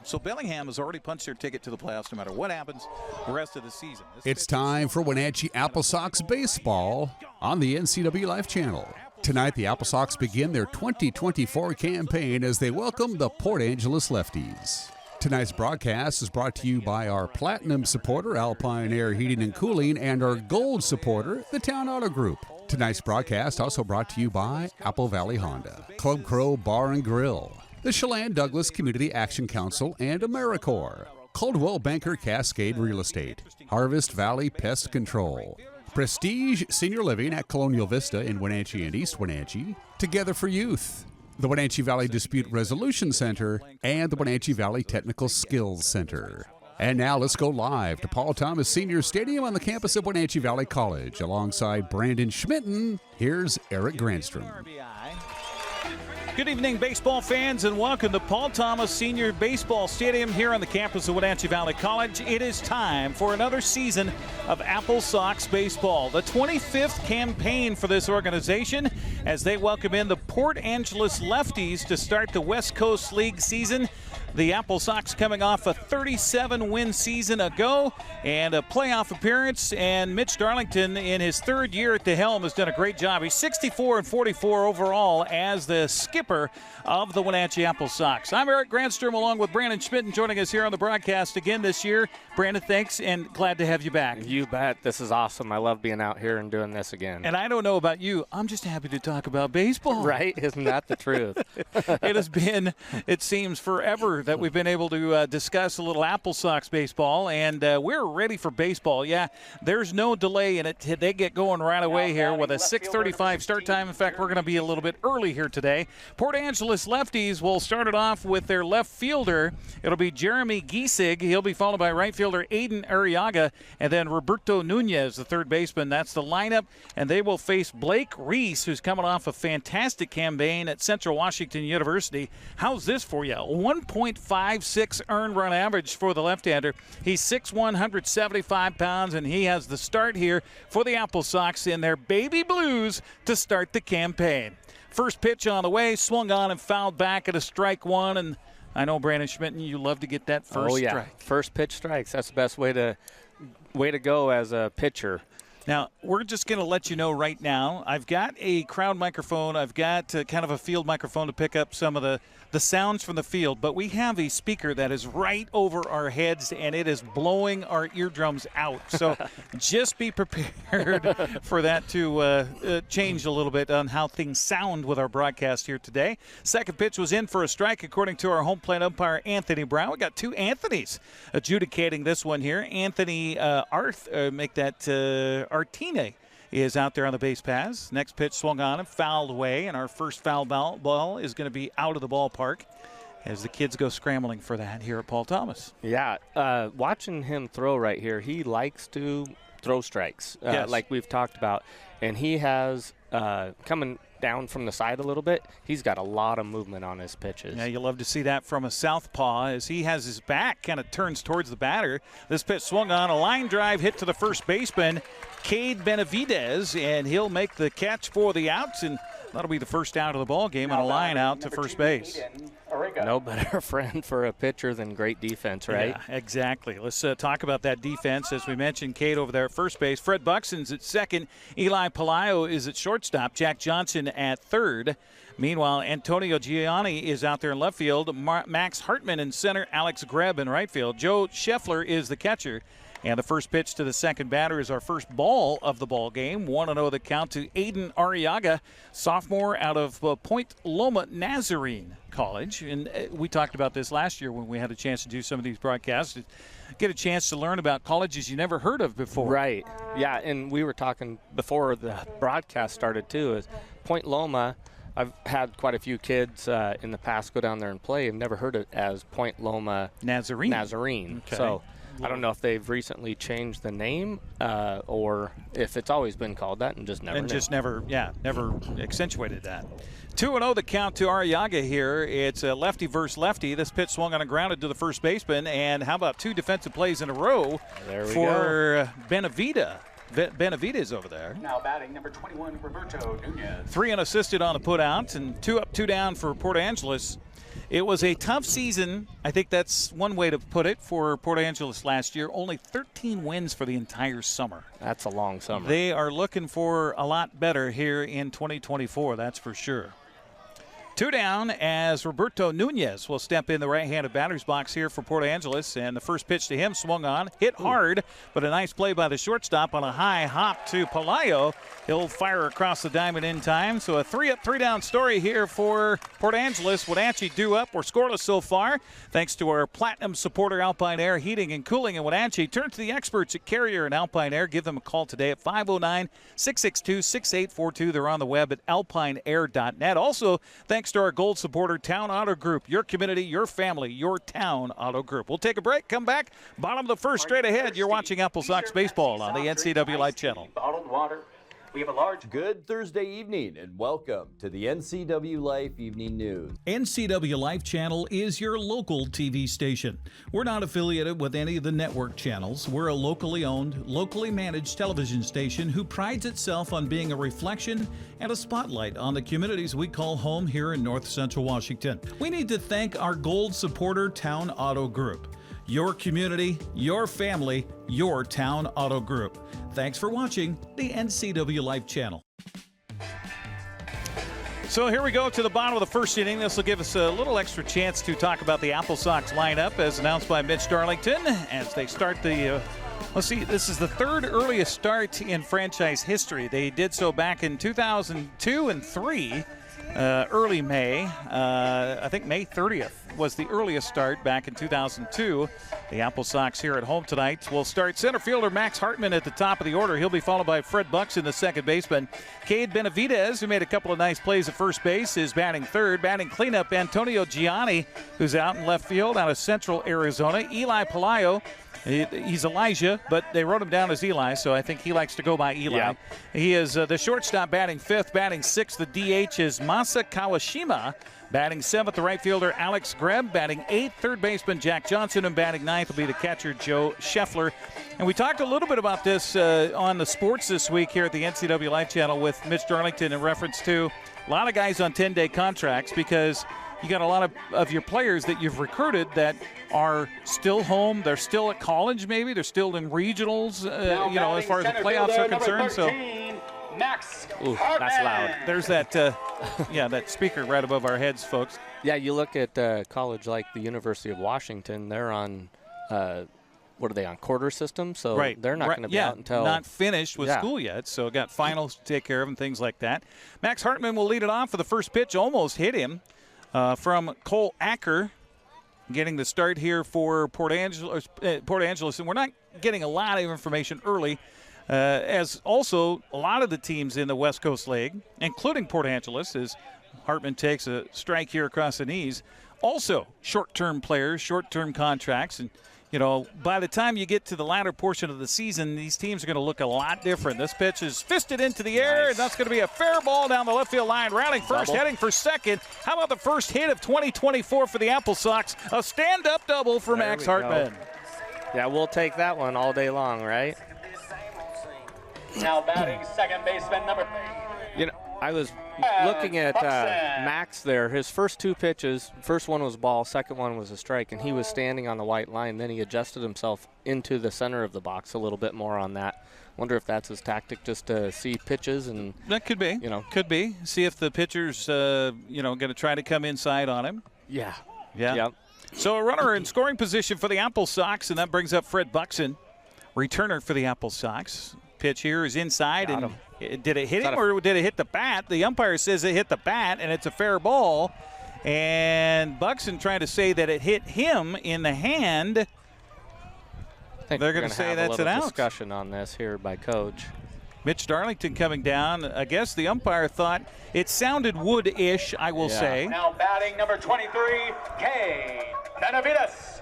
So Bellingham has already punched their ticket to the playoffs no matter what happens the rest of the season. It's time for Wenatchee AppleSox baseball on the NCWLIFE Channel. Tonight, the AppleSox begin their 2024 campaign as they welcome the Port Angeles Lefties. Tonight's broadcast is brought to you by our Platinum supporter, Alpine Air Heating and Cooling, and our Gold supporter, the Town Auto Group. Tonight's broadcast also brought to you by Apple Valley Honda, Club Crow Bar and Grill, the Chelan Douglas Community Action Council, and AmeriCorps, Coldwell Banker Cascade Real Estate, Harvest Valley Pest Control, Prestige Senior Living at Colonial Vista in Wenatchee and East Wenatchee, Together for Youth, the Wenatchee Valley Dispute Resolution Center, and the Wenatchee Valley Technical Skills Center. And now let's go live to Paul Thomas Senior Stadium on the campus of Wenatchee Valley College. Alongside Brandon Schmitten, here's Eric Granstrom. Good evening, baseball fans, and welcome to Paul Thomas Senior Baseball Stadium here on the campus of Wenatchee Valley College. It is time for another season of AppleSox baseball, the 25th campaign for this organization as they welcome in the Port Angeles Lefties to start the West Coast League season. The AppleSox coming off a 37-win season ago and a playoff appearance, and Mitch Darlington in his third year at the helm has done a great job. He's 64-44 overall as the skipper of the Wenatchee AppleSox. I'm Eric Granstrom along with Brandon Schmitten joining us here on the broadcast again this year. Brandon, thanks, and glad to have you back. You bet. This is awesome. I love being out here and doing this again. And I don't know about you, I'm just happy to talk about baseball. Right? Isn't that the truth? It has been, it seems, forever that we've been able to discuss a little AppleSox baseball, and we're ready for baseball. Yeah, there's no delay in it. They get going right away here with a 6:35 start time. In fact, we're going to be a little bit early here today. Port Angeles Lefties will start it off with their left fielder. It'll be Jeremy Giesig. He'll be followed by right fielder Aiden Arriaga, and then Roberto Nunez, the third baseman. That's the lineup, and they will face Blake Reese, who's coming off a fantastic campaign at Central Washington University. How's this for you? 1.56 earned run average for the left-hander. He's 6'1", 175 pounds, and he has the start here for the AppleSox in their baby blues to start the campaign. First pitch on the way, swung on and fouled back at a strike one, and I know, Brandon Schmitten, you love to get that first strike. First pitch strikes. That's the best way to go as a pitcher. Now, we're just going to let you know right now, I've got a crowd microphone. I've got kind of a field microphone to pick up some of the sounds from the field, but we have a speaker that is right over our heads, and it is blowing our eardrums out. So just be prepared for that to change a little bit on how things sound with our broadcast here today. Second pitch was in for a strike, according to our home plate umpire, Anthony Brown. We got two Anthonys adjudicating this one here. Anthony Artine is out there on the base paths. Next pitch swung on and fouled away, and our first foul ball is going to be out of the ballpark as the kids go scrambling for that here at Paul Thomas. Yeah, watching him throw right here, he likes to throw strikes, yes, like we've talked about, and he has coming down from the side a little bit. He's got a lot of movement on his pitches. Yeah, you love to see that from a southpaw as he has his back, kind of turns towards the batter. This pitch swung on, a line drive hit to the first baseman, Cade Benavidez, and he'll make the catch for the outs, and that'll be the first out of the ball game and a line out to first base. No better friend for a pitcher than great defense, right? Yeah, exactly. Let's talk about that defense. As we mentioned, Cade over there at first base. Fred Buxton's at second. Eli Palaio is at shortstop. Jack Johnson at third. Meanwhile, Antonio Gianni is out there in left field. Max Hartman in center. Alex Greb in right field. Joe Scheffler is the catcher. And the first pitch to the second batter is our first ball of the ball game. 1-0 the count to Aiden Arriaga, sophomore out of Point Loma Nazarene College. And we talked about this last year when we had a chance to do some of these broadcasts. Get a chance to learn about colleges you never heard of before. Right. Yeah, and we were talking before the broadcast started too, is Point Loma. I've had quite a few kids in the past go down there and play. I've never heard it as Point Loma Nazarene. Okay. So I don't know if they've recently changed the name or if it's always been called that and just never never accentuated that. 2-0 the count to Arriaga here. It's a lefty versus lefty. This pitch swung on and grounded to the first baseman, and how about two defensive plays in a row for Benavidez over there. Now batting number 21, Roberto Nunez. 3 unassisted on the put out, and 2 up, 2 down for Port Angeles. It was a tough season. I think that's one way to put it for Port Angeles last year. Only 13 wins for the entire summer. That's a long summer. They are looking for a lot better here in 2024, that's for sure. 2 down as Roberto Nunez will step in the right-handed batter's box here for Port Angeles. And the first pitch to him swung on, hit hard, but a nice play by the shortstop on a high hop to Pelayo. He'll fire across the diamond in time. So a 3-up, 3-down story here for Port Angeles. Wenatchee due up. We're scoreless so far, thanks to our platinum supporter Alpine Air Heating and Cooling in Wenatchee. Turn to the experts at Carrier and Alpine Air. Give them a call today at 509-662-6842. They're on the web at alpineair.net. Also, thanks to our gold supporter, Town Auto Group. Your community, your family, your Town Auto Group. We'll take a break, come back. Bottom of the first, straight ahead. You're watching AppleSox Baseball on the NCWLIFE Channel. Bottled water. We have a large... Good Thursday evening and welcome to the NCWLIFE Evening News. NCWLIFE Channel is your local TV station. We're not affiliated with any of the network channels. We're a locally owned, locally managed television station who prides itself on being a reflection and a spotlight on the communities we call home here in North Central Washington. We need to thank our gold supporter, Town Auto Group. Your community, your family, your Town Auto Group. Thanks for watching the NCWLIFE Channel. So here we go to the bottom of the first inning. This will give us a little extra chance to talk about the AppleSox lineup as announced by Mitch Darlington as they start the let's see, this is the third earliest start in franchise history. They did so back in 2002 and 3. Early May. I think May 30th was the earliest start back in 2002. The AppleSox here at home tonight will start center fielder Max Hartman at the top of the order. He'll be followed by Fred Buxton, the second baseman. Cade Benavidez, who made a couple of nice plays at first base, is batting third. Batting cleanup, Antonio Gianni, who's out in left field out of Central Arizona. Eli Pelayo. He's Elijah, but they wrote him down as Eli, so I think he likes to go by Eli. Yeah. He is the shortstop batting fifth. Batting sixth, the DH is Masa Kawashima. Batting seventh, the right fielder Alex Greb. Batting eighth, third baseman Jack Johnson. And batting ninth will be the catcher Joe Scheffler. And we talked a little bit about this on the sports this week here at the NCWLIFE Channel with Mitch Darlington in reference to a lot of guys on 10-day contracts because you got a lot of your players that you've recruited that are still home. They're still at college, maybe. They're still in regionals, as far as the playoffs are concerned. 13, Max. Ooh, that's loud. There's that, that speaker right above our heads, folks. Yeah, you look at college like the University of Washington. They're on, what are they on, quarter system? So right. They're not going to be out until not finished with school yet. So got finals to take care of and things like that. Max Hartman will lead it off for the first pitch. Almost hit him. From Cole Acker, getting the start here for Port Angeles. And we're not getting a lot of information early, as also a lot of the teams in the West Coast League, including Port Angeles, as Hartman takes a strike here across the knees. Also, short-term players, short-term contracts, and by the time you get to the latter portion of the season, these teams are going to look a lot different. This pitch is fisted into the air, and that's going to be a fair ball down the left field line. Rounding first, heading for second. How about the first hit of 2024 for the AppleSox? A stand-up double for Max Hartman. Yeah, we'll take that one all day long, right? Now batting second baseman number 3. I was looking at Max there. His first two pitches, first one was ball, second one was a strike, and he was standing on the white line. Then he adjusted himself into the center of the box a little bit more on that. Wonder if that's his tactic, just to see pitches and that could be. Could be. See if the pitcher's going to try to come inside on him. Yeah. So a runner in scoring position for the AppleSox, and that brings up Fred Buxton, returner for the AppleSox. Pitch here is inside, and did it hit him or did it hit the bat? The umpire says it hit the bat, and it's a fair ball. And Buxton trying to say that it hit him in the hand. I think they're going to say that's an out. Discussion on this here by Coach. Mitch Darlington coming down. I guess the umpire thought it sounded wood-ish, I will say. Now batting number 23, Cade Benavidez.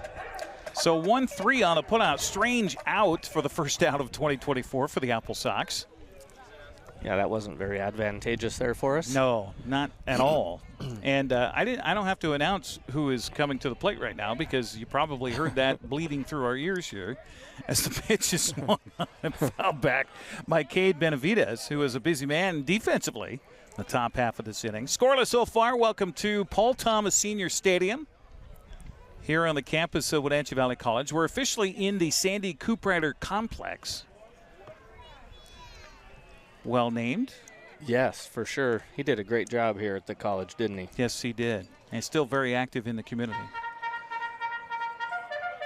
So 1-3 on a putout. Strange out for the first out of 2024 for the AppleSox. Yeah, that wasn't very advantageous there for us. No, not at all. And I don't have to announce who is coming to the plate right now because you probably heard that bleeding through our ears here as the pitch is swung on and fouled back by Cade Benavidez, who is a busy man defensively the top half of this inning. Scoreless so far. Welcome to Paul Thomas Senior Stadium here on the campus of Wenatchee Valley College. We're officially in the Sandy Cooprider Complex. Well named. Yes, for sure. He did a great job here at the college, didn't he? Yes, he did. And still very active in the community.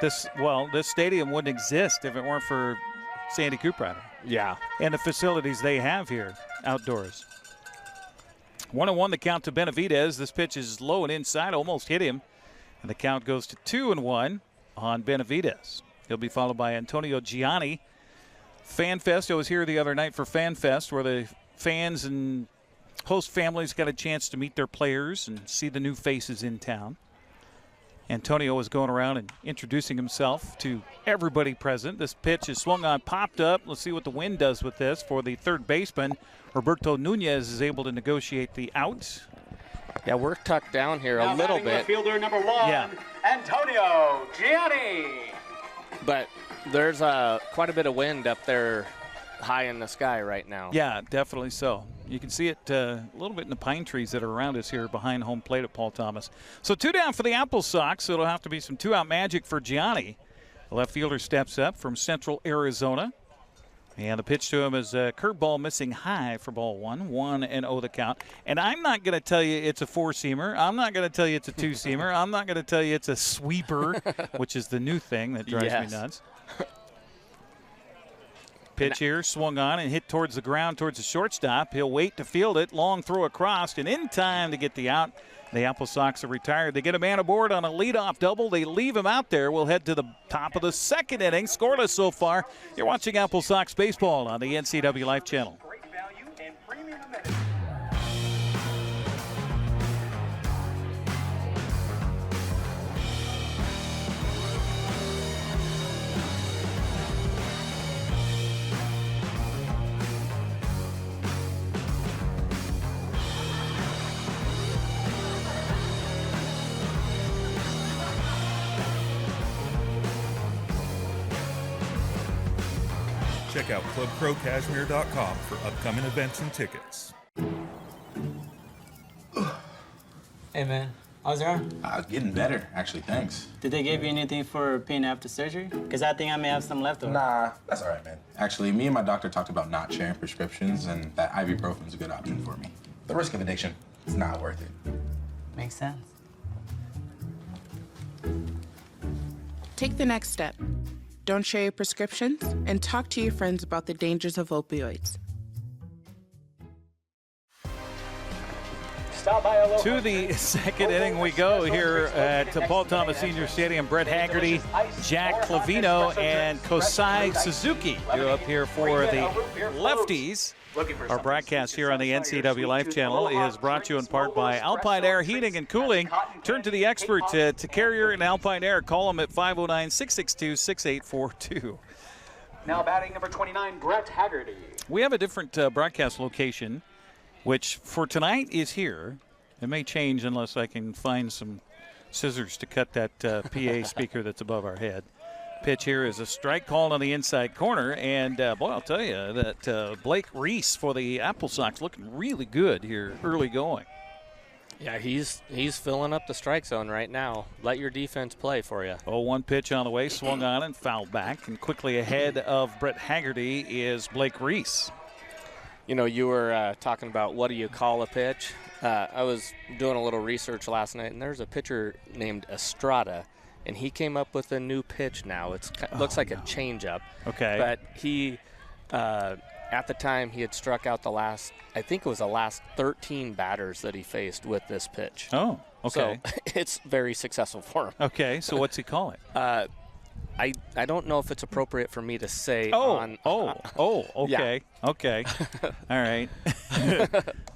This stadium wouldn't exist if it weren't for Sandy Cooprider. Yeah. And the facilities they have here outdoors. 1-1 the count to Benavidez. This pitch is low and inside, almost hit him. And the count goes to 2-1 on Benavidez. He'll be followed by Antonio Gianni. FanFest, I was here the other night for FanFest, where the fans and host families got a chance to meet their players and see the new faces in town. Antonio was going around and introducing himself to everybody present. This pitch is swung on, popped up. Let's see what the wind does with this for the third baseman. Roberto Nunez is able to negotiate the out. Yeah, we're tucked down here a little bit. Fielder number 1, Antonio Gianni. But there's quite a bit of wind up there high in the sky right now. Yeah, definitely so. You can see it a little bit in the pine trees that are around us here behind home plate at Paul Thomas. So 2 down for the AppleSox. It'll have to be some 2-out magic for Gianni. The left fielder steps up from Central Arizona. And the pitch to him is a curveball missing high for ball 1. 1-0 the count. And I'm not going to tell you it's a 4-seamer. I'm not going to tell you it's a 2-seamer. I'm not going to tell you it's a sweeper, which is the new thing that drives me nuts. Pitch here, swung on and hit towards the ground, towards the shortstop. He'll wait to field it. Long throw across, and in time to get the out. The AppleSox are retired. They get a man aboard on a leadoff double. They leave him out there. We'll head to the top of the second inning. Scoreless so far. You're watching AppleSox baseball on the NCWLIFE Channel. Great value and premium amenities. Check out ClubCrowCashmere.com for upcoming events and tickets. Hey man, how's your arm? Getting better, actually, thanks. Did they give you anything for pain after surgery? Because I think I may have some left over. Nah, that's all right, man. Actually, me and my doctor talked about not sharing prescriptions, and that ibuprofen is a good option for me. The risk of addiction, it's not worth it. Makes sense. Take the next step. Don't share your prescriptions, and talk to your friends about the dangers of opioids. To the second inning we go here at Paul Thomas Senior Stadium. Brett Haggerty, Jack Clavino, and Kosai Suzuki. You're up here for the Lefties. Our broadcast here on the NCWLIFE Channel is brought to you in part by Alpine Air Heating and Cooling. Turn to the expert to Carrier and Alpine Air. Call them at 509-662-6842. Now batting number 29, Brett Haggerty. We have a different broadcast location, which for tonight is here. It may change unless I can find some scissors to cut that PA speaker that's above our head. Pitch here is a strike called on the inside corner, and boy, I'll tell you that Blake Reese for the AppleSox looking really good here early going. Yeah, he's filling up the strike zone right now. Let your defense play for you. 0-1 pitch on the way, swung on and fouled back, and quickly ahead of Brett Haggerty is Blake Reese. You know, you were talking about what do you call a pitch. I was doing a little research last night, and there's a pitcher named Estrada, and he came up with a new pitch now. It looks like a changeup. Okay. But he, at the time, he had struck out the last 13 batters that he faced with this pitch. Oh, okay. So it's very successall for him. Okay, so what's he call it? I don't know if it's appropriate for me to say okay. Yeah. Okay. All right.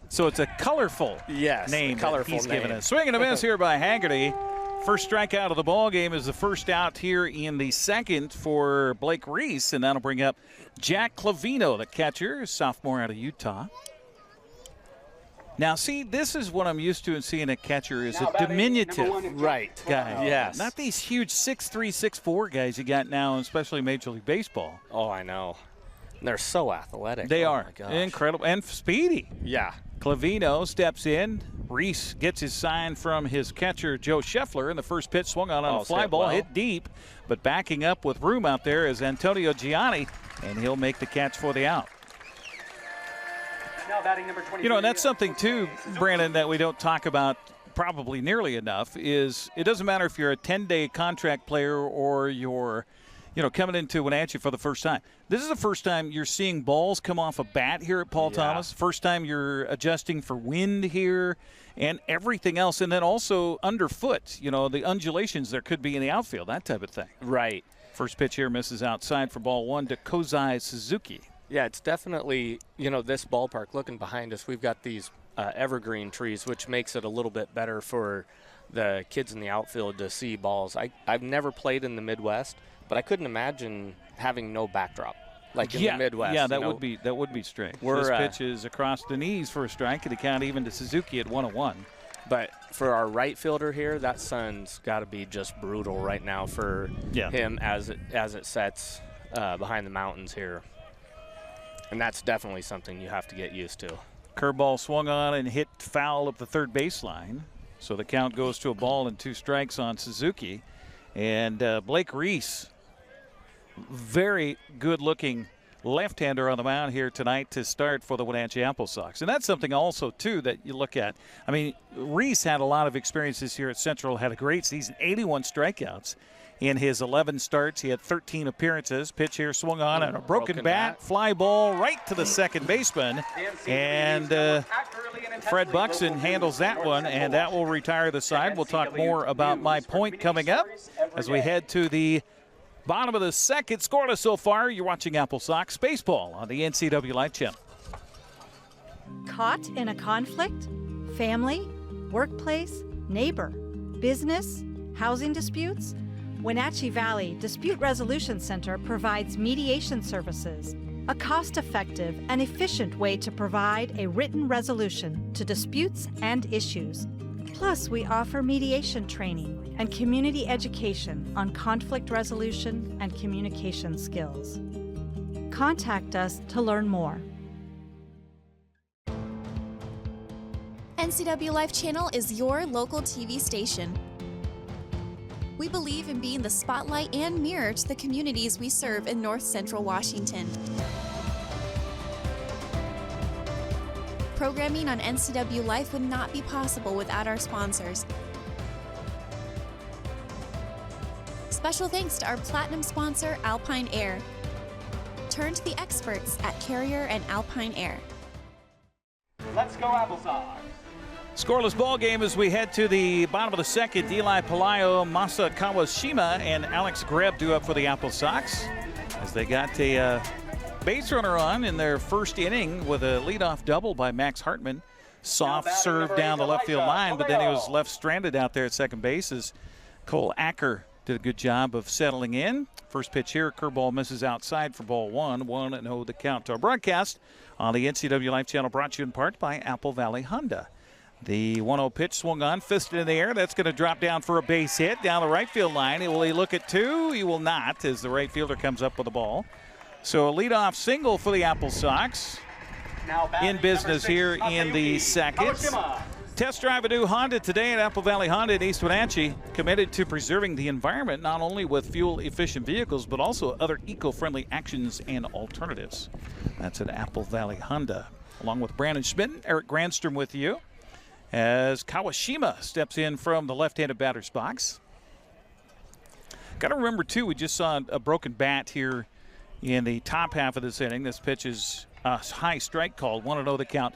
So it's a colorful name that he's given us. Swing and a miss here by Haggerty. First strikeout of the ball game is the first out here in the second for Blake Reese, and that'll bring up Jack Clavino, the catcher, sophomore out of Utah. Now, see, this is what I'm used to in seeing a catcher is a diminutive guy. Yes. Not these huge 6'3", 6'4" guys you got now, especially Major League Baseball. Oh, I know. And they're so athletic. They oh are. My gosh. Incredible. And speedy. Yeah. Clavino steps in. Reese gets his sign from his catcher, Joe Scheffler, and the first pitch swung on a fly ball, hit deep, but backing up with room out there is Antonio Gianni, and he'll make the catch for the out. Now batting number 23. You know, and that's something, too, Brandon, that we don't talk about probably nearly enough, is it doesn't matter if you're a 10-day contract player or you're, coming into Wenatchee for the first time. This is the first time you're seeing balls come off a bat here at Paul Thomas. First time you're adjusting for wind here and everything else. And then also underfoot, the undulations there could be in the outfield, that type of thing. Right. First pitch here misses outside for ball one to Kozai Suzuki. Yeah, it's definitely, this ballpark, looking behind us, we've got these evergreen trees, which makes it a little bit better for the kids in the outfield to see balls. I've never played in the Midwest, but I couldn't imagine having no backdrop like in the Midwest. Yeah, that would be strange. This pitch is across the knees for a strike, and the count even to Suzuki at 1-1. But for our right fielder here, that sun's got to be just brutal right now for him as it sets behind the mountains here. And that's definitely something you have to get used to. Curveball swung on and hit foul of the third baseline. So the count goes to a ball and 2 strikes on Suzuki. And Blake Reese, very good-looking left-hander on the mound here tonight to start for the Wenatchee AppleSox. And that's something also, too, that you look at. I mean, Reese had a lot of experiences here at Central, had a great season, 81 strikeouts. In his 11 starts, he had 13 appearances. Pitch here swung on and a broken bat. Fly ball right to the second baseman. And Fred Buxton handles that one, and that will retire the side. We'll talk more about my point coming up as we head to the bottom of the second. Scoreless so far. You're watching AppleSox Baseball on the NCWLIFE Channel. Caught in a conflict? Family? Workplace? Neighbor? Business? Housing disputes? Wenatchee Valley Dispute Resolution Center provides mediation services, a cost-effective and efficient way to provide a written resolution to disputes and issues. Plus, we offer mediation training and community education on conflict resolution and communication skills. Contact us to learn more. NCWLIFE Channel is your local TV station. We believe in being the spotlight and mirror to the communities we serve in North Central Washington. Programming on NCWLIFE would not be possible without our sponsors. Special thanks to our platinum sponsor, Alpine Air. Turn to the experts at Carrier and Alpine Air. Let's go AppleSox. Scoreless ball game as we head to the bottom of the second. Eli Palaio, Masa Kawashima, and Alex Greb due up for the AppleSox as they got a base runner on in their first inning with a leadoff double by Max Hartman. Soft serve down the left field line, but then he was left stranded out there at second base as Cole Acker did a good job of settling in. First pitch here, curveball misses outside for ball one. 1-0 the count. To our broadcast on the NCWLIFE Channel, brought to you in part by Apple Valley Honda. The 1-0 pitch swung on, fisted in the air. That's going to drop down for a base hit down the right field line. Will he look at 2? He will not, as the right fielder comes up with the ball. So a leadoff single for the AppleSox in business here in the second. Test drive a new Honda today at Apple Valley Honda in East Wenatchee. Committed to preserving the environment, not only with fuel-efficient vehicles, but also other eco-friendly actions and alternatives. That's at Apple Valley Honda. Along with Brandon Schmitten, Eric Granstrom with you, as Kawashima steps in from the left-handed batter's box. Got to remember, too, we just saw a broken bat here in the top half of this inning. This pitch is a high strike called, 1-0 the count.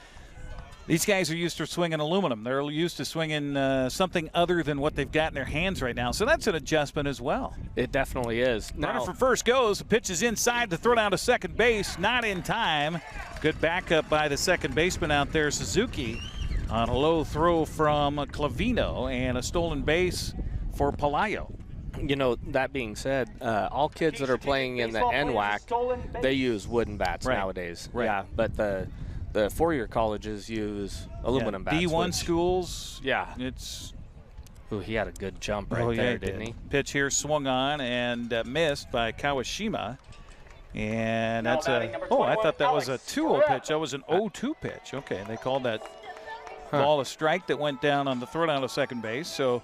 These guys are used to swinging aluminum. They're used to swinging something other than what they've got in their hands right now. So that's an adjustment as well. It definitely is. Runner for first goes. The pitch is inside to throw down to second base. Not in time. Good backup by the second baseman out there, Suzuki, on a low throw from Clavino, and a stolen base for Palaio. You know, that being said, all kids that are playing in the NWAC, they use wooden bats nowadays. Right. Yeah, but the four-year colleges use aluminum bats. D1 schools, it's. Ooh, he had a good jump right there, didn't he? Pitch here swung on and missed by Kawashima. And that's I thought that was a 2-0 pitch. That was an 0-2 pitch. Okay, they called that ball a strike that went down on the throw down to second base. So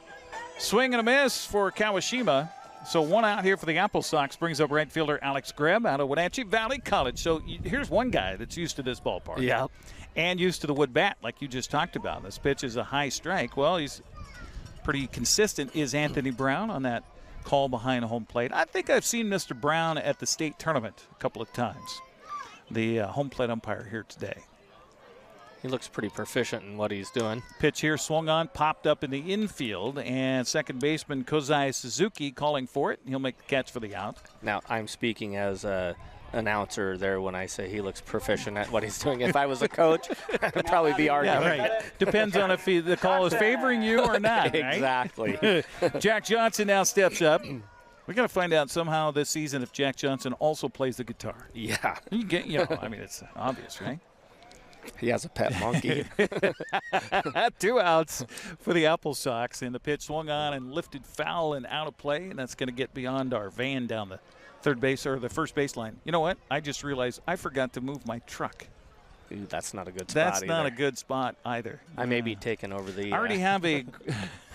swing and a miss for Kawashima. So one out here for the AppleSox brings up right fielder Alex Greb out of Wenatchee Valley College. So here's one guy that's used to this ballpark. Yeah. And used to the wood bat, like you just talked about. This pitch is a high strike. Well, he's pretty consistent, is Anthony Brown on that call behind home plate. I think I've seen Mr. Brown at the state tournament a couple of times, the home plate umpire here today. He looks pretty proficient in what he's doing. Pitch here swung on, popped up in the infield, and second baseman Kozai Suzuki calling for it. He'll make the catch for the out. Now, I'm speaking as a announcer there when I say he looks proficient at what he's doing. If I was a coach, I'd probably be arguing. Yeah, right. Depends on if the call is favoring you or not. Right? Exactly. Jack Johnson now steps up. We got to find out somehow this season if Jack Johnson also plays the guitar. Yeah. I mean, it's obvious, right? He has a pet monkey. 2 outs for the AppleSox, and the pitch swung on and lifted foul and out of play, and that's going to get beyond our van down the third base or the first baseline. You know what? I just realized I forgot to move my truck. Ooh, that's not a good spot. That's either. not a good spot either. I may be taking over the. I already have a.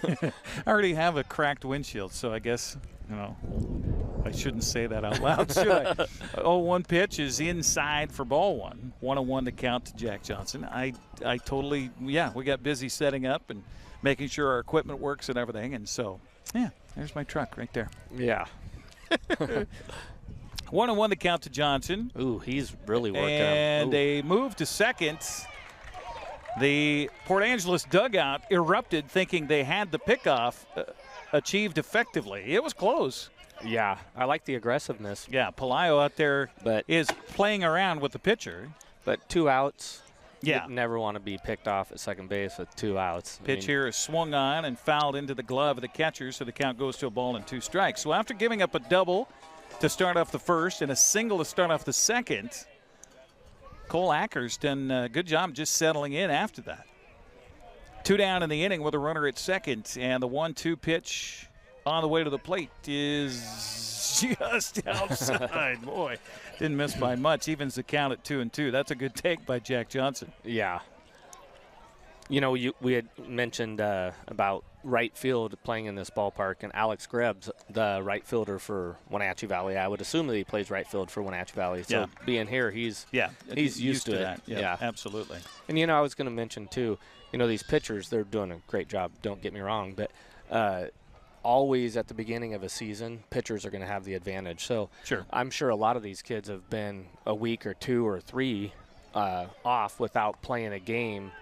I already have a cracked windshield, so I guess I shouldn't say that out loud, should I? 0-1 pitch is inside for ball one. 1-1 to count to Jack Johnson. I totally we got busy setting up and making sure our equipment works and everything, and so there's my truck right there. Yeah. 1-1 to count to Johnson. Ooh, he's really working. And a move to second. The Port Angeles dugout erupted, thinking they had the pickoff achieved effectively. It was close. Yeah, I like the aggressiveness. Yeah, Pelayo out there is playing around with the pitcher. But 2 outs. Yeah. You'd never want to be picked off at second base with 2 outs. Pitch here is swung on and fouled into the glove of the catcher, so the count goes to a ball and 2 strikes. So after giving up a double to start off the first and a single to start off the second, Cole Acker's done a good job just settling in after that. 2 down in the inning with a runner at second, and the 1-2 pitch on the way to the plate is just outside. Boy, didn't miss by much. Evens the count at 2-2. That's a good take by Jack Johnson. Yeah. You know, we had mentioned about right field playing in this ballpark, and Alex Greb's the right fielder for Wenatchee Valley. I would assume that he plays right field for Wenatchee Valley. So being here, he's used to that. it. Yeah, absolutely. And, I was going to mention, too, these pitchers, they're doing a great job. Don't get me wrong. But always at the beginning of a season, pitchers are going to have the advantage. So I'm sure a lot of these kids have been a week or 2 or 3 off without playing a game.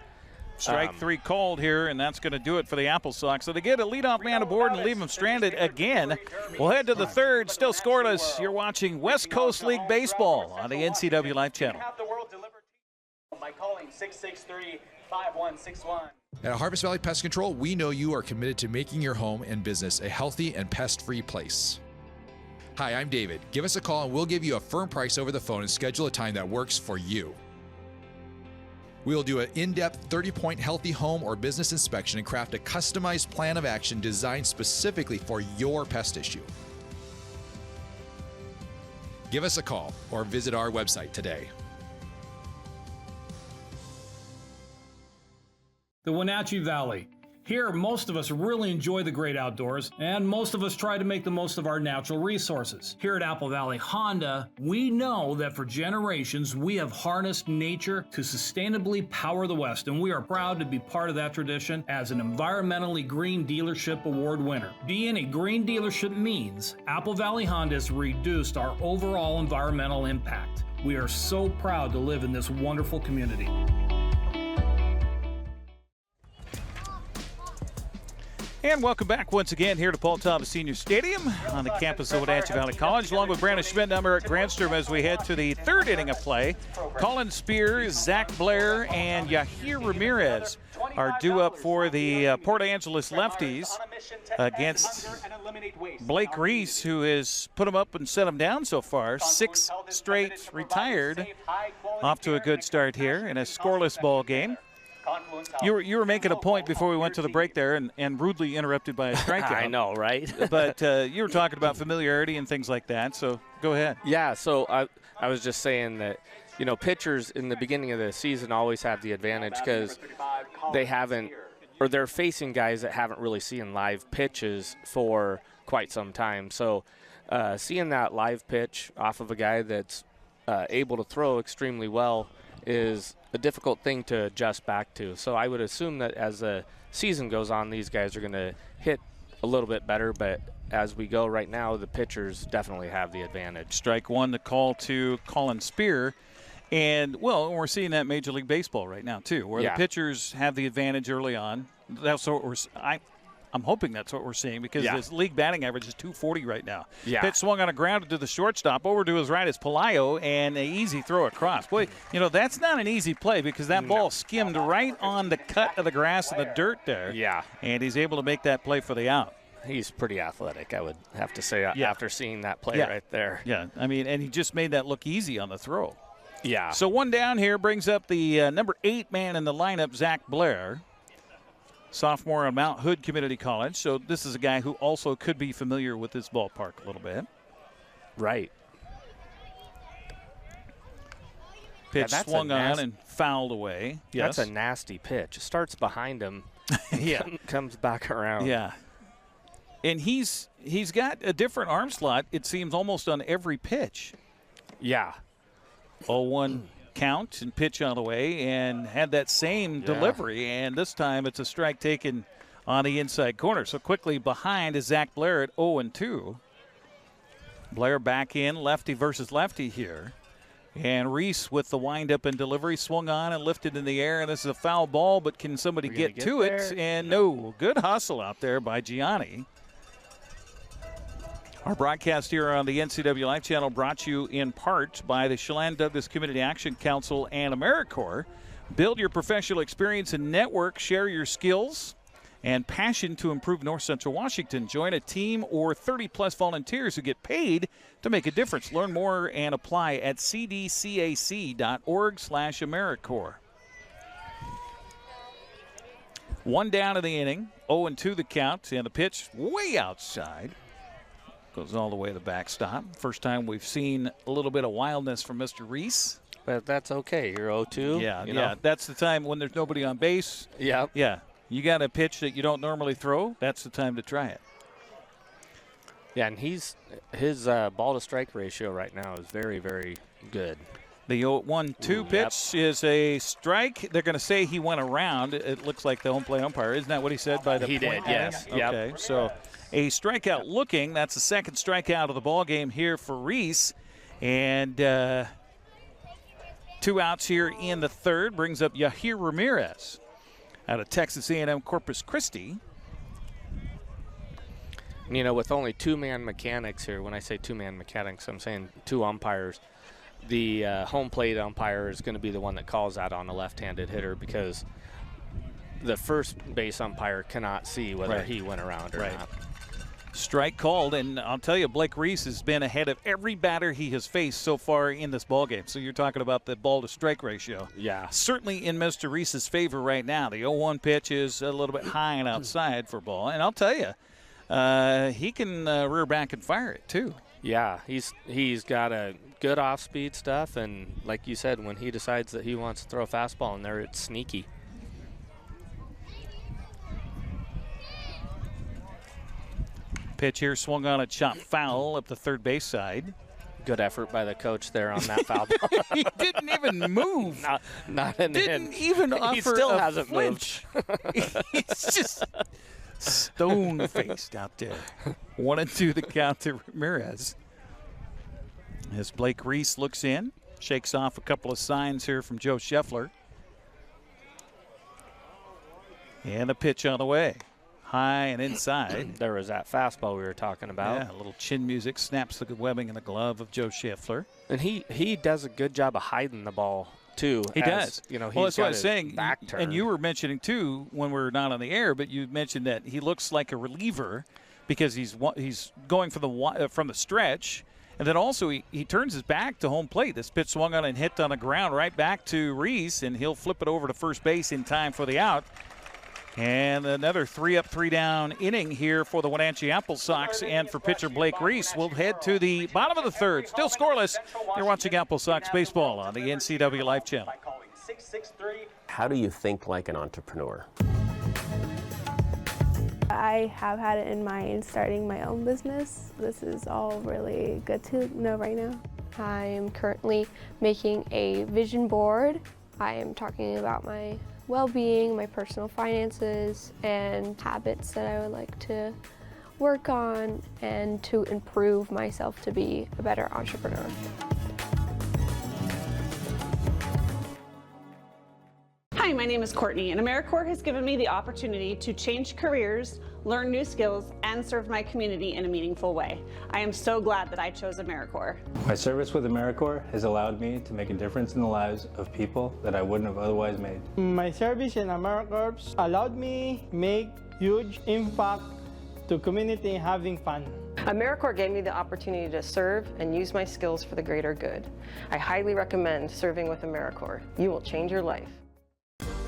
Strike 3 called here, and that's going to do it for the AppleSox. So they get a leadoff man aboard and leave him stranded again. We'll head to the third. Still scoreless. You're watching West Coast League Baseball on the NCWLIFE Channel. By calling 663-5161. At Harvest Valley Pest Control, we know you are committed to making your home and business a healthy and pest-free place. Hi, I'm David. Give us a call and we'll give you a firm price over the phone and schedule a time that works for you. We will do an in-depth 30-point healthy home or business inspection and craft a customized plan of action designed specifically for your pest issue. Give us a call or visit our website today. The Wenatchee Valley. Here, most of us really enjoy the great outdoors, and most of us try to make the most of our natural resources. Here at Apple Valley Honda, we know that for generations, we have harnessed nature to sustainably power the West, and we are proud to be part of that tradition as an Environmentally Green Dealership Award winner. Being a green dealership means Apple Valley Honda has reduced our overall environmental impact. We are so proud to live in this wonderful community. And welcome back once again here to Paul Thomas Senior Stadium on the campus of Wenatchee Valley College, along with Brandon Schmitten number at Granstrom as we head to the third inning of play. Colin Spears, Zach Blair, and Yahir Ramirez are due up for the Port Angeles Lefties against Blake Reese, who has put them up and set them down so far. 6 straight retired. Off to a good start here in a scoreless ball game. You were making a point before we went to the break there, and rudely interrupted by a strikeout. I know, right? But you were talking about familiarity and things like that, so go ahead. Yeah, so I was just saying that, pitchers in the beginning of the season always have the advantage because they're facing guys that haven't really seen live pitches for quite some time. So seeing that live pitch off of a guy that's able to throw extremely well is a difficult thing to adjust back to. So I would assume that as the season goes on, these guys are going to hit a little bit better, but as we go right now, the pitchers definitely have the advantage. Strike one, the call to Colin Spear. And, well, we're seeing that in Major League Baseball right now, too, where the pitchers have the advantage early on. That's what I'm hoping that's what we're seeing because his league batting average is .240 right now. Yeah. Pitch swung on a ground to the shortstop. Over to his right is Pelayo, and an easy throw across. Boy, that's not an easy play because that ball skimmed right on the cut of the grass and the dirt there. Yeah. And he's able to make that play for the out. He's pretty athletic, I would have to say, after seeing that play right there. Yeah, and he just made that look easy on the throw. Yeah. So one down here brings up the number 8 man in the lineup, Zach Blair, sophomore on Mount Hood Community College. So this is a guy who also could be familiar with this ballpark a little bit. Right. Pitch swung on and fouled away. Yes. That's a nasty pitch. It starts behind him. Comes back around. Yeah. And he's got a different arm slot, it seems, almost on every pitch. Yeah. 0-1 count and pitch on the way, and had that same delivery, and this time it's a strike taken on the inside corner. So quickly behind is Zach Blair at 0-2. Blair back in, lefty versus lefty here. And Reese with the windup and delivery, swung on and lifted in the air, and this is a foul ball, but can somebody get to it? And no, good hustle out there by Gianni. Our broadcast here on the NCWLIFE Channel brought to you in part by the Chelan Douglas Community Action Council and AmeriCorps. Build your professional experience and network, share your skills and passion to improve North Central Washington. Join a team or 30-plus volunteers who get paid to make a difference. Learn more and apply at cdcac.org/AmeriCorps. One down in the inning, 0-2 the count, and the pitch way outside. Goes all the way to the backstop. First time we've seen a little bit of wildness from Mr. Reese. But that's okay. You're 0-2. Yeah. That's the time when there's nobody on base. Yep. Yeah. You got a pitch that you don't normally throw, that's the time to try it. Yeah, and his ball-to-strike ratio right now is very, very good. The 0-1-2 pitch is a strike. They're going to say he went around. It looks like the home plate umpire. Isn't that what he said by the He point? did, yes. Okay, so a strikeout looking. That's the second strikeout of the ball game here for Reese. And 2 outs here in the third brings up Yahir Ramirez out of Texas A&M Corpus Christi. With only 2-man mechanics here, when I say 2-man mechanics, I'm saying 2 umpires. The home plate umpire is going to be the one that calls that on a left-handed hitter because the first base umpire cannot see whether he went around or not. Strike called, and I'll tell you, Blake Reese has been ahead of every batter he has faced so far in this ballgame. So you're talking about the ball-to-strike ratio. Yeah. Certainly in Mr. Reese's favor right now. The 0-1 pitch is a little bit high and outside for ball. And I'll tell you, he can rear back and fire it, too. Yeah, he's got a good off-speed stuff, and like you said, when he decides that he wants to throw a fastball in there, it's sneaky. Pitch here swung on a chop foul up the third base side. Good effort by the coach there on that foul ball. He didn't even move. Not an Didn't even offer He still a hasn't flinch. He's just stone-faced out there. 1-2 the count to Ramirez. As Blake Reese looks in, shakes off a couple of signs here from Joe Scheffler. And a pitch on the way. High and inside. There was that fastball we were talking about. Yeah, a little chin music, snaps the webbing in the glove of Joe Scheffler. And he does a good job of hiding the ball, too. He does. He's well, that's what I was saying. Back turn. And you were mentioning, too, when we were not on the air, but you mentioned that he looks like a reliever because he's going from the stretch, And then also he turns his back to home plate. This pitch swung on and hit on the ground right back to Reese, and he'll flip it over to first base in time for the out. And another 3-up, 3-down inning here for the Wenatchee AppleSox and for pitcher Blake Reese. We'll head to the bottom of the third. Still scoreless. You're watching AppleSox baseball on the NCWLIFE Channel. How do you think like an entrepreneur? I have had it in mind starting my own business. This is all really good to know right now. I am currently making a vision board. I am talking about my well-being, my personal finances, and habits that I would like to work on and to improve myself to be a better entrepreneur. Hi, my name is Courtney, and AmeriCorps has given me the opportunity to change careers, learn new skills, and serve my community in a meaningful way. I am so glad that I chose AmeriCorps. My service with AmeriCorps has allowed me to make a difference in the lives of people that I wouldn't have otherwise made. My service in AmeriCorps allowed me make huge impact to community having fun. AmeriCorps gave me the opportunity to serve and use my skills for the greater good. I highly recommend serving with AmeriCorps. You will change your life.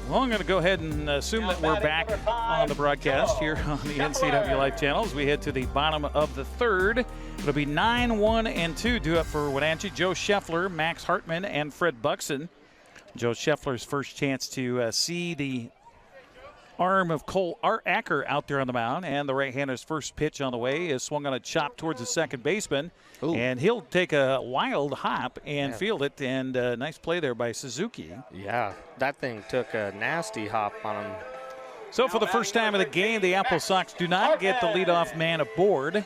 Well, I'm going to go ahead and assume that we're back on the broadcast here on the NCWLIFE Channel as we head to the bottom of the third. It'll be 9-1-2 due up for Wenatchee. Joe Scheffler, Max Hartman, and Fred Buxton. Joe Scheffler's first chance to see the arm of Cole Acker out there on the mound, and the right-hander's first pitch on the way is swung on a chop towards the second baseman. Ooh. And he'll take a wild hop and field it, and nice play there by Suzuki. Yeah, that thing took a nasty hop on him. So for the first time of the game, the AppleSox do not get the leadoff man aboard.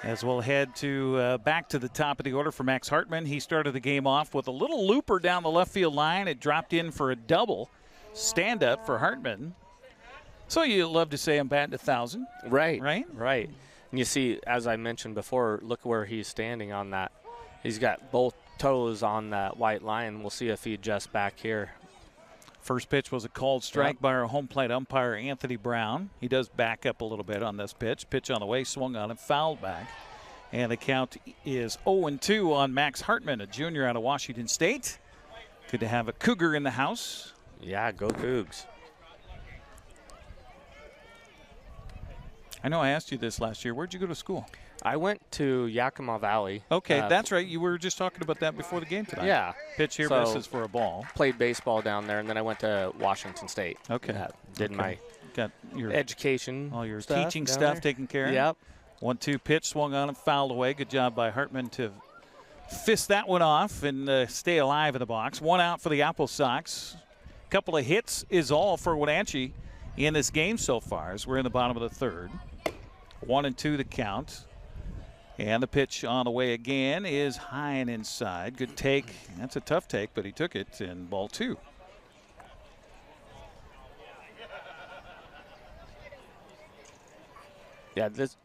As we'll head to back to the top of the order for Max Hartman. He started the game off with a little looper down the left field line. It dropped in for a double stand-up for Hartman. So you love to say I'm batting 1,000. Right. Right? Right. And you see, as I mentioned before, look where he's standing on that. He's got both toes on that white line. We'll see if he adjusts back here. First pitch was a called strike by our home plate umpire, Anthony Brown. He does back up a little bit on this pitch. Pitch on the way, swung on and fouled back. And the count is 0-2 on Max Hartman, a junior out of Washington State. Good to have a Cougar in the house. Yeah, go Cougs. I know I asked you this last year. Where'd you go to school? I went to Yakima Valley. Okay, that's right. You were just talking about that before the game tonight. Yeah. Pitch here, misses for a ball. Played baseball down there, and then I went to Washington State. Okay. Did my got your education, all your stuff teaching down stuff there. taken care of. Yep. 1-2 pitch, swung on and fouled away. Good job by Hartman to fist that one off and stay alive in the box. One out for the AppleSox. Couple of hits is all for Wenatchee in this game so far as we're in the bottom of the third. 1-2 the count. And the pitch on the way again is high and inside. Good take. That's a tough take, but he took it, and ball two. Yeah, this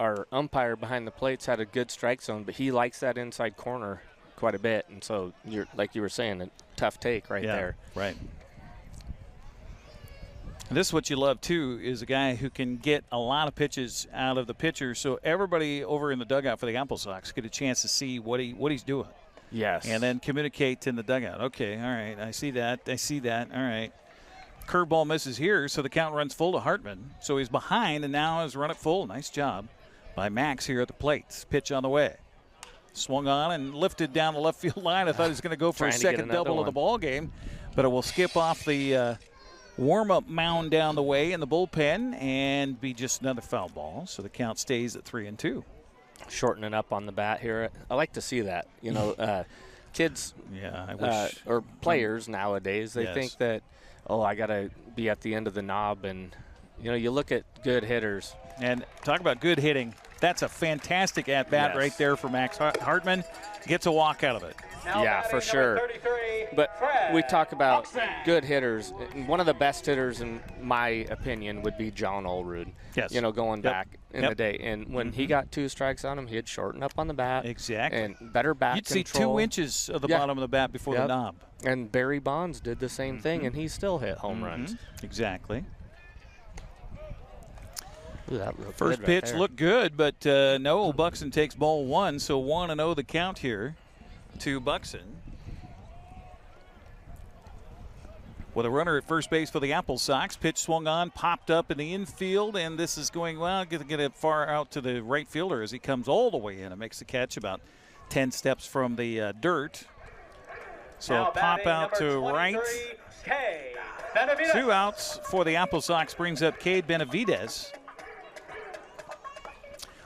our umpire behind the plates had a good strike zone, but he likes that inside corner quite a bit, and so you're like you were saying, a tough take right there. Right. And this is what you love too, is a guy who can get a lot of pitches out of the pitcher, so everybody over in the dugout for the AppleSox get a chance to see what he's doing. Yes. And then communicate in the dugout. Okay, all right, I see that. All right. Curveball misses here, so the count runs full to Hartman. So he's behind and now has run it full. Nice job by Max here at the plate. Pitch on the way. Swung on and lifted down the left field line. I thought he was going to go for a second double of the ball game, but it will skip off the warm-up mound down the way in the bullpen and be just another foul ball. So the count stays at 3-2. Shortening up on the bat here. I like to see that. You know, kids I wish, or players nowadays, they think that, oh, I got to be at the end of the knob. And, you know, you look at good hitters. And talk about good hitting. That's a fantastic at-bat right there for Max Hartman. Gets a walk out of it. Yeah, for sure. But we talk about good hitters. One of the best hitters, in my opinion, would be John Olerud. Yes. You know, going back in the day. And when he got 2 strikes on him, he'd shorten up on the bat. Exactly. And better bat You'd control. see 2 inches of the bottom of the bat before the knob. And Barry Bonds did the same thing, and he still hit home runs. Exactly. Ooh, that looked First good pitch right there. looked good, but no, Buxton takes ball 1, so 1-0 the count here to Buxton. With a runner at first base for the AppleSox. Pitch swung on, popped up in the infield, and this is going, well, going to get it far out to the right fielder as he comes all the way in and makes the catch about 10 steps from the dirt. So Now a pop out to right. K. Benavidez. 2 outs for the AppleSox brings up Cade Benavidez.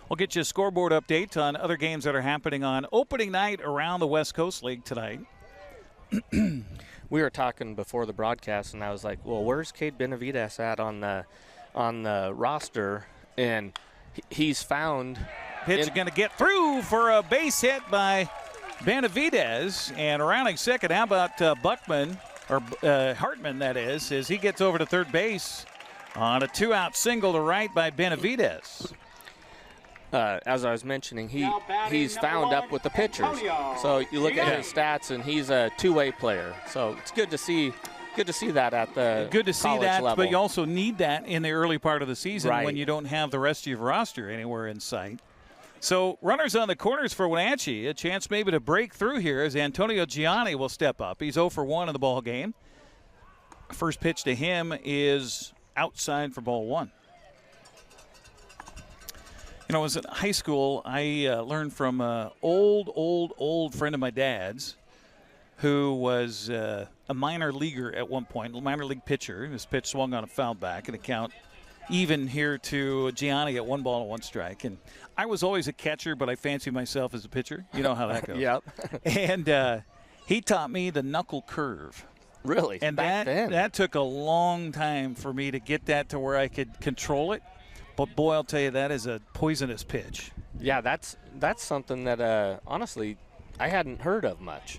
We'll get you a scoreboard update on other games that are happening on opening night around the West Coast League tonight. We were talking before the broadcast, and I was like, well, where's Cade Benavidez at on the roster? And he's found. Pitch is going to get through for a base hit by Benavidez. And rounding second, how about Buckman, or Hartman, that is, as he gets over to third base on a 2-out single to right by Benavidez. As I was mentioning, he's found up with the pitchers. So you look at his stats, and he's a two-way player. So it's good to see that at the good to see college that, level. but you also need that in the early part of the season Right. when you don't have the rest of your roster anywhere in sight. So runners on the corners for Wenatchee, a chance maybe to break through here as Antonio Gianni will step up. He's 0 for 1 in the ball game. First pitch to him is outside for ball 1. You know, I was in high school, I learned from an old friend of my dad's who was a minor leaguer at one point, a minor league pitcher. His pitch swung on a foul back, and a count even here to Gianni at 1 ball and 1 strike. And I was always a catcher, but I fancy myself as a pitcher. You know how that goes. Yep. And he taught me the knuckle curve. Really? And Back then? that took a long time for me to get that to where I could control it. But, boy, I'll tell you, that is a poisonous pitch. Yeah, that's something that, honestly, I hadn't heard of much.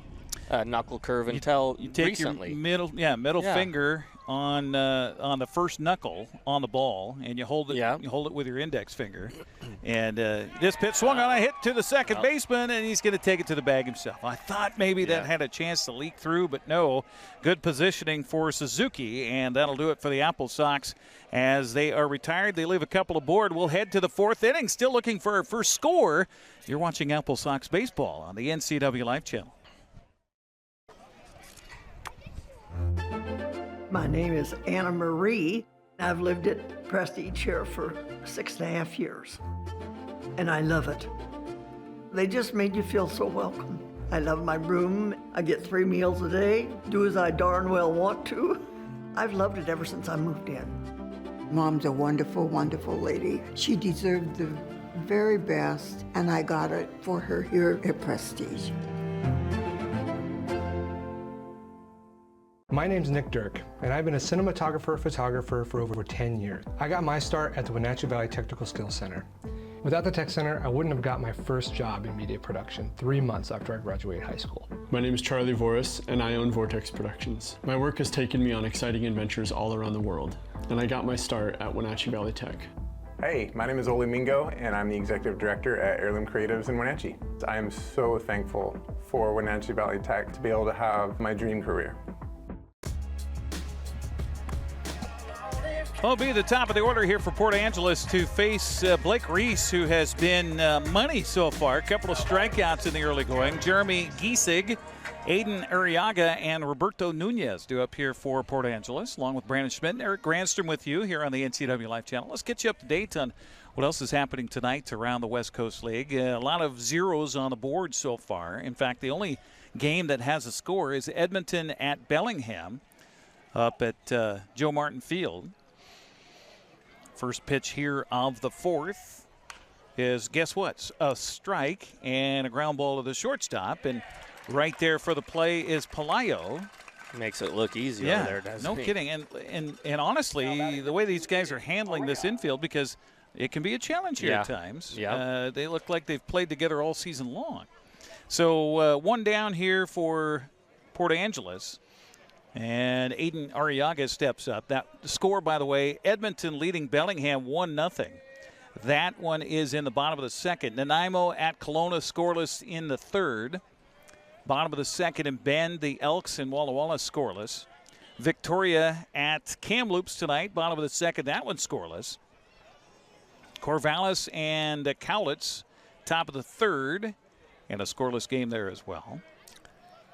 Knuckle curve until you take recently. Your middle finger on the first knuckle on the ball, and you hold it. You hold it with your index finger. And this pitch swung on a hit to the second baseman, and he's going to take it to the bag himself. I thought maybe that had a chance to leak through, but no. Good positioning for Suzuki, and that'll do it for the AppleSox. As they are retired, they leave a couple aboard. We'll head to the 4th inning, still looking for our first score. You're watching AppleSox baseball on the NCWLIFE Channel. My name is Anna Marie. I've lived at Prestige here for 6.5 years, and I love it. They just made you feel so welcome. I love my room. I get 3 meals a day, do as I darn well want to. I've loved it ever since I moved in. Mom's a wonderful, wonderful lady. She deserved the very best, and I got it for her here at Prestige. My name's Nick Dirk, and I've been a cinematographer-photographer for over 10 years. I got my start at the Wenatchee Valley Technical Skills Center. Without the Tech Center, I wouldn't have got my first job in media production 3 months after I graduated high school. My name is Charlie Voris, and I own Vortex Productions. My work has taken me on exciting adventures all around the world, and I got my start at Wenatchee Valley Tech. Hey, my name is Ole Mingo, and I'm the Executive Director at Heirloom Creatives in Wenatchee. I am so thankful for Wenatchee Valley Tech to be able to have my dream career. Well, it'll be the top of the order here for Port Angeles to face Blake Reese, who has been money so far. A couple of strikeouts in the early going. Jeremy Giesig, Aiden Arriaga, and Roberto Nunez do up here for Port Angeles, along with Brandon Schmitten. Eric Granstrom with you here on the NCWLIFE Channel. Let's get you up to date on what else is happening tonight around the West Coast League. A lot of zeros on the board so far. In fact, the only game that has a score is Edmonton at Bellingham up at Joe Martin Field. First pitch here of the 4th is, guess what? A strike and a ground ball to the shortstop. And right there for the play is Pelayo. Makes it look easy over there, doesn't no he? kidding. And honestly, the way these guys are handling this infield, because it can be a challenge here at times. They look like they've played together all season long. So 1 down here for Port Angeles. And Aiden Arriaga steps up. That score, by the way, Edmonton leading Bellingham 1-0. That one is in the bottom of the second. Nanaimo at Kelowna scoreless in the third. Bottom of the second in Bend, the Elks and Walla Walla scoreless. Victoria at Kamloops tonight, bottom of the second, that one scoreless. Corvallis and Cowlitz, top of the third, and a scoreless game there as well.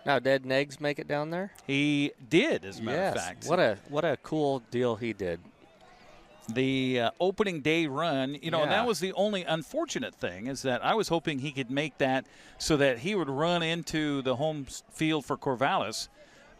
Now, did Neggs make it down there? He did, as a matter of fact. What a cool deal he did. The opening day run, and that was the only unfortunate thing, is that I was hoping he could make that so that he would run into the home field for Corvallis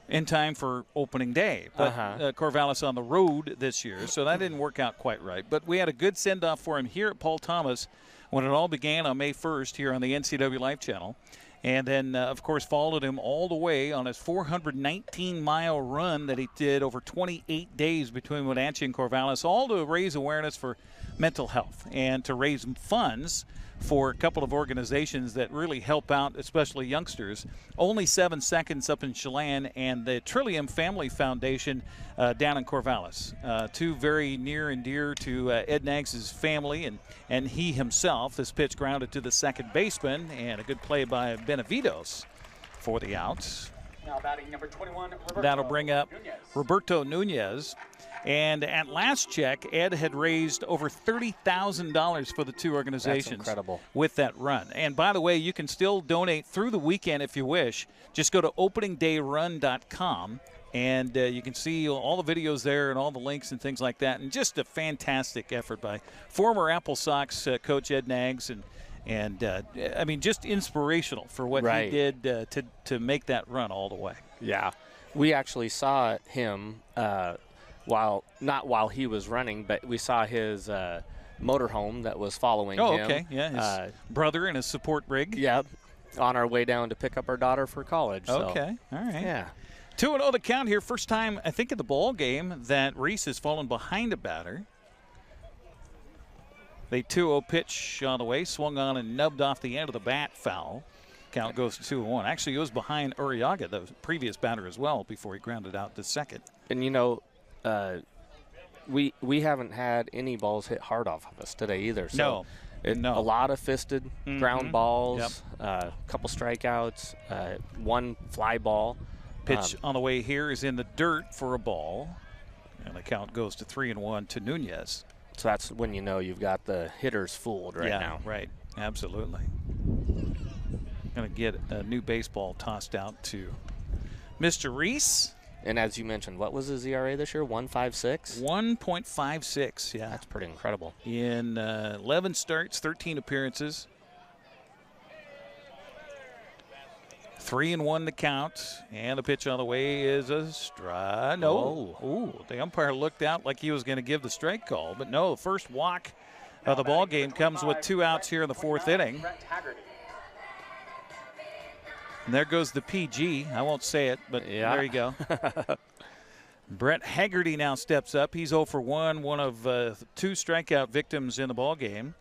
in time for opening day. But Corvallis on the road this year, so that didn't work out quite right. But we had a good send-off for him here at Paul Thomas when it all began on May 1st here on the NCWLIFE Channel. And then, of course, followed him all the way on his 419-mile run that he did over 28 days between Wenatchee and Corvallis, all to raise awareness for mental health and to raise funds for a couple of organizations that really help out, especially youngsters. Only 7 Seconds up in Chelan and the Trillium Family Foundation down in Corvallis. Two very near and dear to Ed Naggs' family and he himself. This pitch grounded to the second baseman, and a good play by Benavides for the outs. Now batting number 21, That'll bring up Roberto Nunez. And at last check, Ed had raised over $30,000 for the two organizations. That's incredible. With that run. And by the way, you can still donate through the weekend if you wish. Just go to openingdayrun.com, and you can see all the videos there and all the links and things like that. And just a fantastic effort by former AppleSox coach Ed Naggs. And I mean, just inspirational for what he did to make that run all the way. Yeah. We actually saw him not while he was running, but we saw his motorhome that was following him. Oh, okay. Yeah, his brother and his support rig. Yep. On our way down to pick up our daughter for college. Okay. All right. Yeah. 2-0 the count here. First time, I think, in the ball game that Reese has fallen behind a batter. The 2-0 pitch on the way, swung on and nubbed off the end of the bat, foul. Count goes to 2-1. Actually, he was behind Uriaga, the previous batter, as well, before he grounded out to second. And, we haven't had any balls hit hard off of us today either. So No. A lot of fisted ground balls, a couple strikeouts, one fly ball. Pitch on the way here is in the dirt for a ball. And the count goes to 3-1 to Nunez. So that's when you know you've got the hitters fooled right now. Right. Absolutely. Going to get a new baseball tossed out to Mr. Reese. And as you mentioned, what was his ERA this year? 1.56? 1.56, yeah. That's pretty incredible. In 11 starts, 13 appearances. 3-1 the count, and the pitch on the way is a strike. No. Ooh, the umpire looked out like he was going to give the strike call, but no, the first walk of the ball game comes with 2 outs here in the 4th inning. And there goes the PG. I won't say it, but there you go. Brett Haggerty now steps up. He's 0 for 1, one of 2 strikeout victims in the ball game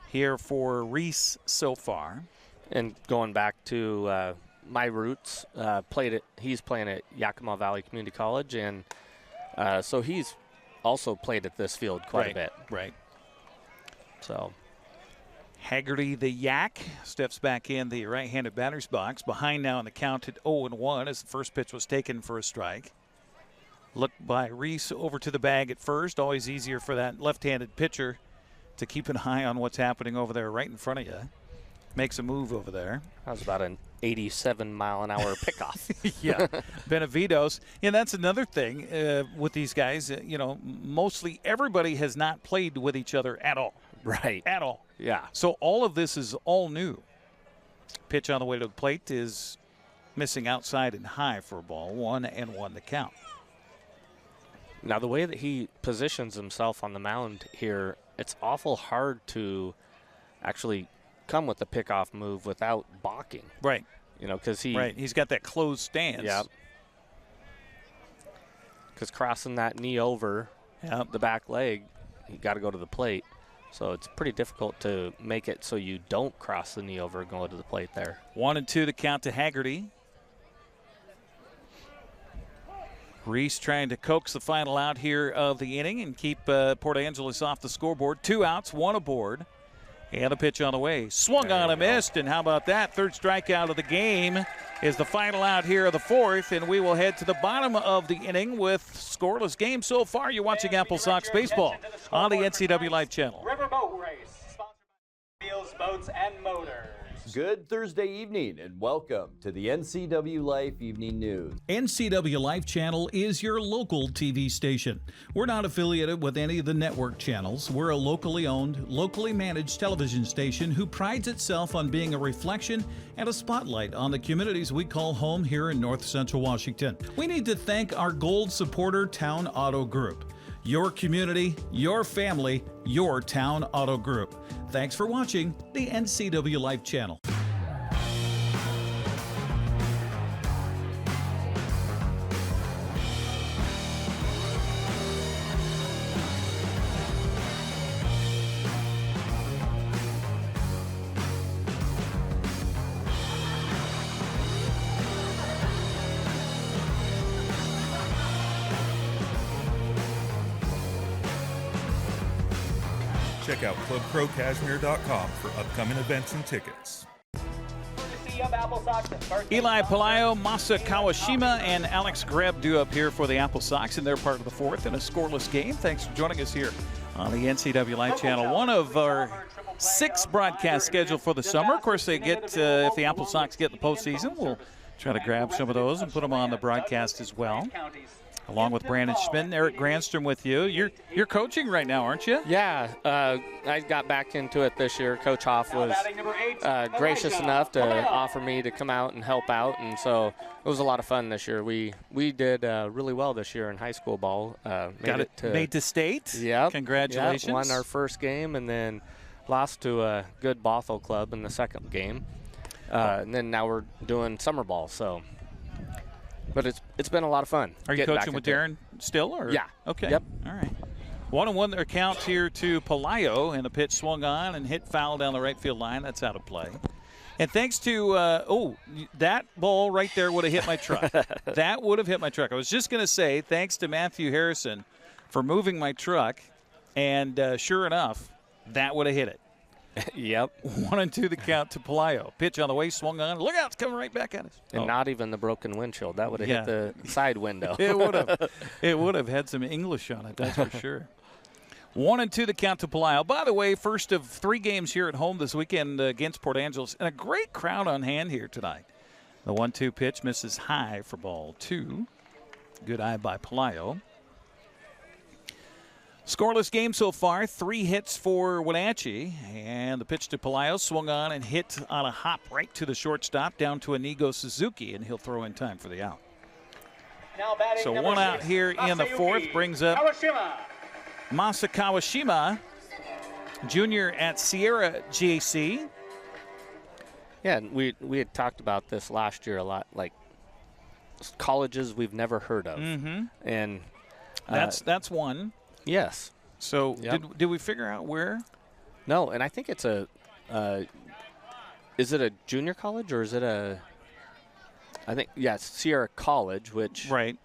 here for Reese so far. And going back to my roots, he's playing at Yakima Valley Community College, and so he's also played at this field quite a bit. Right. So Haggerty, the Yak, steps back in the right-handed batter's box. Behind now in the count at 0-1 as the first pitch was taken for a strike. Look by Reese over to the bag at first. Always easier for that left-handed pitcher to keep an eye on what's happening over there right in front of you. Makes a move over there. That was about an 87-mile-an-hour pickoff. Yeah, Benavides. And that's another thing with these guys. Mostly everybody has not played with each other at all. Right. At all. Yeah. So all of this is all new. Pitch on the way to the plate is missing outside and high for a ball. 1-1 the count. Now, the way that he positions himself on the mound here, it's awful hard to actually come with the pickoff move without balking. Right. Because he's got that closed stance. Yeah. Because crossing that knee over the back leg, you got to go to the plate. So it's pretty difficult to make it so you don't cross the knee over and go to the plate there. 1-2 the count to Haggerty. Reese trying to coax the final out here of the inning and keep Port Angeles off the scoreboard. 2 outs, 1 aboard. And a pitch on the way. Swung on and missed, and how about that? Third strikeout of the game is the final out here of the 4th, and we will head to the bottom of the inning with scoreless game so far. You're watching AppleSox Baseball on the NCWLIFE Channel. Riverboat Powerhouse Boats and Motors. Good Thursday evening and welcome to the NCWLIFE Evening News. NCWLIFE Channel is your local TV station. We're not affiliated with any of the network channels. We're a locally owned, locally managed television station who prides itself on being a reflection and a spotlight on the communities we call home here in North Central Washington. We need to thank our gold supporter, Town Auto Group. Your community, your family, your Town Auto Group. Thanks for watching the NCWLIFE Channel. Check out ClubCrowCashmere.com for upcoming events and tickets. Eli Palaio, Masa Kawashima, and Alex Greb due up here for the AppleSox, and they're part of the fourth in a scoreless game. Thanks for joining us here on the NCWLIFE Channel. One of our 6 broadcasts scheduled for the summer. Of course, they get if the AppleSox get in the postseason, we'll try to grab some of those and put them on the broadcast as well. Along with Brandon Schmitten, Eric Granstrom with you. You're coaching right now, aren't you? Yeah, I got back into it this year. Coach Hoff was gracious enough to offer me to come out and help out, and so it was a lot of fun this year. We did really well this year in high school ball. Made to state? Yeah. Congratulations. Yep, won our first game and then lost to a good Bothell club in the second game. And then now we're doing summer ball, so. But it's been a lot of fun. Are you coaching with Darren still? Or? Yeah. Okay. Yep. All right. 1-1 their count here to Palaio, and the pitch swung on and hit foul down the right field line. That's out of play. And thanks to, that ball right there would have hit my truck. That would have hit my truck. I was just going to say thanks to Matthew Harrison for moving my truck, and sure enough, that would have hit it. Yep. 1-2 the count to Palaio. Pitch on the way, swung on. Look out, it's coming right back at us. And not even the broken windshield. That would have hit the side window. It would have. It would have had some English on it, that's for sure. 1-2 the count to Palaio. By the way, first of 3 games here at home this weekend against Port Angeles, and a great crowd on hand here tonight. The 1-2 pitch misses high for ball 2. Good eye by Palaio. Scoreless game so far, 3 hits for Wenatchee, and the pitch to Palaio swung on and hit on a hop right to the shortstop down to Inigo Suzuki, and he'll throw in time for the out. So 1 out here in the 4th brings up Masa Kawashima, junior at Sierra JC. Yeah, and we had talked about this last year a lot, like colleges we've never heard of. Mm-hmm. And that's one. Yes. So did we figure out where? No, and I think it's a is it a junior college or is it a I think it's Sierra College, which Right.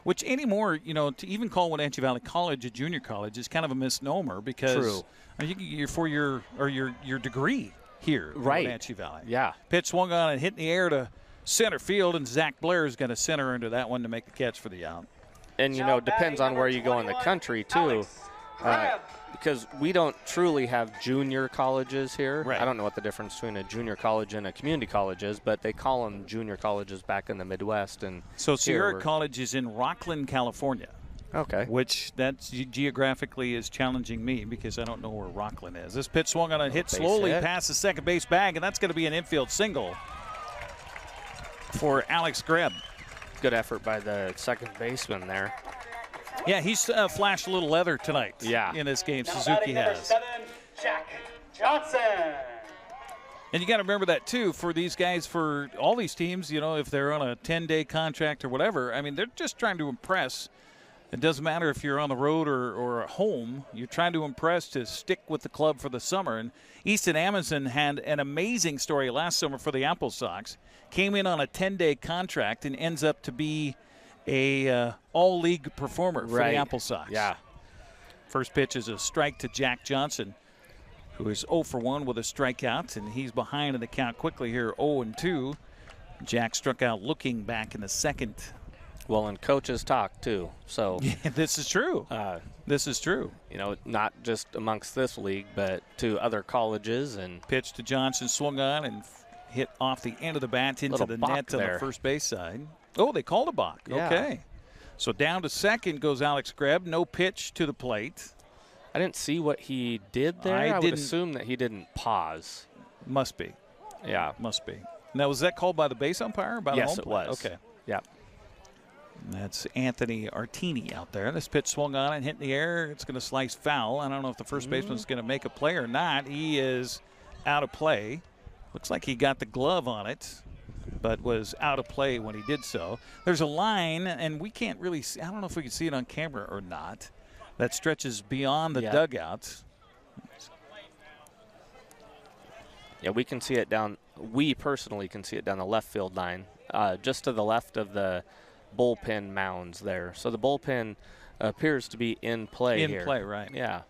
Which anymore, to even call Wenatchee Valley College a junior college is kind of a misnomer because you can get your 4-year or your degree here in Wenatchee Valley. Yeah. Pitch swung on and hit in the air to center field, and Zach Blair is going to center into that one to make the catch for the out. And, it depends on where you go in the country, too, because we don't truly have junior colleges here. Right. I don't know what the difference between a junior college and a community college is, but they call them junior colleges back in the Midwest. And so Sierra College is in Rockland, California. Okay. Which that's geographically is challenging me because I don't know where Rockland is. This pitch swung on and hit slowly past the second base bag, and that's going to be an infield single for Alex Greb. Good effort by the second baseman there. Yeah, he's flashed a little leather tonight in this game. Suzuki has. 7, Jack Johnson. And you got to remember that, too, for these guys, for all these teams, if they're on a 10-day contract or whatever, I mean, they're just trying to impress. It doesn't matter if you're on the road or at home. You're trying to impress to stick with the club for the summer. And Easton Amundsen had an amazing story last summer for the AppleSox. Came in on a 10-day contract and ends up to be a all-league performer for the AppleSox. Yeah. First pitch is a strike to Jack Johnson, who is 0 for 1 with a strikeout, and he's behind in the count quickly here, 0-2. Jack struck out looking back in the second. Well, and coaches talk too. So yeah, this is true. This is true. You know, not just amongst this league, but to other colleges. And pitch to Johnson, swung on and hit off the end of the bat into the net on the first base side. Oh, they called a balk. Yeah. Okay. So down to second goes Alex Greb. No pitch to the plate. I didn't see what he did there. I would assume that he didn't pause. Must be. Yeah. Must be. Now, was that called by the base umpire or by the home Yes, it plate? was. Okay. Yeah. That's Anthony Artini out there. This pitch swung on and hit in the air. It's going to slice foul. I don't know if the first baseman's going to make a play or not. He is out of play. Looks like he got the glove on it, but was out of play when he did so. There's a line, and we can't really see. I don't know if we can see it on camera or not, that stretches beyond the dugouts. Yeah, we can see it down. We personally can see it down the left field line, just to the left of the bullpen mounds there. So the bullpen appears to be in play here. In play, right. Yeah.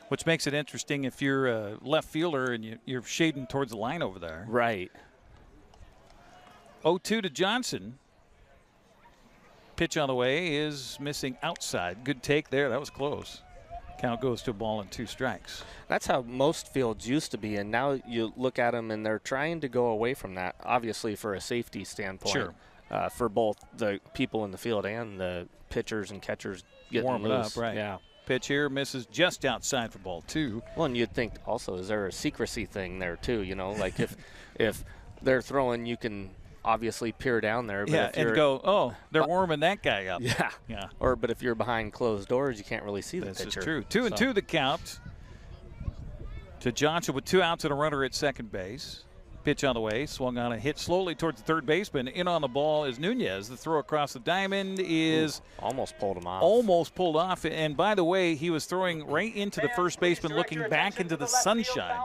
Which makes it interesting if you're a left fielder and you're shading towards the line over there. Right. 0-2 to Johnson. Pitch on the way is missing outside. Good take there. That was close. Count goes to a ball and 2 strikes. That's how most fields used to be, and now you look at them and they're trying to go away from that, obviously for a safety standpoint. Sure. For both the people in the field and the pitchers and catchers getting warming loose. up, right. Yeah. Pitch here misses just outside for ball 2. Well, and you'd think also, is there a secrecy thing there too? You know, like if they're throwing, you can obviously peer down there. But yeah, if you're, and go, oh, they're warming that guy up. Yeah. Yeah. But if you're behind closed doors, you can't really see the pitcher. This is true. 2-2 the count to Johnson with 2 outs and a runner at second base. Pitch on the way, swung on a hit slowly towards the third baseman. In on the ball is Nunez. The throw across the diamond is almost pulled him off. Almost pulled off. And by the way, he was throwing right into the first baseman, looking back into the sunshine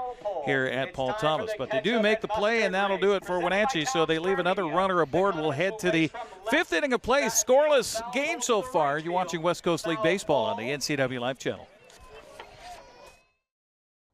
here at Paul Thomas. But they do make the play, and that'll do it for Wenatchee. So they leave another runner aboard. We'll head to the 5th inning of play. Scoreless game so far. You're watching West Coast League Baseball on the NCWLIFE Channel.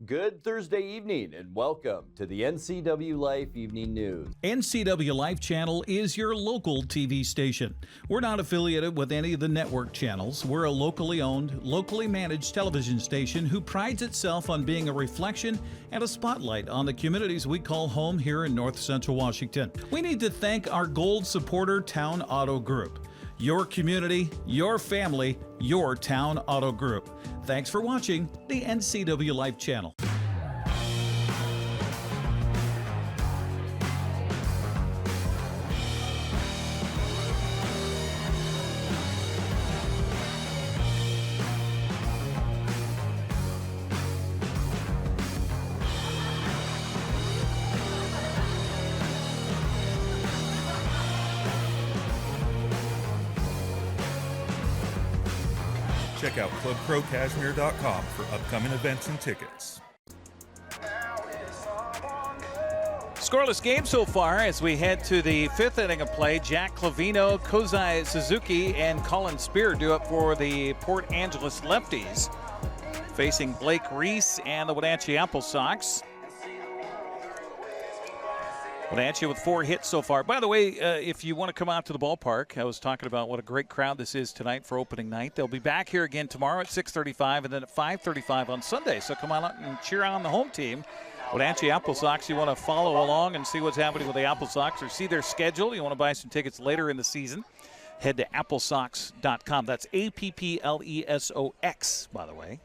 Good Thursday evening and welcome to the NCWLIFE Evening News. NCWLIFE Channel is your local TV station. We're not affiliated with any of the network channels. We're a locally owned, locally managed television station who prides itself on being a reflection and a spotlight on the communities we call home here in North Central Washington. We need to thank our gold supporter, Town Auto Group. Your community, your family, your Town Auto Group. Thanks for watching the NCWLIFE Channel. Check out ClubProCashmere.com for upcoming events and tickets. Scoreless game so far as we head to the 5th inning of play. Jack Clavino, Kozai Suzuki, and Colin Spear due up for the Port Angeles Lefties, facing Blake Reese and the Wenatchee AppleSox. Wenatchee with 4 hits so far. By the way, if you want to come out to the ballpark, I was talking about what a great crowd this is tonight for opening night. They'll be back here again tomorrow at 6:35 and then at 5:35 on Sunday. So come on out and cheer on the home team. Wenatchee AppleSox, you want to follow along and see what's happening with the AppleSox or see their schedule. You want to buy some tickets later in the season. Head to applesox.com. That's AppleSox, by the way.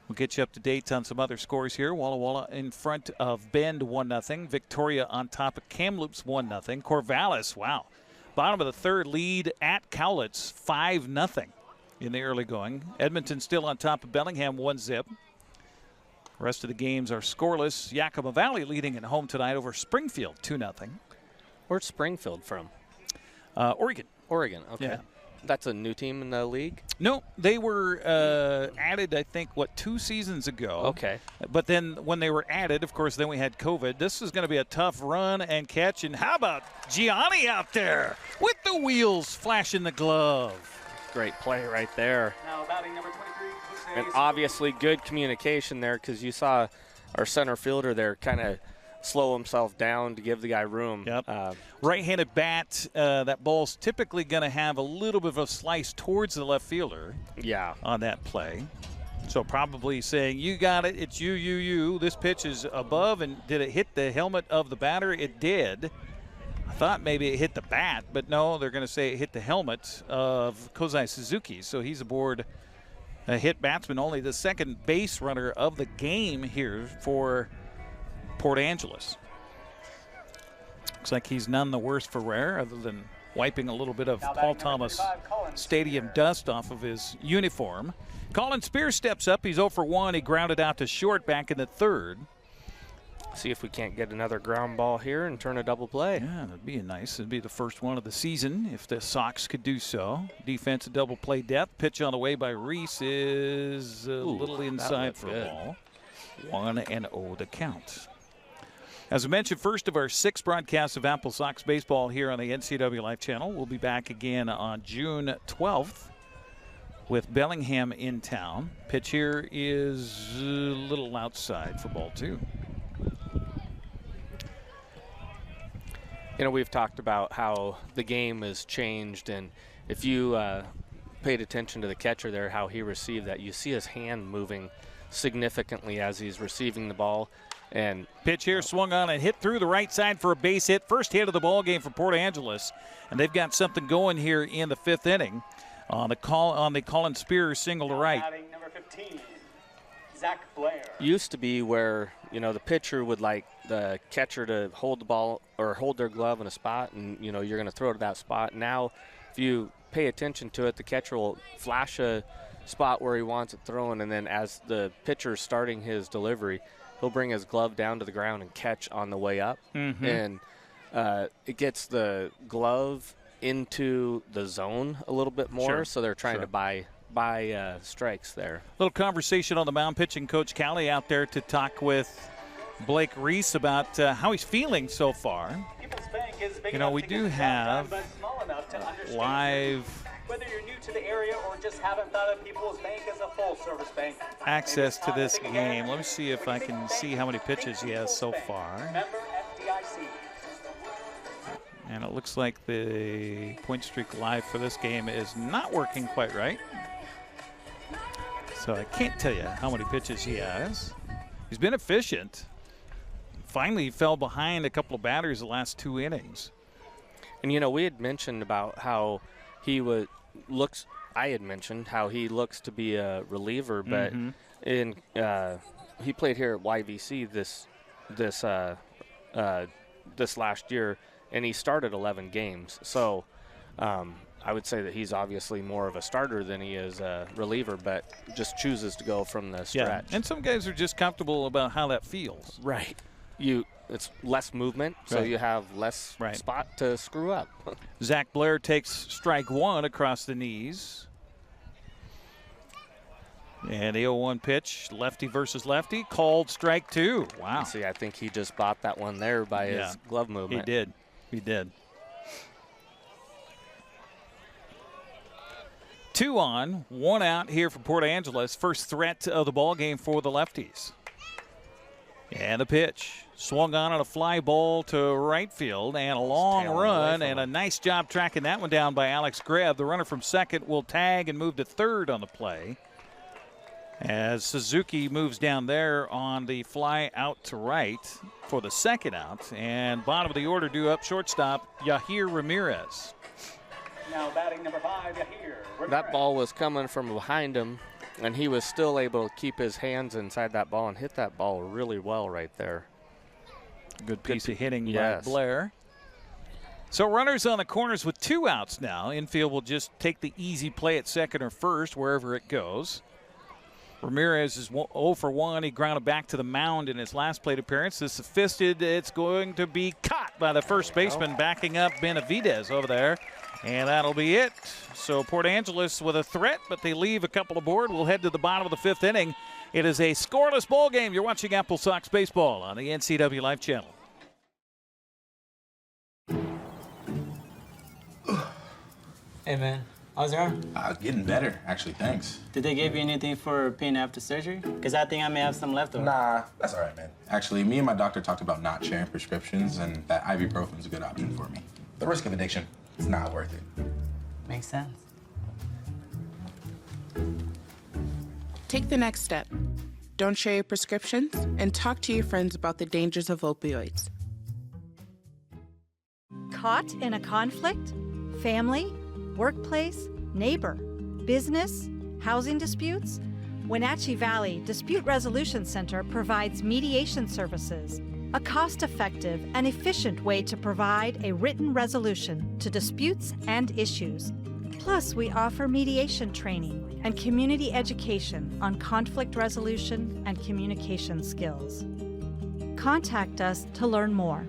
We'll get you up to date on some other scores here. Walla Walla in front of Bend 1-0. Victoria on top of Kamloops 1-0. Corvallis, wow. Bottom of the 3rd, lead at Cowlitz 5-0 in the early going. Edmonton still on top of Bellingham 1-0. The rest of the games are scoreless. Yakima Valley leading at home tonight over Springfield 2-0. Where's Springfield from? Oregon. Oregon, okay. Yeah. That's a new team in the league? No, they were added, I think, 2 seasons ago. Okay. But then when they were added, of course, then we had COVID. This is going to be a tough run and catch. And how about Gianni out there with the wheels flashing the glove? Great play right there. Now batting number 23. And obviously good communication there because you saw our center fielder there kind of slow himself down to give the guy room. Yep. Right-handed bat, that ball's typically going to have a little bit of a slice towards the left fielder. Yeah. On that play. So probably saying, you got it, it's you. This pitch is above, and did it hit the helmet of the batter? It did. I thought maybe it hit the bat, but no, they're going to say it hit the helmet of Kozai Suzuki. So he's aboard a hit batsman, only the second base runner of the game here for Port Angeles. Looks like he's none the worse for wear, other than wiping a little bit of Paul Thomas Stadium dust off of his uniform. Colin Spears steps up. He's 0 for 1. He grounded out to short back in the third. See if we can't get another ground ball here and turn a double play. Yeah, that'd be nice. It'd be the first one of the season if the Sox could do so. Defense a double play depth. Pitch on the way by Reese is a little inside for a ball. 1-0 the count. As I mentioned, first of our 6 broadcasts of AppleSox baseball here on the NCWLIFE Channel. We'll be back again on June 12th with Bellingham in town. Pitch here is a little outside for ball 2. You know, we've talked about how the game has changed, and if you paid attention to the catcher there, how he received that, you see his hand moving significantly as he's receiving the ball. And pitch here swung on and hit through the right side for a base hit. First hit of the ball game for Port Angeles, and they've got something going here in the 5th inning on the Colin Spears single to right. Number 15, Zach Blair. Used to be where, you know, the pitcher would like the catcher to hold the ball or hold their glove in a spot, and, you know, you're going to throw to that spot. Now, if you pay attention to it, the catcher will flash a spot where he wants it thrown, and then as the pitcher's starting his delivery, he'll bring his glove down to the ground and catch on the way up. Mm-hmm. And it gets the glove into the zone a little bit more, so they're trying to buy strikes there. A little conversation on the mound. Pitching coach Callie out there to talk with Blake Reese about how he's feeling so far. You know, we do have live whether you're new to the area or just haven't thought of People's Bank as a full-service bank. Access to this game. Let me see if I can see how many pitches he has so far. Member FDIC. And it looks like the point streak live for this game is not working quite right. So I can't tell you how many pitches he has. He's been efficient. Finally, he fell behind a couple of batters the last 2 innings. And, you know, we had mentioned about how he I had mentioned how he looks to be a reliever, but he played here at YVC this last year, and he started 11 games. So I would say that he's obviously more of a starter than he is a reliever, but just chooses to go from the stretch. Yeah, and some guys are just comfortable about how that feels. Right. It's less movement, so you have less spot to screw up. Zach Blair takes strike 1 across the knees. And the 0-1 pitch, lefty versus lefty, called strike 2. Wow. See, I think he just bought that one there by his glove movement. He did. 2 on, 1 out here for Port Angeles. First threat of the ball game for the lefties. And the pitch swung on a fly ball to right field and a long run, and a nice job tracking that one down by Alex Greb. The runner from second will tag and move to third on the play as Suzuki moves down there on the fly out to right for the second out. And bottom of the order due up shortstop Yahir Ramirez. Now batting number 5, Yahir Ramirez. That ball was coming from behind him, and he was still able to keep his hands inside that ball and hit that ball really well right there. Good piece of hitting by Blair. So runners on the corners with 2 outs now. Infield will just take the easy play at second or first, wherever it goes. Ramirez is 0 for 1. He grounded back to the mound in his last plate appearance. This is fisted. It's going to be caught by the first baseman backing up Benavidez over there. And that'll be it. So Port Angeles with a threat, but they leave a couple aboard. We'll head to the bottom of the 5th inning. It is a scoreless ball game. You're watching AppleSox baseball on the NCWLIFE Channel. Hey man, How's your arm? Getting better, actually, thanks. Did they give you anything for pain after surgery? Because I think I may have some left over. Nah, that's all right, man. Actually, me and my doctor talked about not sharing prescriptions, and that ibuprofen's a good option for me. The risk of addiction, it's not worth it. Makes sense. Take the next step. Don't share your prescriptions and talk to your friends about the dangers of opioids. Caught in a conflict? Family? Workplace? Neighbor? Business? Housing disputes? Wenatchee Valley Dispute Resolution Center provides mediation services, a cost-effective and efficient way to provide a written resolution to disputes and issues. Plus, we offer mediation training and community education on conflict resolution and communication skills. Contact us to learn more.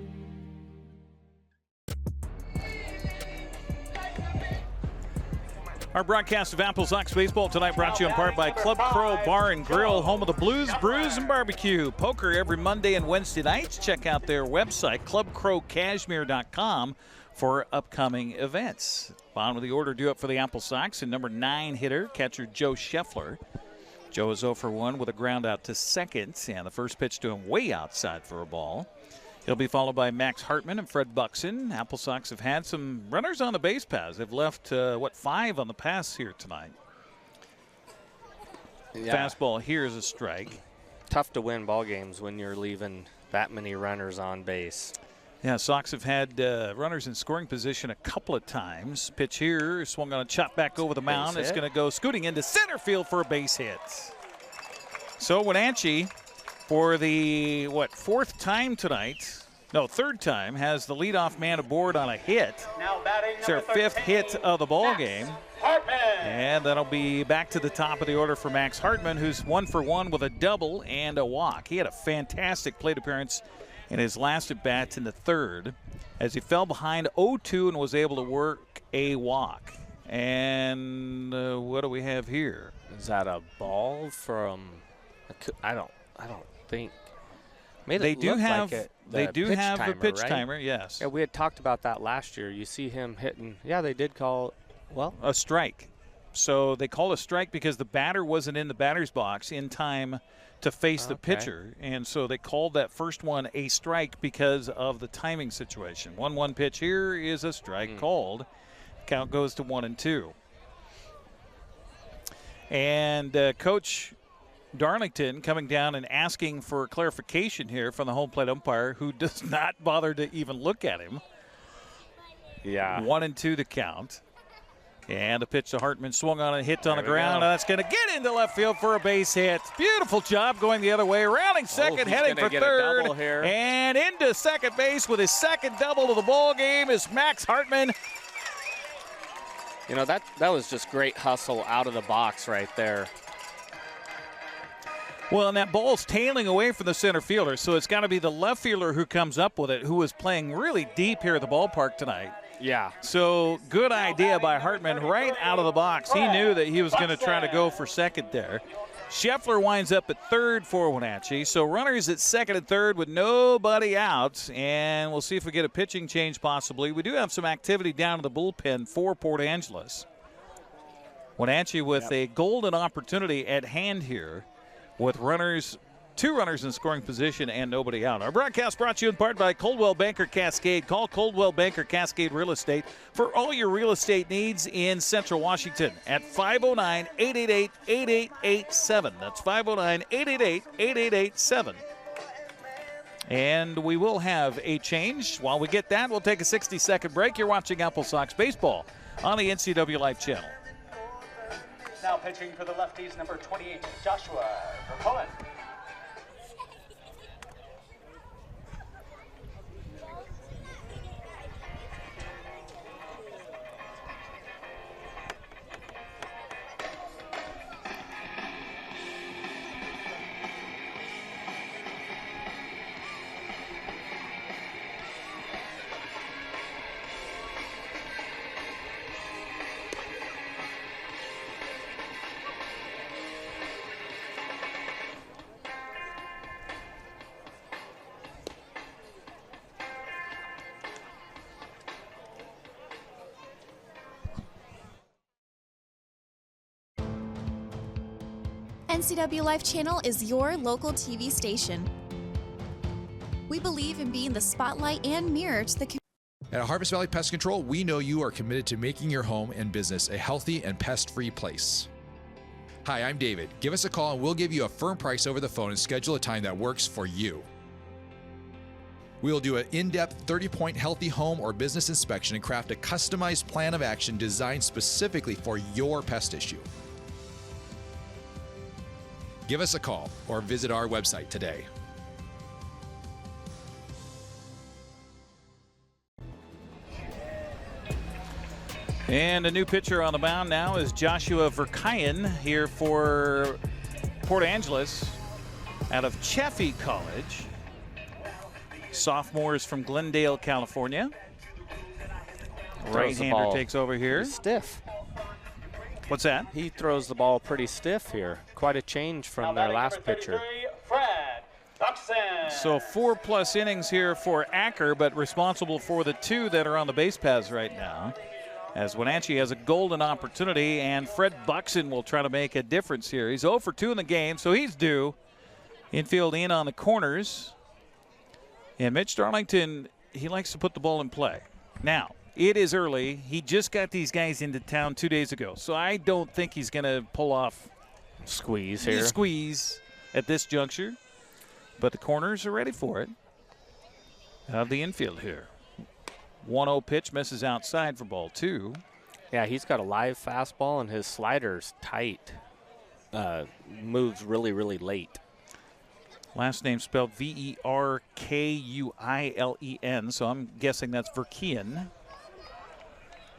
Our broadcast of AppleSox Baseball tonight brought to you in part by Club Crow Bar and Grill, home of the Blues, Brews, and Barbecue. Poker every Monday and Wednesday nights. Check out their website, clubcrowcashmere.com, for upcoming events. Bottom of the order due up for the AppleSox, and number 9 hitter, catcher Joe Scheffler. Joe is 0 for 1 with a ground out to second, and the first pitch to him way outside for a ball. He'll be followed by Max Hartman and Fred Buxton. AppleSox have had some runners on the base paths. They've left, 5 on the pass here tonight. Yeah. Fastball here is a strike. Tough to win ball games when you're leaving that many runners on base. Yeah, Sox have had runners in scoring position a couple of times. Pitch here, swung on a chop back over the mound. It's going to go scooting into center field for a base hit. So Wenatchee, for the, third time, has the leadoff man aboard on a hit. It's their 5th hit of the ball game. And that'll be back to the top of the order for Max Hartman, who's 1 for 1 with a double and a walk. He had a fantastic plate appearance in his last at-bat in the 3rd as he fell behind 0-2 and was able to work a walk. And what do we have here? Is that a ball from? I don't think. They do have a pitch right? timer. Yes. Yeah, we had talked about that last year. You see him hitting. Yeah, they did call a strike. So they called a strike because the batter wasn't in the batter's box in time to face the pitcher, and so they called that first one a strike because of the timing situation. 1-1 pitch here is a strike called. Count goes to 1-2. And Coach Darlington coming down and asking for clarification here from the home plate umpire, who does not bother to even look at him. Yeah. 1-2 to count. And the pitch to Hartman, swung on and hit on the ground. That's going to get into left field for a base hit. Beautiful job going the other way. Rounding second, heading for third. And into second base with his second double of the ball game is Max Hartman. You know, that was just great hustle out of the box right there. Well, and that ball's tailing away from the center fielder, so it's got to be the left fielder who comes up with it, who was playing really deep here at the ballpark tonight. Yeah. So good idea by Hartman right out of the box. He knew that he was going to try to go for second there. Scheffler winds up at third for Wenatchee. So runners at second and third with nobody out. And we'll see if we get a pitching change possibly. We do have some activity down in the bullpen for Port Angeles. Wenatchee with a golden opportunity at hand here with two runners in scoring position and nobody out. Our broadcast brought to you in part by Coldwell Banker Cascade. Call Coldwell Banker Cascade Real Estate for all your real estate needs in Central Washington at 509-888-8887. That's 509-888-8887. And we will have a change. While we get that, we'll take a 60-second break. You're watching AppleSox Baseball on the NCWLIFE Channel. Now pitching for the Lefties, number 28, Joshua Vercoen. NCWLIFE Channel is your local TV station. We believe in being the spotlight and mirror to the community. At Harvest Valley Pest Control, we know you are committed to making your home and business a healthy and pest-free place. Hi, I'm David. Give us a call and we'll give you a firm price over the phone and schedule a time that works for you. We will do an in-depth 30-point healthy home or business inspection and craft a customized plan of action designed specifically for your pest issue. Give us a call or visit our website today. And a new pitcher on the mound now is Joshua Verkayan here for Port Angeles out of Chaffee College. Sophomores from Glendale, California. Right-hander takes over here. Stiff. What's that? He throws the ball pretty stiff here. Quite a change from their last pitcher. So 4+ innings here for Acker, but responsible for the 2 that are on the base paths right now. As Wenatchee has a golden opportunity, and Fred Buxton will try to make a difference here. He's 0 for 2 in the game, so he's due. Infield in on the corners. And Mitch Darlington, he likes to put the ball in play. Now, it is early. He just got these guys into town 2 days ago, so I don't think he's going to pull off squeeze here. Squeeze at this juncture. But the corners are ready for it. Out of the infield here. 1-0 pitch misses outside for ball 2. Yeah, he's got a live fastball, and his slider's tight. Moves really, really late. Last name spelled Verkuilen, so I'm guessing that's Verkayan.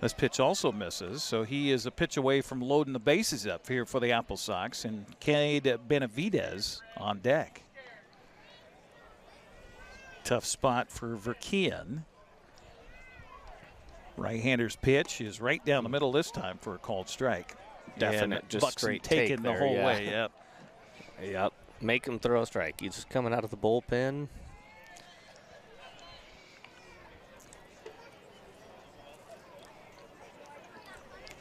This pitch also misses, so he is a pitch away from loading the bases up here for the AppleSox, and Cade Benavidez on deck. Tough spot for Verkayan. Right-hander's pitch is right down the middle this time for a called strike. Definite, and just Buxton straight taking take the there, whole yeah. way. Yep. Yep. Make him throw a strike. He's just coming out of the bullpen.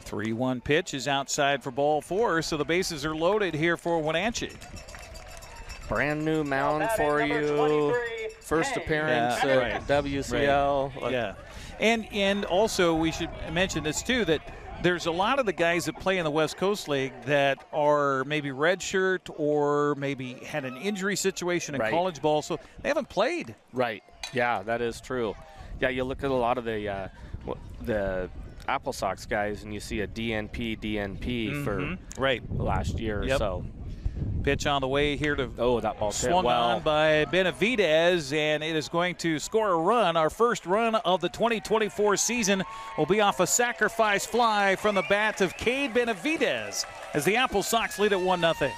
The 3-1 pitch is outside for ball 4, so the bases are loaded here for Wenatchee. Brand new mound for you. First appearance at WCL. Right. Yeah. And also we should mention this too, that there's a lot of the guys that play in the West Coast League that are maybe redshirt or maybe had an injury situation in college ball, so they haven't played. Right. Yeah, that is true. Yeah, you look at a lot of the AppleSox guys, and you see a DNP for last year or so. Pitch on the way here to that ball swung on by Benavidez, and it is going to score a run. Our first run of the 2024 season will be off a sacrifice fly from the bat of Cade Benavidez as the AppleSox lead at 1-0.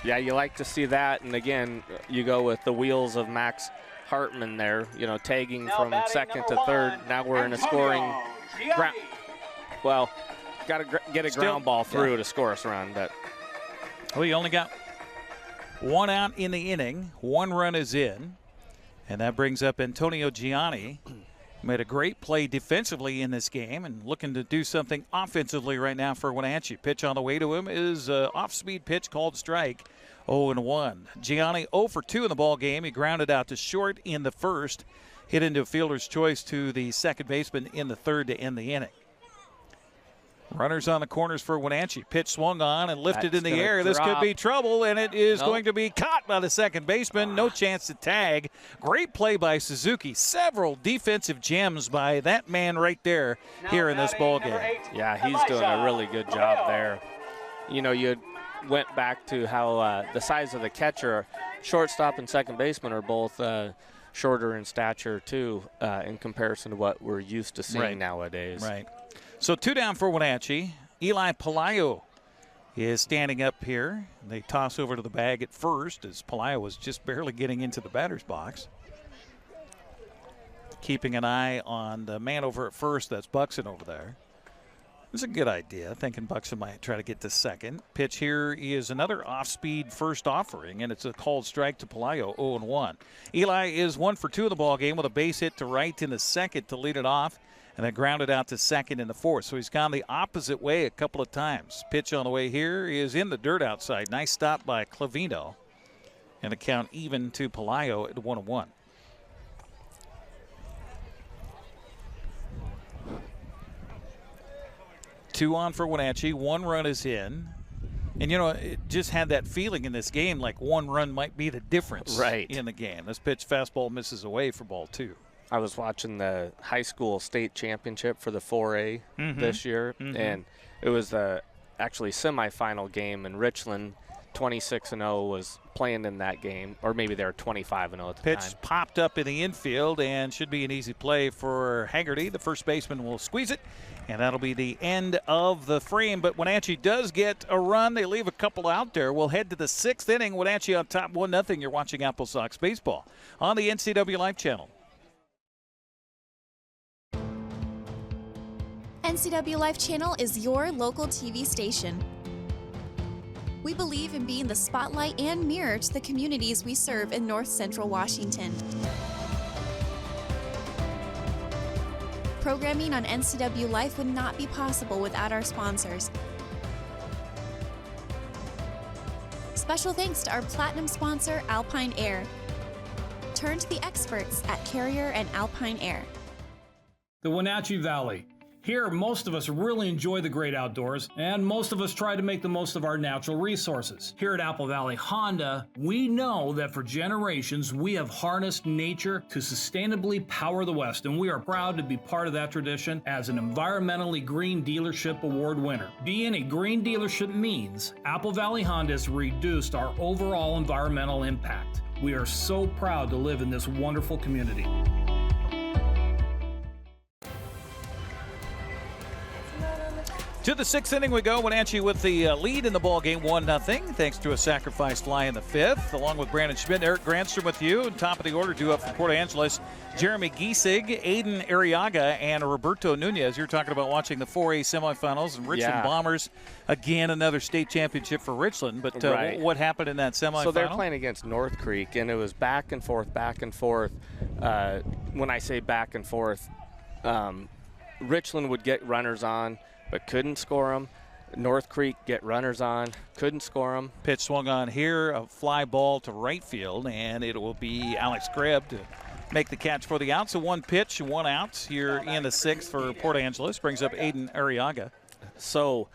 Yeah, you like to see that, and again, you go with the wheels of Max Hartman there, tagging from second to third. Now we're in a scoring got to get a ground ball through to score us run, but well, you only got 1 out in the inning. 1 run is in. And that brings up Antonio Gianni. Made a great play defensively in this game and looking to do something offensively right now for Wenatchee. Pitch on the way to him is off-speed pitch called strike. 0-1. Gianni 0 for 2 in the ball game. He grounded out to short in the first. Hit into a fielder's choice to the second baseman in the third to end the inning. Runners on the corners for Wenatchee. Pitch swung on and lifted in the air. This could be trouble, and it is going to be caught by the second baseman. No chance to tag. Great play by Suzuki. Several defensive gems by that man right there here in this ball game. Yeah, he's doing a really good job there. You went back to how the size of the catcher, shortstop and second baseman are both shorter in stature too, in comparison to what we're used to seeing nowadays. Right. So 2 down for Wenatchee. Eli Pelayo is standing up here. They toss over to the bag at first as Pelayo was just barely getting into the batter's box. Keeping an eye on the man over at first, that's Buxton over there. It's a good idea, thinking Buxton might try to get to second. Pitch here is another off-speed first offering, and it's a called strike to Pelayo, 0-1. Eli is 1 for 2 in the ball game with a base hit to right in the second to lead it off. and then grounded out to second in the fourth. So he's gone the opposite way a couple of times. Pitch on the way here is in the dirt outside. Nice stop by Clavino. And the count even to Pelayo at 1-1. Two on for Wenatchee. 1 run is in. And, it just had that feeling in this game like 1 run might be the difference in the game. This pitch, fastball, misses away for ball 2. I was watching the high school state championship for the 4A this year, and it was the actually semifinal game in Richland. 26-0 was playing in that game, or maybe they were 25-0 at the Pitch time. popped up in the infield and should be an easy play for Haggerty. The first baseman will squeeze it, and that'll be the end of the frame. But Wenatchee does get a run. They leave a couple out there. We'll head to the 6th inning. Wenatchee on top 1-0. You're watching AppleSox Baseball on the NCWLIFE Channel. NCWLIFE Channel is your local TV station. We believe in being the spotlight and mirror to the communities we serve in North Central Washington. Programming on NCWLIFE would not be possible without our sponsors. Special thanks to our platinum sponsor, Alpine Air. Turn to the experts at Carrier and Alpine Air. The Wenatchee Valley. Here, most of us really enjoy the great outdoors, and most of us try to make the most of our natural resources. Here at Apple Valley Honda, we know that for generations, we have harnessed nature to sustainably power the West, and we are proud to be part of that tradition as an environmentally green dealership award winner. Being a green dealership means Apple Valley Honda has reduced our overall environmental impact. We are so proud to live in this wonderful community. To the 6th inning we go. Wenatchee with the lead in the ball game, 1-0, thanks to a sacrifice fly in the 5th. Along with Brandon Schmitten, Eric Granstrom with you. Top of the order, due up from Port Angeles, Jeremy Giesig, Aiden Arriaga, and Roberto Nunez. You're talking about watching the 4A semifinals, and Richland Bombers, again, another state championship for Richland. But what happened in that semifinal? So they're playing against North Creek, and it was back and forth, back and forth. When I say back and forth, Richland would get runners on, but couldn't score them. North Creek get runners on, couldn't score them. Pitch swung on here, a fly ball to right field, and it will be Alex Greb to make the catch for the out. So 1 pitch, 1 out here in the 6th for Port Angeles. Brings up Aiden Arriaga. So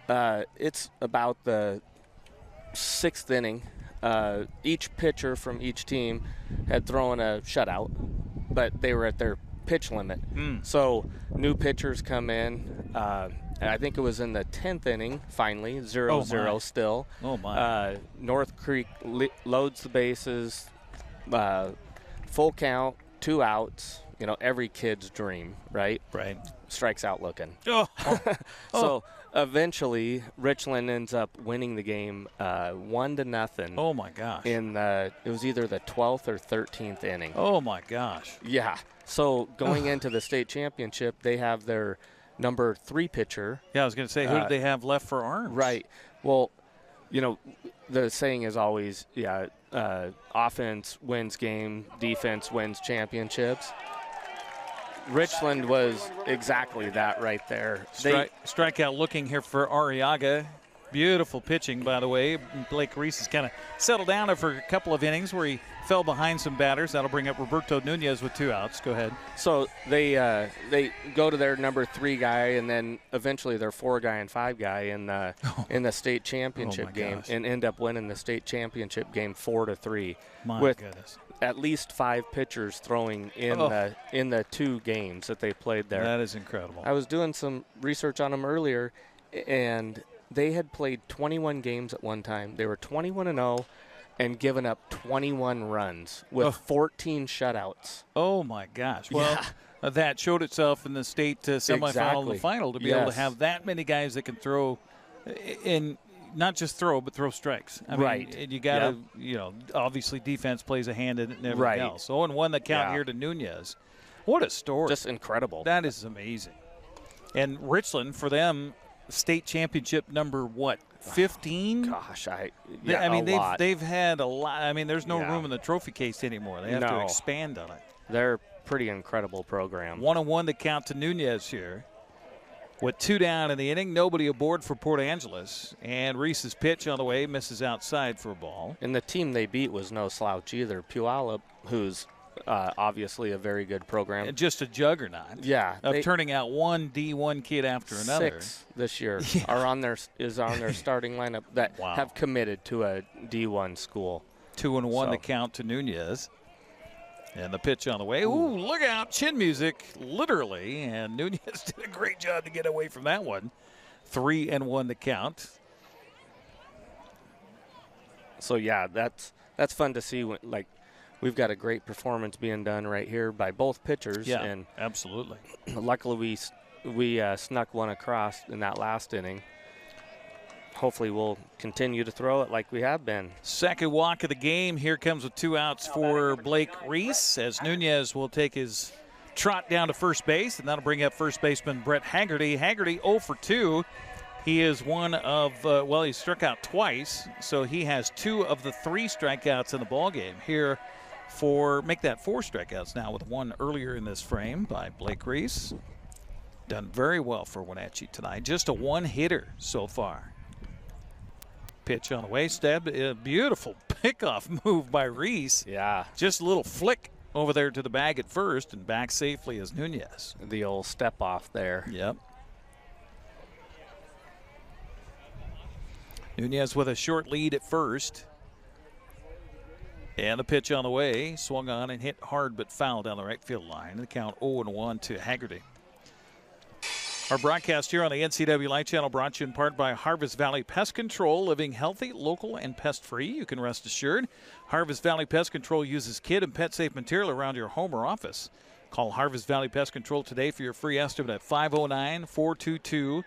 it's about the 6th inning. Each pitcher from each team had thrown a shutout, but they were at their pitch limit. So new pitchers come in. I think it was in the 10th inning, finally, 0-0 still. Oh, my. North Creek loads the bases, full count, 2 outs. Every kid's dream, right? Right. Strikes out looking. Oh. So eventually, Richland ends up winning the game 1-0. Oh, my gosh. It was either the 12th or 13th inning. Oh, my gosh. Yeah. So going into the state championship, they have their number 3 pitcher. Yeah, I was going to say, who do they have left for arms? Right. Well, the saying is always, offense wins game, defense wins championships. Richland was exactly that right there. Strikeout looking here for Arriaga. Beautiful pitching, by the way. Blake Reese has kind of settled down for a couple of innings where he fell behind some batters. That'll bring up Roberto Nunez with 2 outs. Go ahead. So they go to their number 3 guy, and then eventually their 4 guy and 5 guy in the state championship game, and end up winning the state championship game 4-3. My goodness. At least 5 pitchers throwing in the 2 games that they played there. That is incredible. I was doing some research on them earlier, and they had played 21 games at one time. They were 21-0 and given up 21 runs with 14 shutouts. Oh, my gosh. Well, that showed itself in the state semifinal and the final to be able to have that many guys that can throw in. Not just throw, but throw strikes. I mean, and you got to, obviously defense plays a hand in it and everything else. 0-1 the count here to Nunez. What a story. Just incredible. That is amazing. And Richland, for them, state championship number, 15? Gosh, they've had a lot. I mean, there's no room in the trophy case anymore. They have to expand on it. They're pretty incredible program. 1-1 to count to Nunez here. With 2 down in the inning, nobody aboard for Port Angeles. And Reese's pitch on the way misses outside for a ball. And the team they beat was no slouch either. Puyallup, who's obviously a very good program. And just a juggernaut. Yeah. Of turning out one D1 kid after another. 6 this year are on their starting lineup that have committed to a D1 school. 2-1 to count to Nunez. And the pitch on the way. Ooh, look out. Chin music, literally. And Nunez did a great job to get away from that one. 3-1 to count. So, yeah, that's fun to see. Like, we've got a great performance being done right here by both pitchers. Yeah, and absolutely. Luckily, we snuck one across in that last inning. Hopefully we'll continue to throw it like we have been. Second walk of the game. Here comes with 2 outs for Blake Reese as Nunez will take his trot down to first base, and that'll bring up first baseman Brett Haggerty. Haggerty 0 for 2. He is one of, he struck out twice, so he has 2 of the 3 strikeouts in the ballgame here make that 4 strikeouts now with 1 earlier in this frame by Blake Reese. Done very well for Wenatchee tonight. Just a 1-hitter so far. Pitch on the way, step, a beautiful pickoff move by Reese. Yeah. Just a little flick over there to the bag at first and back safely as Nunez. The old step off there. Yep. Nunez with a short lead at first. And the pitch on the way, swung on and hit hard but foul down the right field line. The count 0-1 to Haggerty. Our broadcast here on the NCWLIFE Channel brought to you in part by Harvest Valley Pest Control, living healthy, local, and pest-free. You can rest assured. Harvest Valley Pest Control uses kid and pet-safe material around your home or office. Call Harvest Valley Pest Control today for your free estimate at 509-422.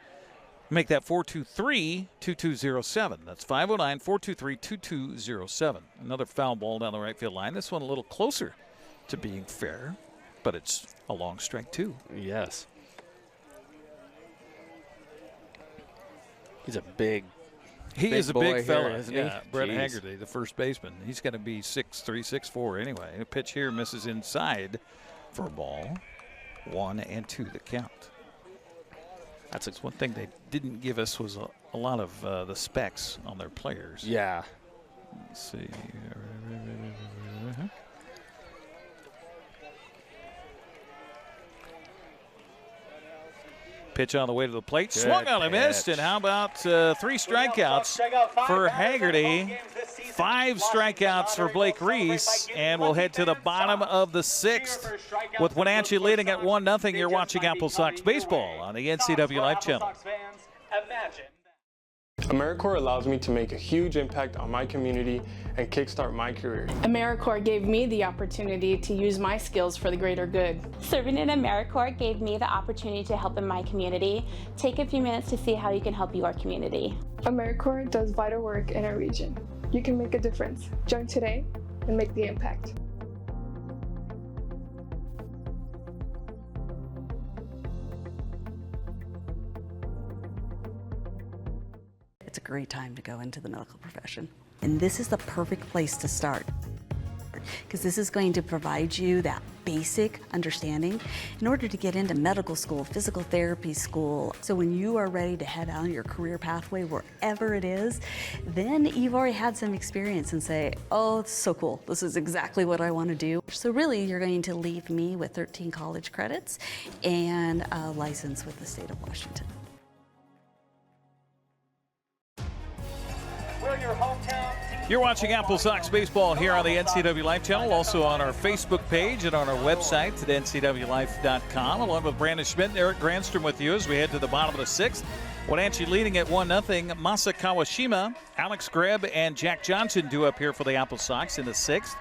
Make that 423-2207. That's 509-423-2207. Another foul ball down the right field line. This one a little closer to being fair, but it's a long strike too. Yes. He's a big He is a big fella, isn't yeah. he? Brett Jeez. Haggerty, the first baseman. He's got to be 6'3", 6'4" anyway. A pitch here misses inside for a ball. 1-2 the count. That's one thing they didn't give us was a lot of the specs on their players. Yeah. Let's see. Pitch on the way to the plate. Good Swung on and missed. pitch. And how about 3 strikeouts for Haggerty? 5 strikeouts for Blake Reese. And we'll head to the bottom of the 6th with Wenatchee leading at 1-0. You're watching AppleSox Baseball on the NCWLIFE Channel. AmeriCorps allows me to make a huge impact on my community and kickstart my career. AmeriCorps gave me the opportunity to use my skills for the greater good. Serving in AmeriCorps gave me the opportunity to help in my community. Take a few minutes to see how you can help your community. AmeriCorps does vital work in our region. You can make a difference. Join today and make the impact. It's a great time to go into the medical profession. And this is the perfect place to start, because this is going to provide you that basic understanding in order to get into medical school, physical therapy school. So when you are ready to head on your career pathway, wherever it is, then you've already had some experience and say, oh, it's so cool. This is exactly what I want to do. So really, you're going to leave me with 13 college credits and a license with the state of Washington. You're watching AppleSox Baseball here on the NCWLIFE Channel, also on our Facebook page and on our website at ncwlife.com. Along with Brandon Schmitten and Eric Granstrom with you as we head to the bottom of the 6th. Wenatchee leading at 1-0. Masa Kawashima, Alex Greb, and Jack Johnson due up here for the AppleSox in the 6th.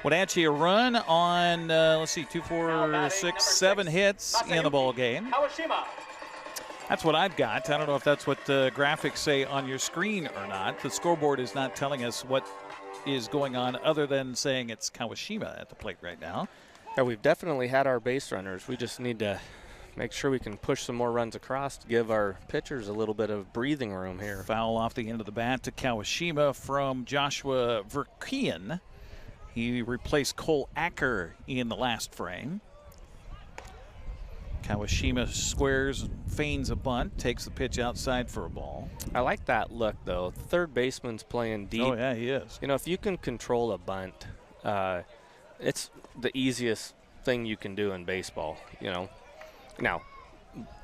Wenatchee a run on, 2, 4, 6, 7 hits in the ball game. That's what I've got. I don't know if that's what the graphics say on your screen or not. The scoreboard is not telling us what is going on other than saying it's Kawashima at the plate right now. Yeah, we've definitely had our base runners. We just need to make sure we can push some more runs across to give our pitchers a little bit of breathing room here. Foul off the end of the bat to Kawashima from Joshua Verkian. He replaced Cole Acker in the last frame. Kawashima squares, feigns a bunt, takes the pitch outside for a ball. I like that look, though. Third baseman's playing deep. Oh, yeah, he is. You know, if you can control a bunt, it's the easiest thing you can do in baseball, you know. Now,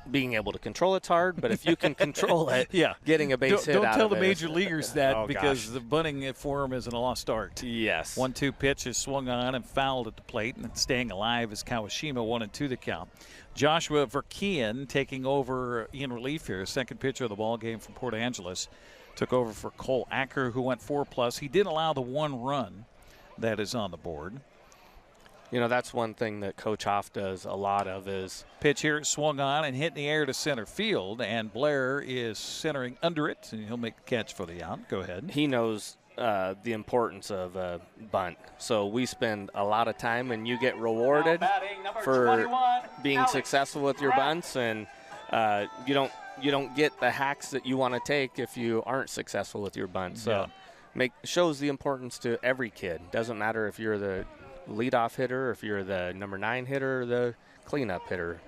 being able to control it's hard, but if you can control it, yeah, getting a base hit don't out tell of the it major leaguers that oh, because gosh. the bunting for him is a lost art. Yes. 1-2 pitch is swung on and fouled at the plate, and staying alive is Kawashima. 1-2 the count. Joshua Verkean taking over in relief here. Second pitcher of the ball game from Port Angeles. Took over for Cole Acker, who went 4+. He did allow the 1 run that is on the board. You know, that's one thing that Coach Hoff does a lot of is... Pitch here swung on and hit in the air to center field, and Blair is centering under it, and he'll make the catch for the out. Go ahead. He knows the importance of a bunt. So we spend a lot of time, and you get rewarded for being successful with your bunts, and you don't get the hacks that you want to take if you aren't successful with your bunt. So shows the importance to every kid. Doesn't matter if you're the leadoff hitter, if you're the number 9 hitter, or the cleanup hitter.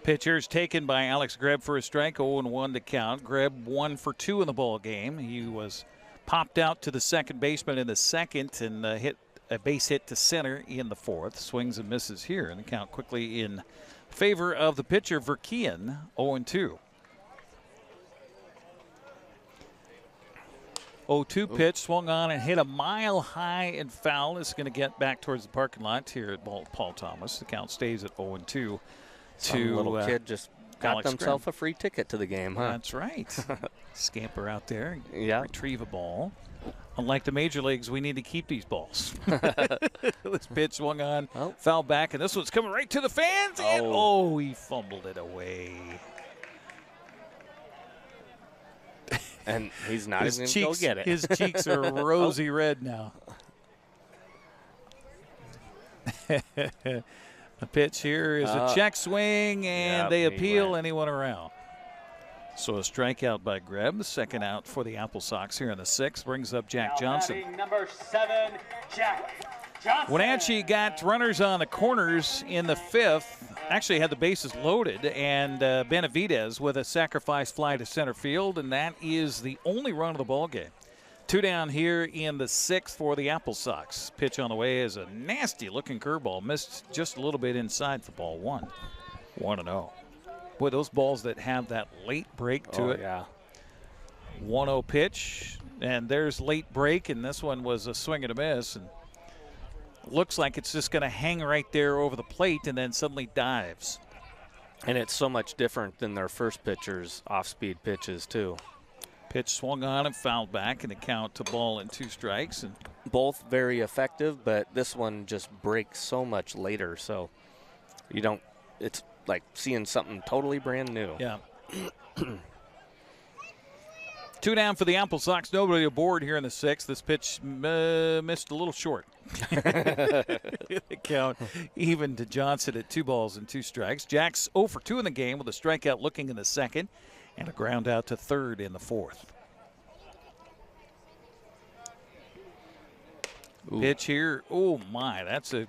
Pitcher's taken by Alex Greb for a strike, 0-1 to count. Greb 1 for 2 in the ball game. He was popped out to the second baseman in the second and hit a base hit to center in the fourth. Swings and misses here, and the count quickly in favor of the pitcher, Verkean, 0-2. 0-2 pitch, swung on and hit a mile high and foul. It's going to get back towards the parking lot here at Paul Thomas. The count stays at 0-2. Some little kid just got himself a free ticket to the game, huh? That's right. Scamper out there, yeah, retrieve a ball. Unlike the major leagues, we need to keep these balls. This pitch swung on, foul back, and this one's coming right to the fans. And he fumbled it away. And he's not even going to go get it. His cheeks are rosy red now. The pitch here is a check swing, and they appeal, and he went around. So a strikeout by Greb. Second out for the AppleSox here in the 6th. Brings up Jack Johnson. Number 7, Jack Johnson. Wenatchee got runners on the corners in the 5th. Actually had the bases loaded, and Benavidez with a sacrifice fly to center field, and that is the only run of the ball game. 2 down here in the 6th for the AppleSox. Pitch on the way is a nasty-looking curveball. Missed just a little bit inside for ball 1. 1-0. Boy, those balls that have that late break to it. Yeah. 1-0 pitch, and there's late break, and this one was a swing and a miss. And looks like it's just going to hang right there over the plate and then suddenly dives. And it's so much different than their first pitcher's off-speed pitches, too. Pitch swung on and fouled back, and a count to ball and 2 strikes. And both very effective, but this one just breaks so much later. So you don't, it's like seeing something totally brand new. Yeah. 2 down for the AppleSox. Nobody aboard here in the 6th. This pitch missed a little short. The count even to Johnson at 2 balls and 2 strikes. Jack's 0 for 2 in the game with a strikeout looking in the 2nd and a ground out to 3rd in the 4th. Ooh. Pitch here. Oh my, that's a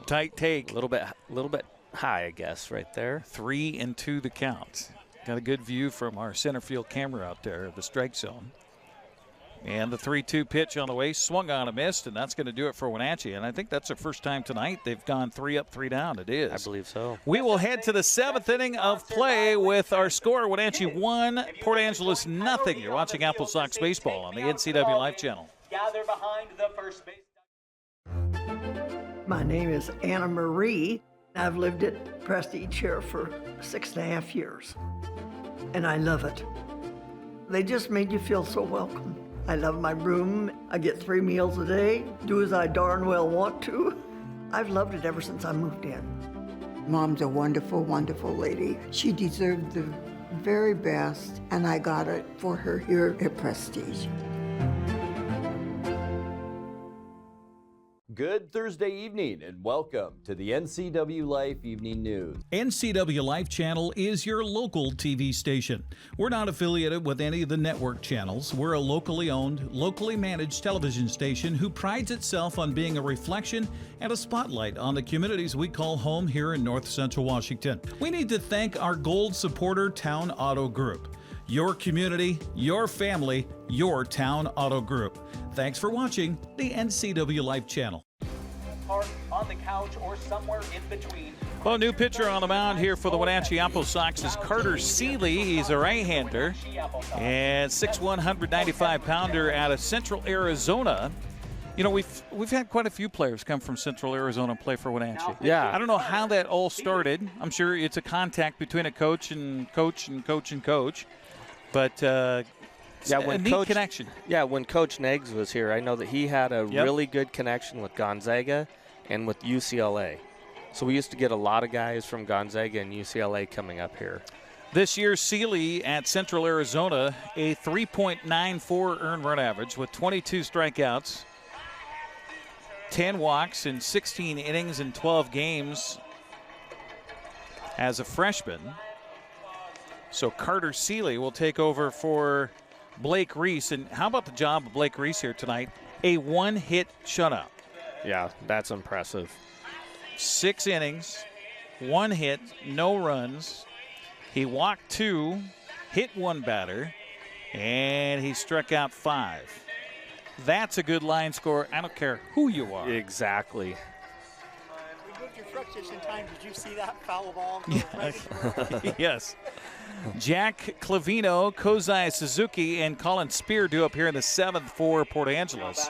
tight take. A little bit high, I guess, right there. 3-2 the count. Got a good view from our center field camera out there of the strike zone. And the 3-2 pitch on the way, swung on and missed, and that's going to do it for Wenatchee. And I think that's their first time tonight they've gone 3 up, 3 down. It is. I believe so. We will head to the 7th inning of play with our score: Wenatchee 1, Port Angeles 0. You're watching AppleSox baseball on the NCWLIFE Channel. Gather behind the first base. My name is Anna Marie. I've lived at Prestige here for 6.5 years, and I love it. They just made you feel so welcome. I love my room. I get 3 meals a day, do as I darn well want to. I've loved it ever since I moved in. Mom's a wonderful, wonderful lady. She deserved the very best, and I got it for her here at Prestige. Good Thursday evening and welcome to the NCWLIFE Evening News. NCWLIFE Channel is your local TV station. We're not affiliated with any of the network channels. We're a locally owned, locally managed television station who prides itself on being a reflection and a spotlight on the communities we call home here in North Central Washington. We need to thank our gold supporter, Town Auto Group. Your community, your family, your Town Auto Group. Thanks for watching the NCWLIFE Channel. Park, on the couch, or somewhere in between. Well, new pitcher on the mound here for the Wenatchee AppleSox is Carter Seeley. He's a right-hander and 6'1", 195-pounder out of Central Arizona. You know, we've had quite a few players come from Central Arizona and play for Wenatchee. Yeah. I don't know how that all started. I'm sure it's a contact between a coach and coach and coach and coach. But a neat connection. Yeah, when Coach Neggs was here, I know that he had a really good connection with Gonzaga and with UCLA. So we used to get a lot of guys from Gonzaga and UCLA coming up here. This year, Seeley at Central Arizona, a 3.94 earned run average with 22 strikeouts, 10 walks in 16 innings in 12 games as a freshman. So Carter Seeley will take over for Blake Reese. And how about the job of Blake Reese here tonight? A one-hit shutout. Yeah, that's impressive. 6 innings, 1 hit, no runs. He walked 2, hit 1 batter, and he struck out 5. That's a good line score. I don't care who you are. Exactly. We moved your truck just in time. Did you see that foul ball? Yes. Jack Clavino, Kozai Suzuki, and Colin Spear due up here in the 7th for Port Angeles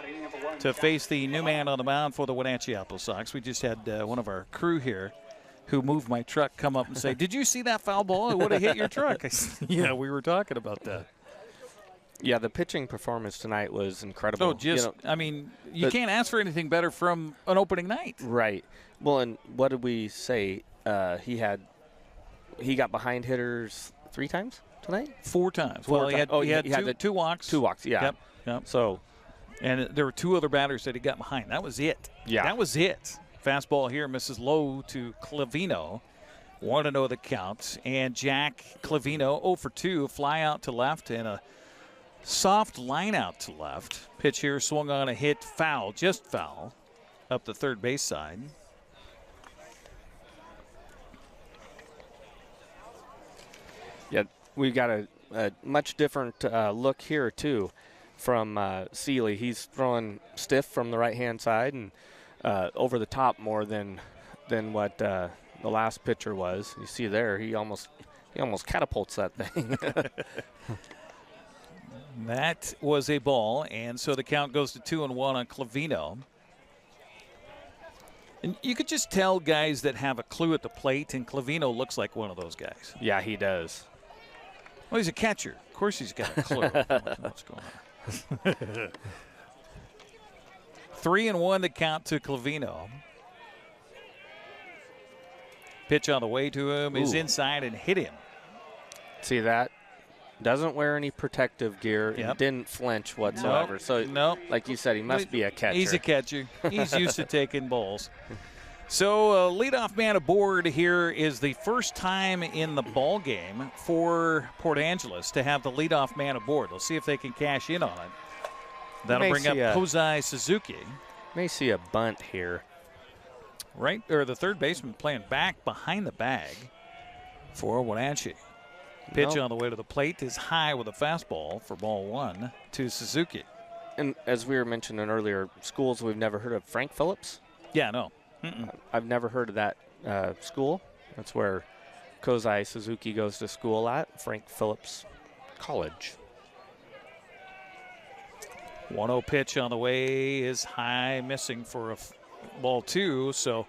to face the new man on the mound for the Wenatchee AppleSox. We just had one of our crew here who moved my truck come up and say, "Did you see that foul ball? It would have hit your truck." I said, "Yeah, we were talking about that." Yeah, the pitching performance tonight was incredible. Oh, I mean, you can't ask for anything better from an opening night. Right. Well, and what did we say? He got behind hitters 3 times tonight? 4 times. Well, he had two walks. 2 walks, yeah. Yep. So, and there were 2 other batters that he got behind. That was it. Yeah. That was it. Fastball here misses low to Clavino. 1-0 the count. And Jack Clavino 0 for 2. Fly out to left and a soft line out to left. Pitch here swung on a hit, foul, just foul, up the third base side. Yeah, we got a much different look here, too, from Seeley. He's throwing stiff from the right-hand side and over the top more than what the last pitcher was. You see there, he almost catapults that thing. That was a ball, and so the count goes to 2-1 on Clavino. And you could just tell guys that have a clue at the plate, and Clavino looks like one of those guys. Yeah, he does. Well, he's a catcher. Of course he's got a clue. What's going on? 3-1 the count to Clavino. Pitch on the way to him is inside and hit him. See that? Doesn't wear any protective gear and didn't flinch whatsoever. Like you said, he must be a catcher. He's a catcher. He's used to taking balls. So leadoff man aboard here is the first time in the ball game for Port Angeles to have the leadoff man aboard. We'll see if they can cash in on it. That'll bring up Kozai Suzuki. May see a bunt here. Right, or the third baseman playing back behind the bag for Wenatchee. Pitch on the way to the plate is high with a fastball for ball 1 to Suzuki. And as we were mentioning earlier, schools we've never heard of. Frank Phillips? Yeah, no. I've never heard of that school. That's where Kozai Suzuki goes to school at, Frank Phillips College. 1-0 pitch on the way is high, missing for a ball 2. So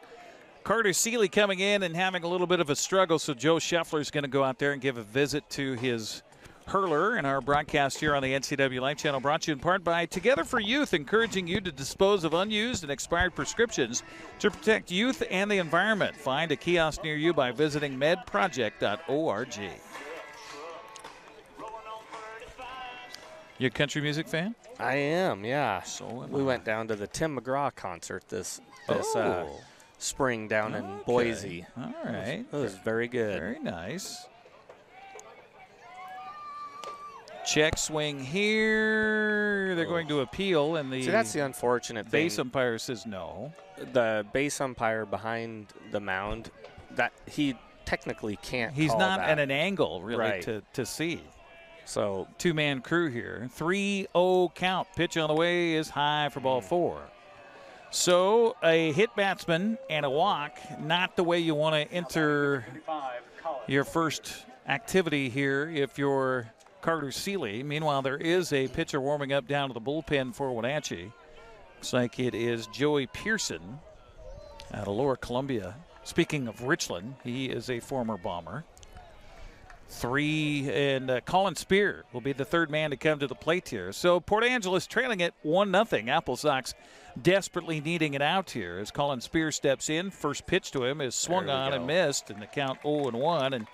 Carter Seeley coming in and having a little bit of a struggle, so Joe Scheffler is going to go out there and give a visit to his hurler. And our broadcast here on the NCWLIFE Channel brought to you in part by Together for Youth, encouraging you to dispose of unused and expired prescriptions to protect youth and the environment. Find a kiosk near you by visiting medproject.org. You a country music fan? I am, yeah. So am we I. went down to the Tim McGraw concert this spring down in Boise. All right. It was very good. Very nice. Check swing here. They're going to appeal, and the See, that's the unfortunate thing. base umpire says no. The base umpire behind the mound, that he technically can't. He's call not that. at an angle really Right. to see. So two-man crew here. 3-0 count. Pitch on the way is high for ball 4. So a hit batsman and a walk, not the way you want to enter your first activity here if you're Carter Seeley. Meanwhile, there is a pitcher warming up down to the bullpen for Wenatchee. Looks like it is Joey Pearson out of Lower Columbia. Speaking of Richland, he is a former Bomber. Colin Spear will be the third man to come to the plate here. So Port Angeles trailing it 1-0. AppleSox desperately needing it out here as Colin Spear steps in. First pitch to him is swung on and missed, and the count 0-1. And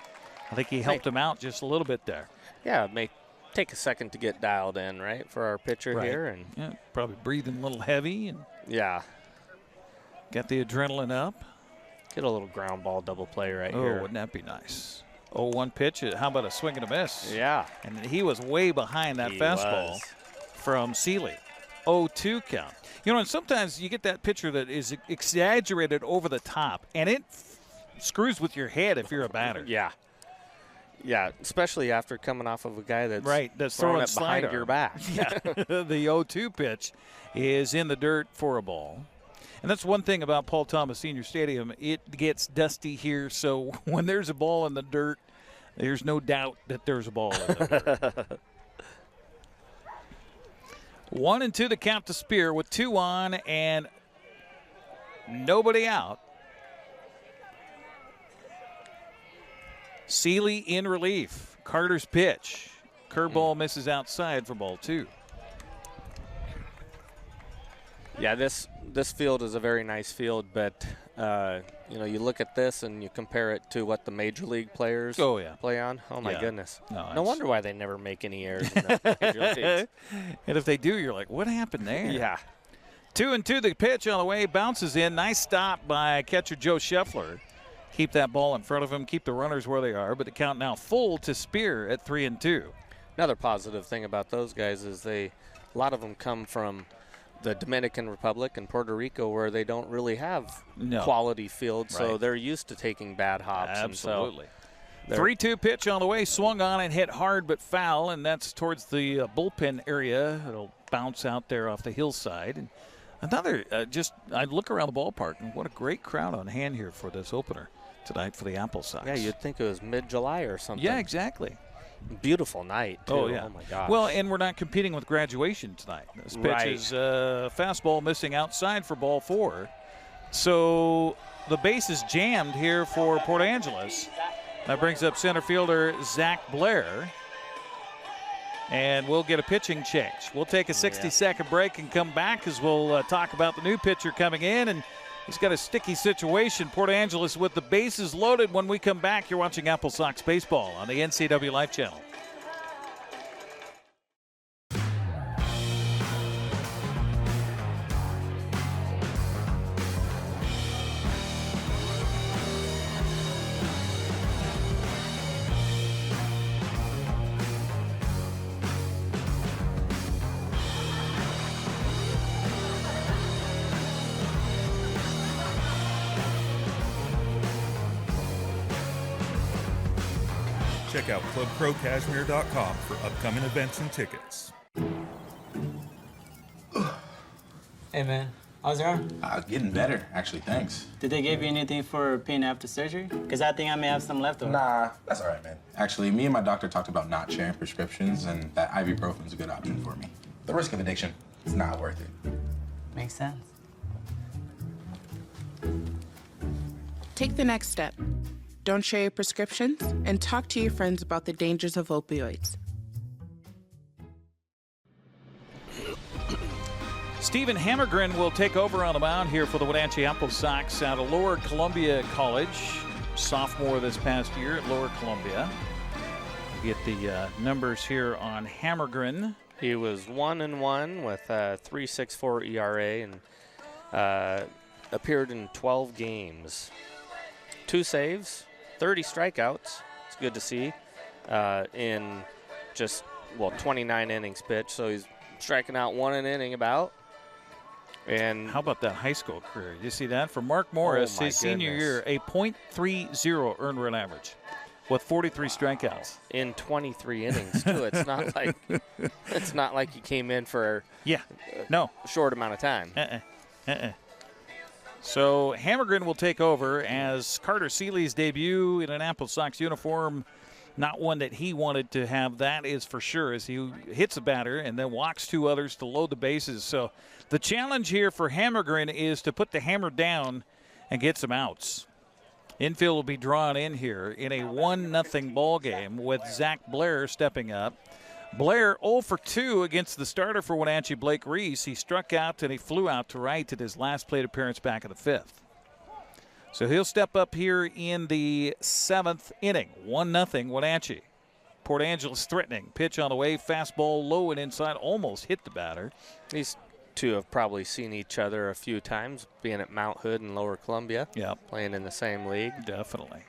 I think he helped him out just a little bit there. Yeah, it may take a second to get dialed in, right, for our pitcher here. And yeah, probably breathing a little heavy and got the adrenaline up. Get a little ground ball double play right Oh, here. wouldn't that be nice? 0-1 pitch. How about a swing and a miss? Yeah. And he was way behind that fastball from Seeley. 0-2 count. You know, and sometimes you get that pitcher that is exaggerated over the top, and it screws with your head if you're a batter. Yeah. Yeah, especially after coming off of a guy that's throwing it behind your back. Yeah. The 0-2 pitch is in the dirt for a ball. And that's one thing about Paul Thomas Senior Stadium. It gets dusty here, so when there's a ball in the dirt, there's no doubt that there's a ball in the dirt. 1-2 the count to Spear with 2 on and nobody out. Seeley in relief. Carter's pitch. Curveball misses outside for ball 2. Yeah, this field is a very nice field, but you know, you look at this and you compare it to what the major league players play on. Oh my goodness! No wonder why they never make any errors in the major leagues. And if they do, you're like, what happened there? Yeah. 2-2 the pitch on the way, bounces in. Nice stop by catcher Joe Scheffler. Keep that ball in front of him, keep the runners where they are, but the count now full to Spear at 3-2. Another positive thing about those guys is a lot of them come from the Dominican Republic and Puerto Rico, where they don't really have quality fields, so they're used to taking bad hops. Absolutely. 3-2 pitch on the way, swung on and hit hard but foul, and that's towards the bullpen area. It'll bounce out there off the hillside. And another, I look around the ballpark, and what a great crowd on hand here for this opener tonight for the AppleSox. Yeah, you'd think it was mid-July or something. Yeah, exactly. Beautiful night, too. Oh, yeah. Oh, my gosh. Well, and we're not competing with graduation tonight. This pitch is fastball missing outside for ball 4. So the base is jammed here for Port Angeles. That brings up center fielder Zach Blair. And we'll get a pitching change. We'll take a 60-second break and come back as we'll talk about the new pitcher coming in. And he's got a sticky situation. Port Angeles with the bases loaded. When we come back, you're watching AppleSox Baseball on the NCWLIFE Channel. Check out ClubProCashmere.com for upcoming events and tickets. Hey man, how's your arm? Getting better, actually, thanks. Did they give you anything for pain after surgery? Because I think I may have some left over. Nah, that's all right, man. Actually, me and my doctor talked about not sharing prescriptions, and that ibuprofen's a good option for me. The risk of addiction, it's not worth it. Makes sense. Take the next step. Don't share your prescriptions, and talk to your friends about the dangers of opioids. Stephen Hammergren will take over on the mound here for the Wenatchee AppleSox out of Lower Columbia College. Sophomore this past year at Lower Columbia. Get the numbers here on Hammergren. He was 1-1 with a 3.64 ERA and appeared in 12 games. 2 saves, 30 strikeouts. It's good to see in just, 29 innings pitched. So he's striking out 1 an inning about. And how about that high school career? You see that? For Mark Morris, his senior year, a .30 earned run average with 43 strikeouts. In 23 innings, too. It's not like he came in for a short amount of time. So Hammergren will take over as Carter Seeley's debut in an AppleSox uniform. Not one that he wanted to have, that is for sure, as he hits a batter and then walks 2 others to load the bases. So the challenge here for Hammergren is to put the hammer down and get some outs. Infield will be drawn in here in a 1-0 ball game with Zach Blair stepping up. Blair 0 for 2 against the starter for Wenatchee, Blake Reese. He struck out and he flew out to right at his last plate appearance back in the 5th. So he'll step up here in the 7th inning. 1-0 Wenatchee. Port Angeles threatening. Pitch on the way. Fastball low and inside. Almost hit the batter. These two have probably seen each other a few times, being at Mount Hood and Lower Columbia. Yeah. Playing in the same league. Definitely.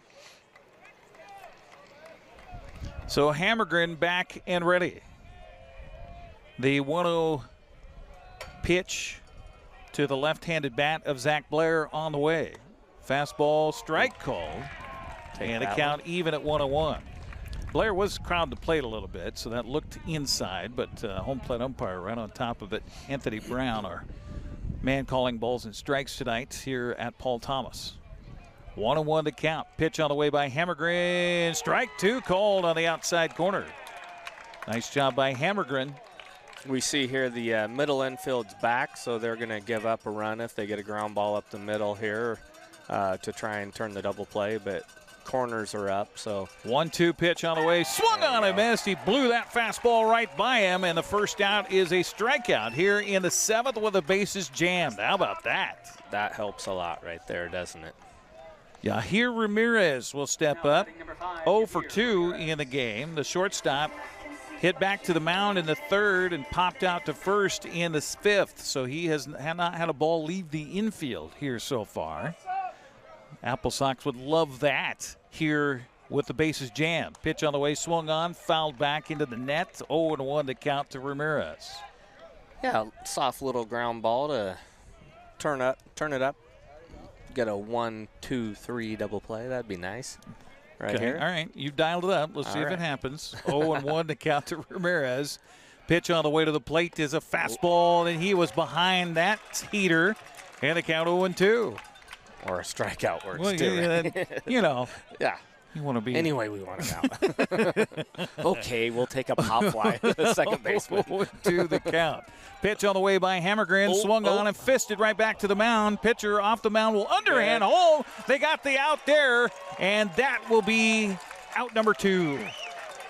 So Hammergren back and ready. The 1-0 pitch to the left-handed bat of Zach Blair on the way. Fastball strike called, and a count even at 1-1. Blair was crowded the plate a little bit, so that looked inside, but home plate umpire right on top of it. Anthony Brown, our man calling balls and strikes tonight here at Paul Thomas. 1-1 to count. Pitch on the way by Hammergren. Strike 2 called on the outside corner. Nice job by Hammergren. We see here the middle infield's back, so they're going to give up a run if they get a ground ball up the middle here. To try and turn the double play, but corners are up. So 1-2 pitch on the way, swung on and missed. He blew that fastball right by him, and the first out is a strikeout here in the 7th with the bases jammed. How about that? That helps a lot right there, doesn't it? Yeah, here Ramirez will step up. 0 for 2 in the game. The shortstop hit back to the mound in the 3rd and popped out to first in the 5th. So he has not had a ball leave the infield here so far. AppleSox would love that here with the bases jammed. Pitch on the way, swung on, fouled back into the net. 0-1 to count to Ramirez. Yeah, soft little ground ball to turn it up. Get a 1-2-3 double play. That'd be nice. Right here. All right, you've dialed it up. Let's see if it happens. 0-1 to count to Ramirez. Pitch on the way to the plate is a fastball, and he was behind that heater. And the count 0-2. Or a strikeout works well, too. You know. Yeah. You want to be. Anyway, we want it out. Okay, we'll take a pop fly to the second baseman. To the count. Pitch on the way by Hammergren. Swung on and fisted right back to the mound. Pitcher off the mound will underhand. They got the out there, and that will be out number 2.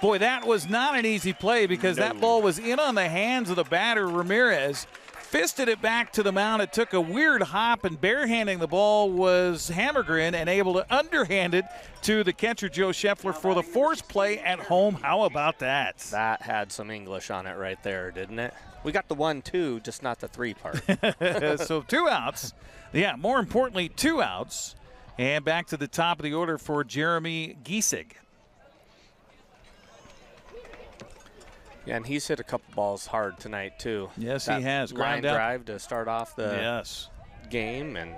Boy, that was not an easy play because that ball was in on the hands of the batter, Ramirez. Fisted it back to the mound. It took a weird hop, and barehanding the ball was Hammergren and able to underhand it to the catcher, Joe Scheffler, for the force play at home. How about that? That had some English on it right there, didn't it? We got the 1-2, just not the 3 part. So 2 outs. Yeah, more importantly, 2 outs. And back to the top of the order for Jeremy Giesig. Yeah, and he's hit a couple balls hard tonight, too. Yes, that he has. Line drive to start off the game and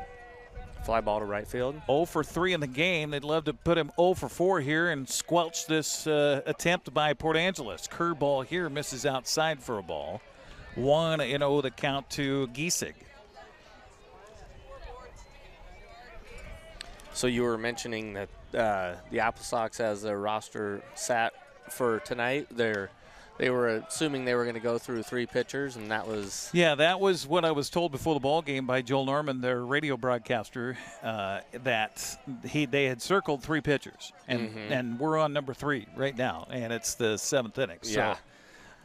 fly ball to right field. 0 for 3 in the game. They'd love to put him 0 for 4 here and squelch this attempt by Port Angeles. Curveball here misses outside for a ball. 1-0 the count to Giesig. So you were mentioning that the AppleSox has a roster sat for tonight. They were assuming they were going to go through 3 pitchers, and that was... Yeah, that was what I was told before the ball game by Joel Norman, their radio broadcaster, that they had circled 3 pitchers. And we're on number 3 right now, and it's the 7th inning. Yeah. So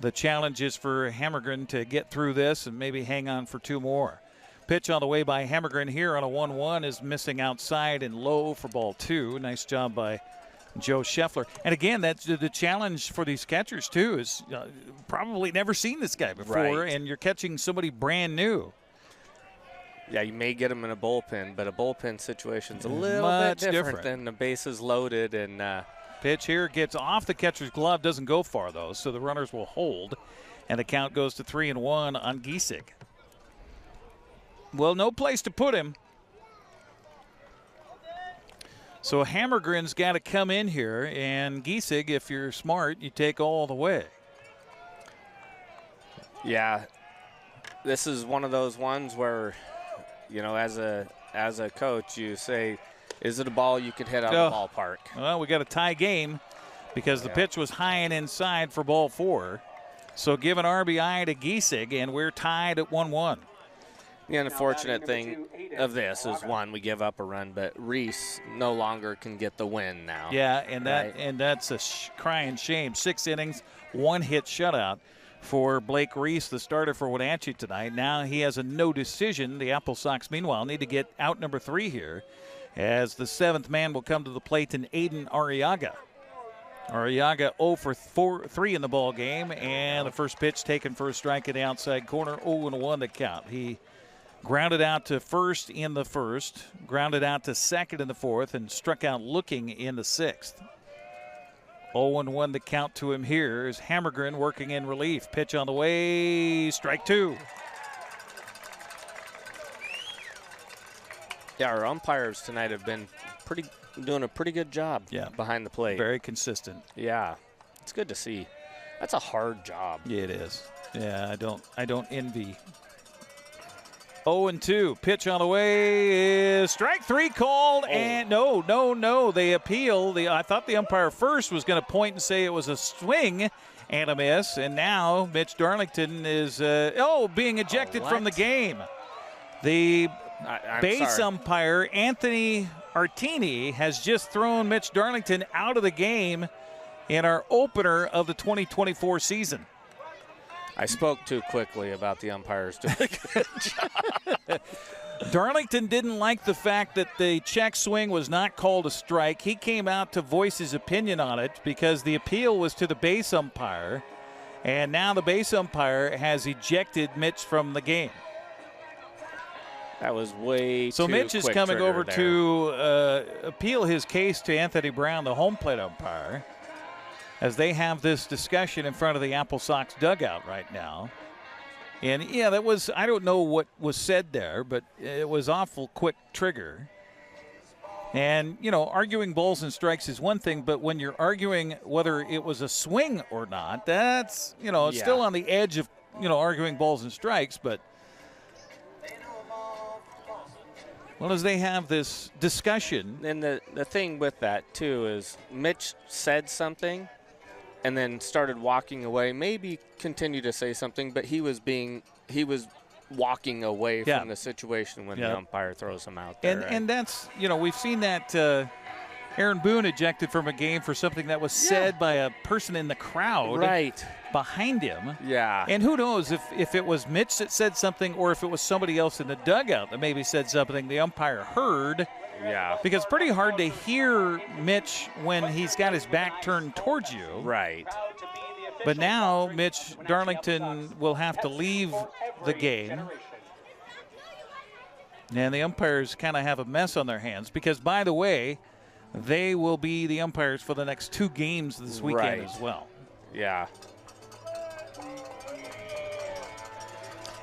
the challenge is for Hammergren to get through this and maybe hang on for 2 more. Pitch on the way by Hammergren here on a 1-1 is missing outside and low for ball 2. Nice job by Joe Scheffler. And again, that's the challenge for these catchers, too, is probably never seen this guy before, and you're catching somebody brand new. Yeah, you may get him in a bullpen, but a bullpen situation's a little bit different than the bases loaded. And pitch here gets off the catcher's glove, doesn't go far, though, so the runners will hold, and the count goes to 3-1 on Giesig. Well, no place to put him. So Hammergren's got to come in here, and Giesig, if you're smart, you take all the way. Yeah, this is one of those ones where, you know, as a coach, you say, is it a ball you could hit out of the ballpark? Well, we got a tie game because the pitch was high and inside for ball 4. So give an RBI to Giesig, and we're tied at 1-1. The unfortunate thing of this is, one, we give up a run, but Reese no longer can get the win now. Yeah, and that's a crying shame. 6 innings, 1 hit shutout for Blake Reese, the starter for Wenatchee tonight. Now he has a no decision. The AppleSox, meanwhile, need to get out number 3 here, as the 7th man will come to the plate in Aiden Arriaga. Arriaga 0 for 3 in the ball game, and the first pitch taken for a strike in the outside corner, 0-1 the count. He grounded out to first in the first, grounded out to second in the fourth, and struck out looking in the 6th. 0-1 the count to him here is Hammergren working in relief. Pitch on the way, strike 2. Yeah, our umpires tonight have been doing a pretty good job behind the plate. Very consistent. Yeah, it's good to see. That's a hard job. Yeah, it is. Yeah, I don't envy. 0-2. Pitch on the way is strike 3 called, and no. They appeal. I thought the umpire first was going to point and say it was a swing and a miss, and now Mitch Darlington is being ejected from the game. The base umpire, Anthony Artini, has just thrown Mitch Darlington out of the game in our opener of the 2024 season. I spoke too quickly about the umpires doing a good job. Darlington didn't like the fact that the check swing was not called a strike. He came out to voice his opinion on it because the appeal was to the base umpire, and now the base umpire has ejected Mitch from the game. That was way so too Mitch is quick coming over there. to appeal his case to Anthony Brown, the home plate umpire, as they have this discussion in front of the AppleSox dugout right now. And, yeah, that was, I don't know what was said there, but it was awful quick trigger. And, you know, arguing balls and strikes is one thing, but when you're arguing whether it was a swing or not, that's, you know, it's still on the edge of, you know, arguing balls and strikes. But, well, as they have this discussion. And the thing with that, too, is Mitch said something and then started walking away, maybe continued to say something, but he was walking away from the situation when the umpire throws him out there. And that's, you know, we've seen that Aaron Boone ejected from a game for something that was said by a person in the crowd behind him. Yeah. And who knows if it was Mitch that said something or if it was somebody else in the dugout that maybe said something the umpire heard. Yeah. Because it's pretty hard to hear Mitch when he's got his back turned towards you. Right. But now Mitch Darlington will have to leave the game. And the umpires kind of have a mess on their hands because, by the way, they will be the umpires for the next 2 games this weekend as well. Yeah.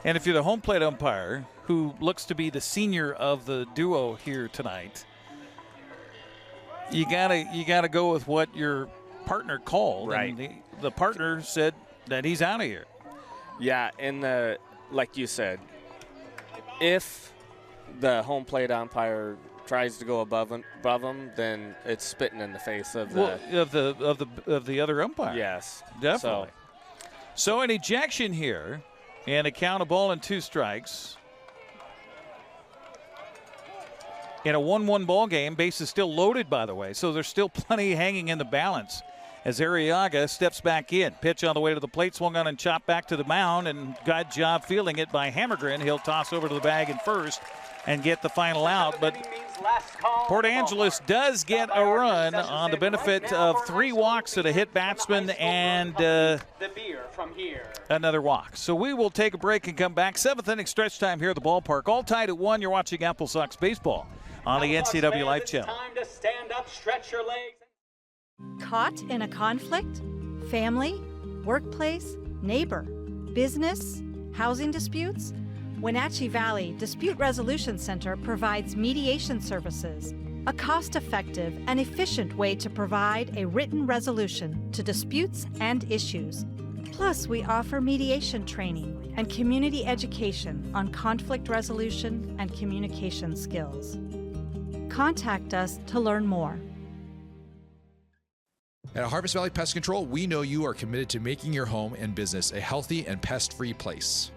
And if you're the home plate umpire, who looks to be the senior of the duo here tonight, you gotta go with what your partner called. Right. And the partner said that he's out of here. Yeah, and like you said, if the home plate umpire tries to go above him, then it's spitting in the face of the other umpire. Yes, definitely. So an ejection here, and a count of ball and 2 strikes. In a 1-1 ball game, base is still loaded, by the way, so there's still plenty hanging in the balance. As Arriaga steps back in, pitch on the way to the plate, swung on and chopped back to the mound, and good job fielding it by Hammergren. He'll toss over to the bag in first. and get the final out. But Port Angeles does get a run on the benefit of 3 walks and a hit batsman and another walk. So we will take a break and come back. 7th inning stretch time here at the ballpark. All tied at 1. You're watching AppleSox baseball on the NCWLIFE Channel. Time to stand up, stretch your legs. Caught in a conflict? Family, workplace, neighbor, business, housing disputes? Wenatchee Valley Dispute Resolution Center provides mediation services, a cost-effective and efficient way to provide a written resolution to disputes and issues. Plus, we offer mediation training and community education on conflict resolution and communication skills. Contact us to learn more. At Harvest Valley Pest Control, we know you are committed to making your home and business a healthy and pest-free place.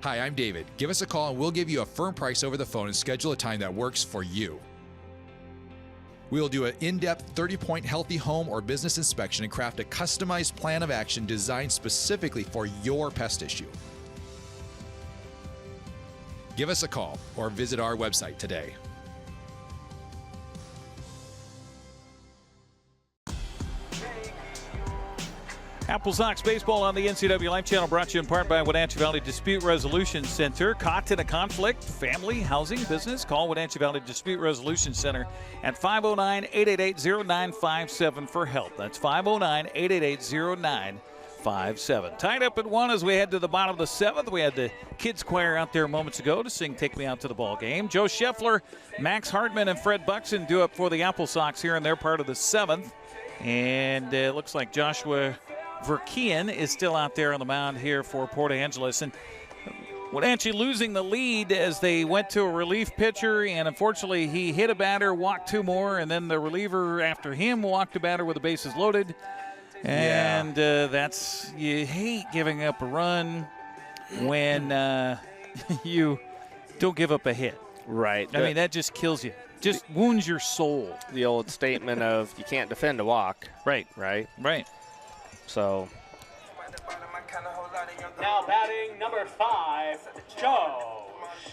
Hi, I'm David. Give us a call and we'll give you a firm price over the phone and schedule a time that works for you. We will do an in-depth 30-point healthy home or business inspection and craft a customized plan of action designed specifically for your pest issue. Give us a call or visit our website today. AppleSox baseball on the NCWLIFE Channel, brought to you in part by Wenatchee Valley Dispute Resolution Center. Caught in a conflict, family, housing, business? Call Wenatchee Valley Dispute Resolution Center at 509-888-0957 for help. That's 509-888-0957. Tied up at 1 as we head to the bottom of the 7th. We had the kids choir out there moments ago to sing Take Me Out to the Ball Game. Joe Scheffler, Max Hartman, and Fred Buxton do up for the AppleSox here in their part of the 7th. And it looks like Joshua Verkean is still out there on the mound here for Port Angeles. And Wenatchee losing the lead as they went to a relief pitcher, and unfortunately he hit a batter, walked 2 more, and then the reliever after him walked a batter with the bases loaded. And that's, you hate giving up a run when you don't give up a hit. Right. I mean, that just kills you. Just wounds your soul. The old statement of you can't defend a walk. Right. Right. Right. So now batting number 5, Joe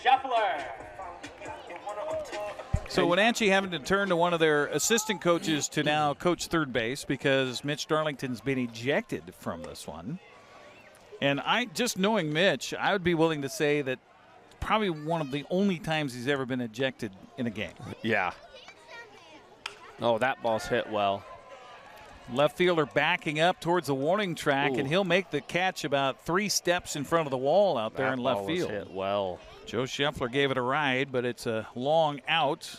Scheffler. So Wenatchee having to turn to one of their assistant coaches to now coach third base because Mitch Darlington's been ejected from this one. And just knowing Mitch, I would be willing to say that probably one of the only times he's ever been ejected in a game. Yeah. Oh, that ball's hit well. Left fielder backing up towards the warning track, and he'll make the catch about 3 steps in front of the wall out there in left field. Hit well. Joe Scheffler gave it a ride, but it's a long out.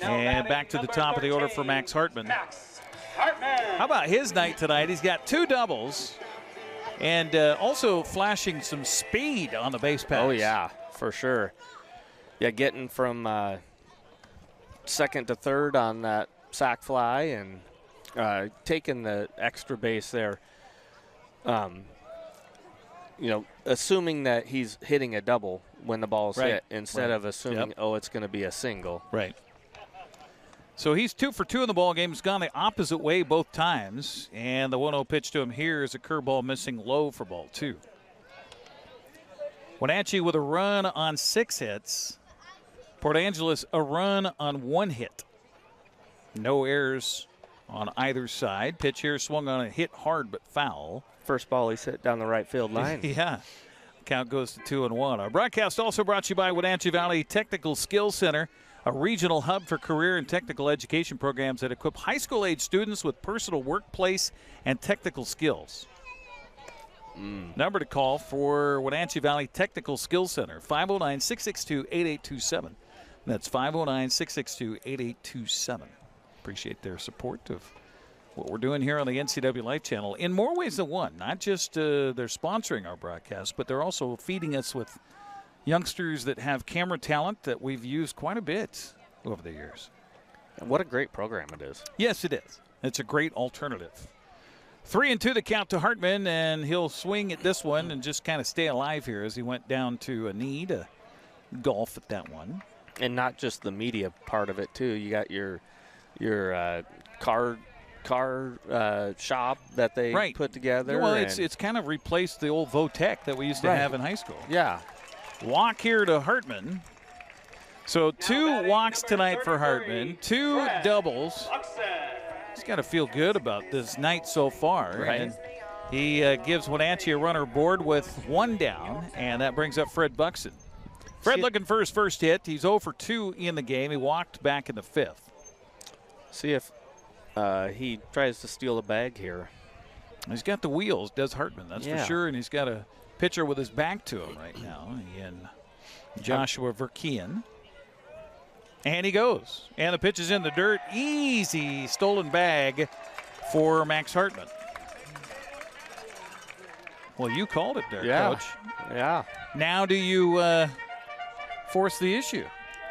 And back to the top of the order for Max Hartman. How about his night tonight? He's got 2 doubles and also flashing some speed on the base pass. Oh, yeah, for sure. Yeah, getting from second to third on that sac fly and taking the extra base there, assuming that he's hitting a double when the ball's hit instead of assuming, it's going to be a single. Right. So he's 2 for 2 in the ball game. He's gone the opposite way both times, and the 1-0 pitch to him here is a curveball missing low for ball 2. Wenatchee with a run on 6 hits. Port Angeles a run on 1 hit. No errors on either side. Pitch here swung on a hit hard but foul. First ball he's hit down the right field line. Yeah. Count goes to 2-1. Our broadcast also brought to you by Wenatchee Valley Technical Skills Center, a regional hub for career and technical education programs that equip high school age students with personal workplace and technical skills. Number to call for Wenatchee Valley Technical Skills Center, 509-662-8827. That's 509-662-8827. Appreciate their support of what we're doing here on the NCWLIFE Channel in more ways than one. Not just they're sponsoring our broadcast, but they're also feeding us with youngsters that have camera talent that we've used quite a bit over the years. What a great program it is. Yes, it is. It's a great alternative. 3-2 the count to Hartman, and he'll swing at this one and just kind of stay alive here as he went down to a knee to golf at that one. And not just the media part of it, too. You got your car shop that they put together. Well, it's kind of replaced the old Votech that we used to have in high school. Yeah. Walk here to Hartman. So 2 walks tonight for Hartman, 2 doubles. He's got to feel good about this night so far. Right. And he gives Wenatchee a runner aboard with 1 down, and that brings up Fred Buxton. Fred looking for his first hit. He's 0 for 2 in the game. He walked back in the 5th. See if he tries to steal a bag here. He's got the wheels, does Hartman, that's for sure, and he's got a pitcher with his back to him right now in Joshua Verkean. And he goes. And the pitch is in the dirt. Easy stolen bag for Max Hartman. Well, you called it there, Coach. Yeah. Now do you force the issue?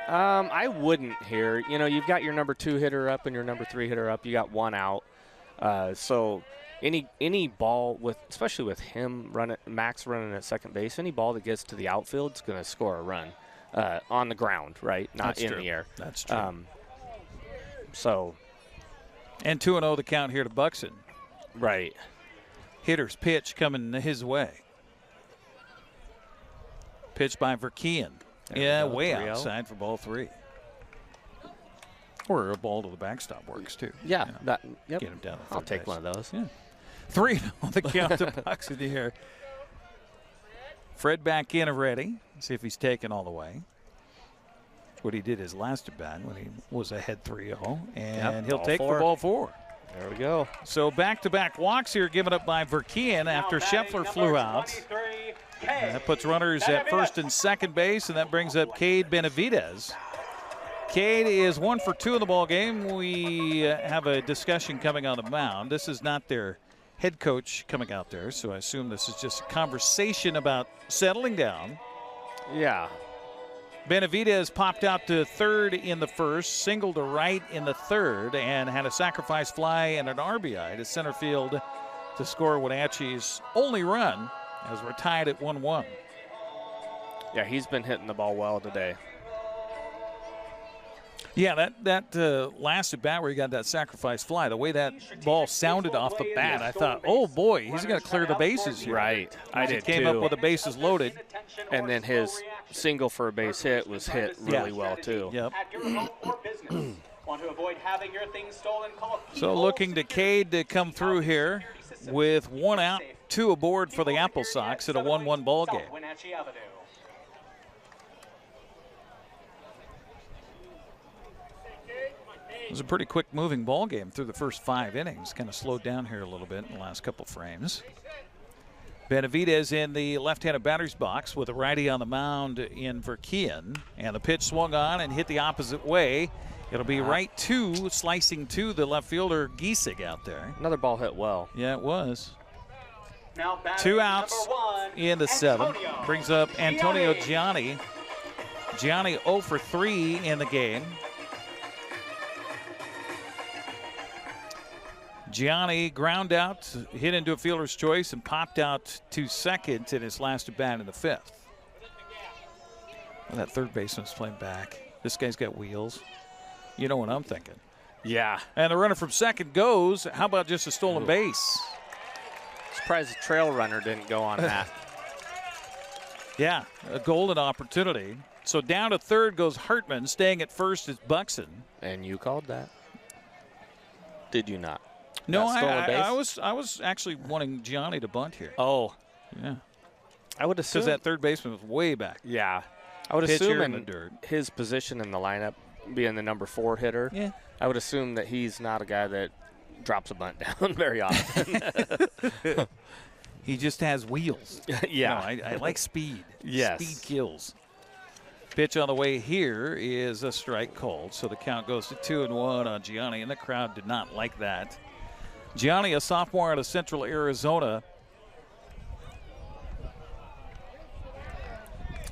I wouldn't here. You know, you've got your number 2 hitter up and your number 3 hitter up. You got 1 out. So any ball with, especially with him Max running at second base, any ball that gets to the outfield is going to score a run on the ground, right? Not That's in true. the air. That's true. And 2-0 the count here to Buxton. Right. Hitter's pitch coming his way. Pitch by Verkean. Yeah, way 3-0. outside for ball 3. Or a ball to the backstop works too. Yeah. Yep. Get him down. I'll take one of those. Yeah. 3-0 the count to Buxton here. Fred back in already. See if he's taken all the way. What he did his last at bat when he was ahead 3-0. And he'll take for ball 4. There we go. So back-to-back walks here given up by Verkean after Scheffler flew out. That puts runners at first and second base, and that brings up Cade Benavidez. Cade is 1 for 2 in the ball game. We have a discussion coming on the mound. This is not their head coach coming out there, so I assume this is just a conversation about settling down. Yeah. Benavidez popped out to third in the first, singled to right in the third, and had a sacrifice fly and an RBI to center field to score Wenatchee's only run as we're tied at 1-1. Yeah, he's been hitting the ball well today. Yeah, that last at bat where he got that sacrifice fly, the way that ball sounded off the bat, I thought, oh boy, he's going to clear the bases here. Right. I did came too. up with the bases loaded. And then his single for a base hit was hit really well too. Yep. Want to avoid having your things stolen, call So looking to Cade to come through here with 1 out, 2 aboard for the AppleSox at a 1-1 ball game. It was a pretty quick moving ball game through the first 5 innings. Kind of slowed down here a little bit in the last couple frames. Benavidez in the left-handed batter's box with a righty on the mound in Verkean. And the pitch swung on and hit the opposite way. It'll be right to, slicing to the left fielder Giesig out there. Another ball hit well. Yeah, it was. Now 2 outs in the 7th. Brings up Antonio Gianni. Gianni 0 for 3 in the game. Gianni ground out, hit into a fielder's choice, and popped out to second in his last at bat in the 5th. Well, that third baseman's playing back. This guy's got wheels. You know what I'm thinking. Yeah. And the runner from second goes. How about just a stolen base? Surprised the trail runner didn't go on that. Yeah, a golden opportunity. So down to third goes Hartman. Staying at first is Buxton. And you called that? Did you not? No, I was actually wanting Gianni to bunt here. Oh. Yeah. I would assume. Because that third baseman was way back. Yeah. I would Pitch assume here in in the dirt. his position in the lineup, being the number 4 hitter, yeah. I would assume that he's not a guy that drops a bunt down very often. He just has wheels. Yeah. No, I like speed. Yes. Speed kills. Pitch on the way here is a strike called, so the count goes to 2-1 on Gianni, and the crowd did not like that. Gianni, a sophomore out of Central Arizona.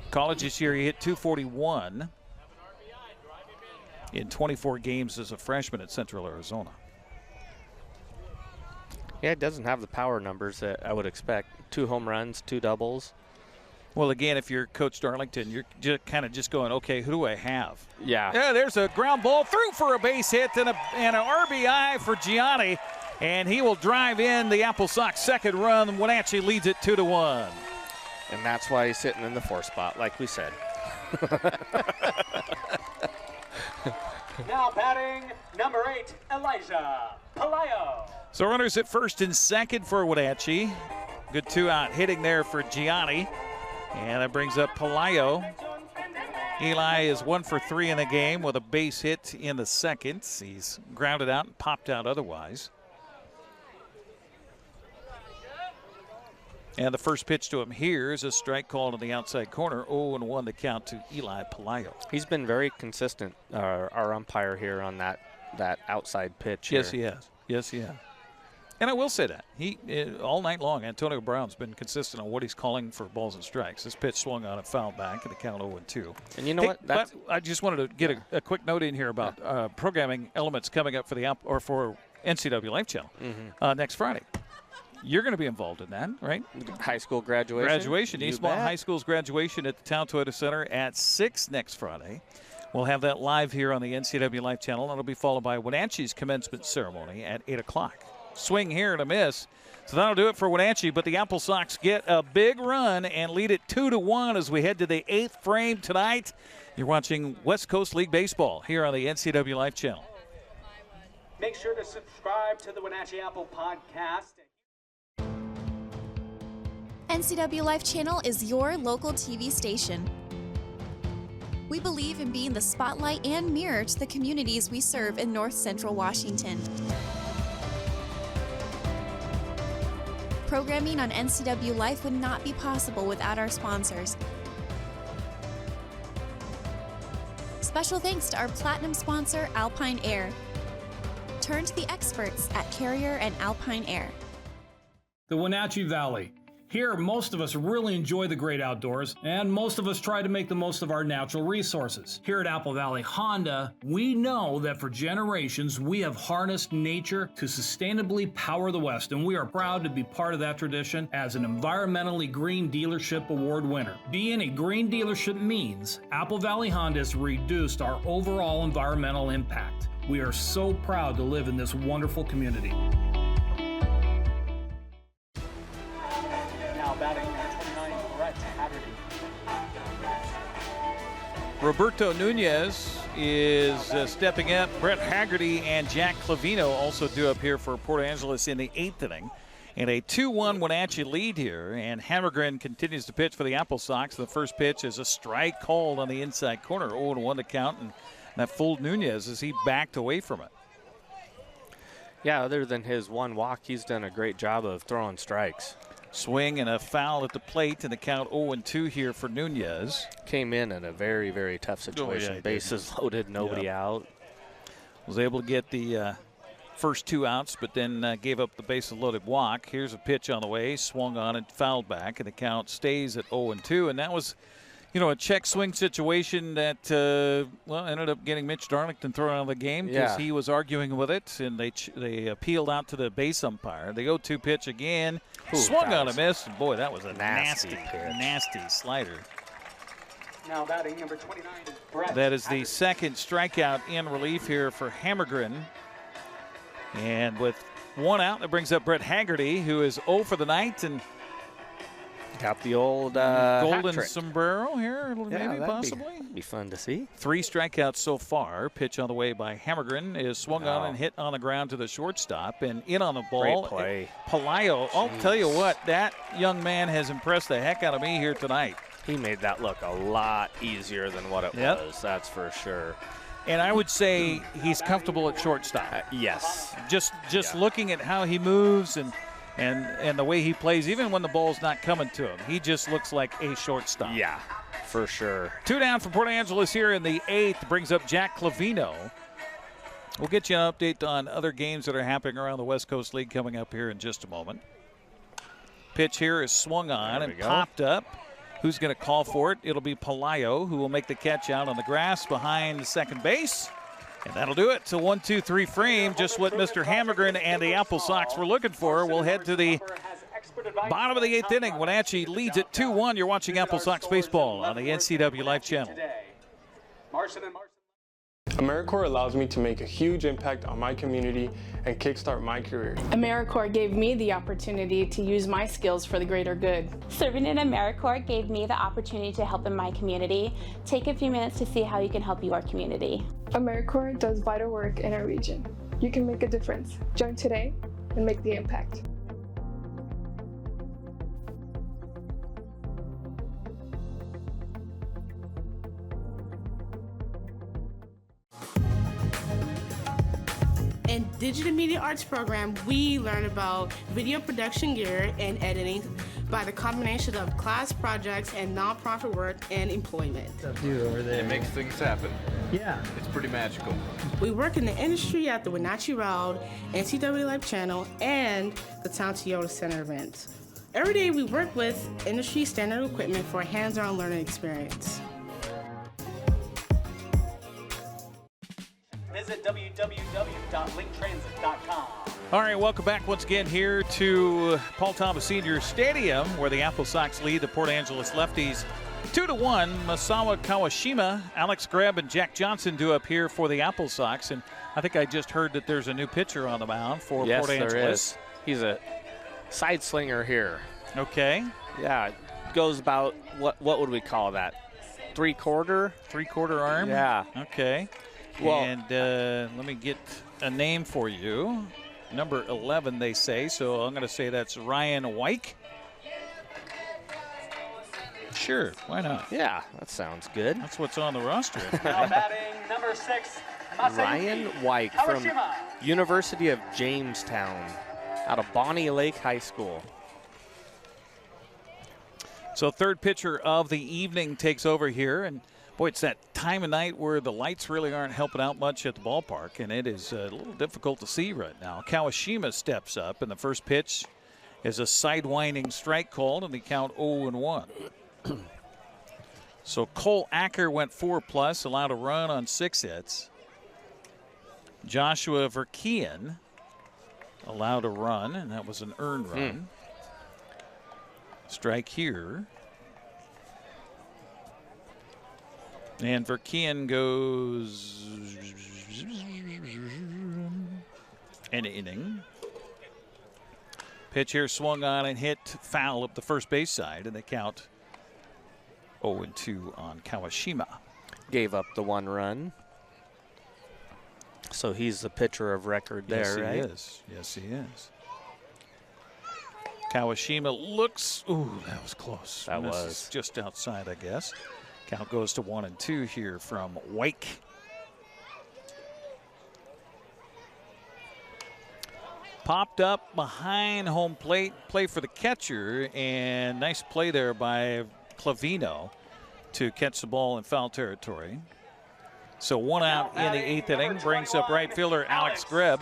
College this year, he hit .241 in 24 games as a freshman at Central Arizona. Yeah, it doesn't have the power numbers that I would expect. 2 home runs, 2 doubles. Well, again, if you're Coach Darlington, you're kind of just going, okay, who do I have? Yeah. Yeah, there's a ground ball through for a base hit and an RBI for Gianni. And he will drive in the AppleSox second run. Wenatchee leads it 2-1. And that's why he's sitting in the 4th spot, like we said. Now batting number 8, Elijah Palayo. So runners at first and second for Wenatchee. Good 2-out hitting there for Gianni. And that brings up Palayo. Eli is 1 for 3 in the game with a base hit in the second. He's grounded out and popped out otherwise. And the first pitch to him here is a strike called on the outside corner. 0-1 the count to Eli Palayo. He's been very consistent, our umpire here on that outside pitch. Yes, here. he has. Yes, he has. And I will say that. He all night long, Antonio Brown's been consistent on what he's calling for balls and strikes. This pitch swung on and fouled back, and the count 0-2. And you know what? But I just wanted to get a quick note in here about programming elements coming up for for NCWLIFE Channel next Friday. You're going to be involved in that, right? High school graduation. Graduation. Eastmont High School's graduation at the Town Toyota Center at 6 next Friday. We'll have that live here on the NCWLIFE Channel, and it'll be followed by Wenatchee's commencement ceremony at 8 o'clock. Swing here and a miss. So that'll do it for Wenatchee, but the AppleSox get a big run and lead it 2-1 as we head to the 8th frame tonight. You're watching West Coast League Baseball here on the NCWLIFE Channel. Make sure to subscribe to the Wenatchee Apple Podcast. NCWLIFE Channel is your local TV station. We believe in being the spotlight and mirror to the communities we serve in North Central Washington. Programming on NCWLIFE would not be possible without our sponsors. Special thanks to our platinum sponsor, Alpine Air. Turn to the experts at Carrier and Alpine Air. The Wenatchee Valley. Here, most of us really enjoy the great outdoors, and most of us try to make the most of our natural resources. Here at Apple Valley Honda, we know that for generations, we have harnessed nature to sustainably power the West, and we are proud to be part of that tradition as an environmentally green dealership award winner. Being a green dealership means Apple Valley Honda has reduced our overall environmental impact. We are so proud to live in this wonderful community. Batting number 29, Brett Haggerty. Roberto Nunez is stepping up. Brett Haggerty and Jack Clavino also due up here for Port Angeles in the 8th inning. And a 2-1 Wenatchee lead here. And Hammergren continues to pitch for the AppleSox. The first pitch is a strike called on the inside corner. 0-1 to count. And that fooled Nunez as he backed away from it. Yeah, other than his one walk, he's done a great job of throwing strikes. Swing and a foul at the plate, and the count 0-2 here for Nunez. Came in a very, very tough situation. Yeah, bases loaded, nobody out. Was able to get the first 2 outs, but then gave up the bases-loaded walk. Here's a pitch on the way, swung on and fouled back, and the count stays at 0-2. And that was, a check swing situation that, ended up getting Mitch Darlington thrown out of the game because he was arguing with it, and they appealed out to the base umpire. The 0-2 pitch again. Swung on a miss. Boy, that was a nasty slider. Now batting number 29, Brett. That is the second strikeout in relief here for Hammergren. And with 1 out, that brings up Brett Haggerty, who is 0 for the night and got the old golden sombrero here, maybe possibly. Be fun to see. 3 strikeouts so far. Pitch on the way by Hammergren is swung on and hit on the ground to the shortstop and in on the ball. Great play. Palayo, I'll tell you what, that young man has impressed the heck out of me here tonight. He made that look a lot easier than what it was, that's for sure. And I would say he's comfortable at shortstop. Yes. Just looking at how he moves and the way he plays, even when the ball's not coming to him, he just looks like a shortstop. Yeah, for sure. 2 down for Port Angeles here in the 8th. Brings up Jack Clavino. We'll get you an update on other games that are happening around the West Coast League coming up here in just a moment. Pitch here is swung on and popped up. Who's going to call for it? It'll be Palayo, who will make the catch out on the grass behind second base. And that'll do it. So 1-2-3 frame, just what Mr. Hammergren and the AppleSox were looking for. We'll head to the bottom of the 8th inning. Wenatchee leads at 2-1. You're watching AppleSox baseball on the NCWLIFE Channel. AmeriCorps allows me to make a huge impact on my community and kickstart my career. AmeriCorps gave me the opportunity to use my skills for the greater good. Serving in AmeriCorps gave me the opportunity to help in my community. Take a few minutes to see how you can help your community. AmeriCorps does vital work in our region. You can make a difference. Join today and make the impact. In Digital Media Arts program, we learn about video production gear and editing by the combination of class projects and nonprofit work and employment. It makes things happen. Yeah. It's pretty magical. We work in the industry at the Wenatchee Round, NCWLIFE Channel, and the Town Toyota Center events. Every day we work with industry standard equipment for a hands-on learning experience. Visit www.linktransit.com. All right, welcome back once again here to Paul Thomas Senior Stadium, where the AppleSox lead the Port Angeles Lefties 2-1. Masawa Kawashima, Alex Grebb, and Jack Johnson do up here for the AppleSox. And I think I just heard that there's a new pitcher on the mound for Port Angeles. Yes, there is. He's a side slinger here. Okay. Yeah, it goes about, what would we call that? Three-quarter arm? Yeah. Okay. Well, and let me get a name for you. Number 11, they say, so I'm going to say that's Ryan Wyke. Sure, why not? Yeah, that sounds good. That's what's on the roster. Now batting number 6, Ryan Wyke from University of Jamestown out of Bonnie Lake High School. So third pitcher of the evening takes over here, and boy, it's that time of night where the lights really aren't helping out much at the ballpark, and it is a little difficult to see right now. Kawashima steps up, and the first pitch is a sidewinding strike called, and the count 0-1. So Cole Acker went 4+, allowed a run on 6 hits. Joshua Verkean allowed a run, and that was an earned run. Strike here. And Verkean goes an inning. Pitch here swung on and hit foul up the first base side, and they count 0-2 on Kawashima. Gave up the 1 run. So he's the pitcher of record there, right? Yes, he is. Kawashima looks, ooh, that was close. That Misses was. Just outside, I guess. Count goes to 1-2 here from Wyke. Popped up behind home plate, play for the catcher, and nice play there by Clavino to catch the ball in foul territory. So 1 out in the 8th inning, brings up right fielder Alex Grebb.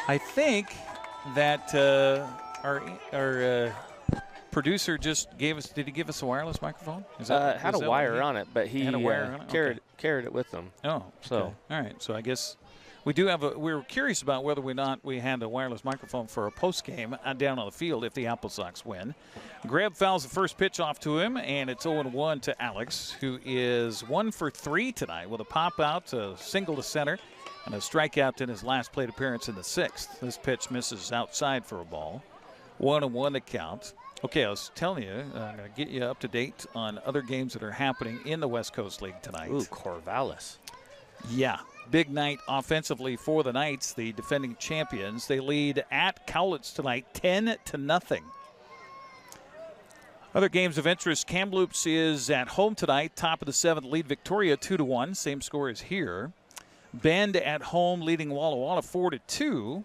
I think that our producer just gave us, did he give us a wireless microphone? Is that, had a wire on it, but he had a wire on it? carried it with him. Oh, so okay. All right. So I guess we do have we were curious about whether or not we had a wireless microphone for a post game down on the field if the AppleSox win. Grebb fouls the first pitch off to him, and it's 0-1 to Alex, who is 1 for 3 tonight with a pop out, a single to center, and a strikeout in his last plate appearance in the 6th. This pitch misses outside for a ball. 1-1 to count. Okay, I was telling you, I'm going to get you up to date on other games that are happening in the West Coast League tonight. Ooh, Corvallis. Yeah, big night offensively for the Knights, the defending champions. They lead at Cowlitz tonight 10-0. Other games of interest, Kamloops is at home tonight, top of the 7th, lead Victoria 2-1, same score as here. Bend at home leading Walla Walla 4-2.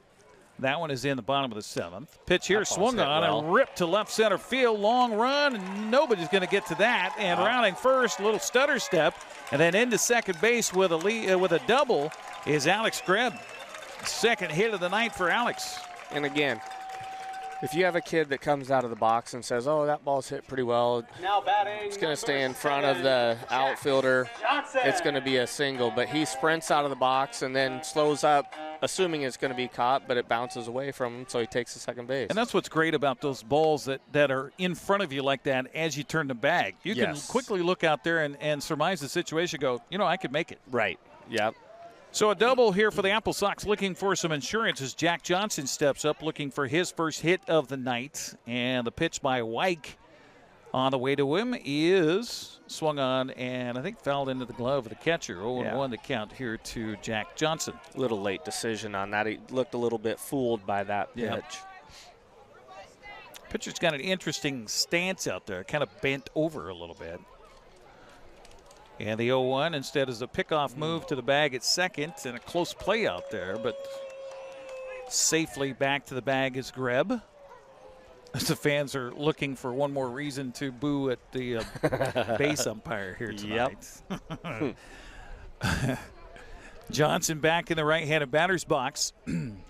That one is in the bottom of the 7th. Pitch here swung on and ripped to left center field. Long run, and nobody's going to get to that. And rounding first, a little stutter step, and then into second base with a double is Alex Grebb. Second hit of the night for Alex. And again, if you have a kid that comes out of the box and says, oh, that ball's hit pretty well, now batting, it's going to stay in front of the outfielder. Johnson. It's going to be a single, but he sprints out of the box and then slows up assuming it's going to be caught, but it bounces away from him, so he takes the second base. And that's what's great about those balls that are in front of you like that as you turn the bag. You can quickly look out there and surmise the situation, go, I could make it. Right. Yep. So a double here for the AppleSox, looking for some insurance as Jack Johnson steps up, looking for his first hit of the night. And the pitch by Wyke on the way to him is swung on and I think fouled into the glove of the catcher. 0-1 the count here to Jack Johnson. Little late decision on that. He looked a little bit fooled by that pitch. Yep. Pitcher's got an interesting stance out there, kind of bent over a little bit. And the 0-1 instead is a pickoff move to the bag at second and a close play out there, but safely back to the bag is Greb. The fans are looking for one more reason to boo at the base umpire here tonight. Yep. Johnson back in the right-handed batter's box. And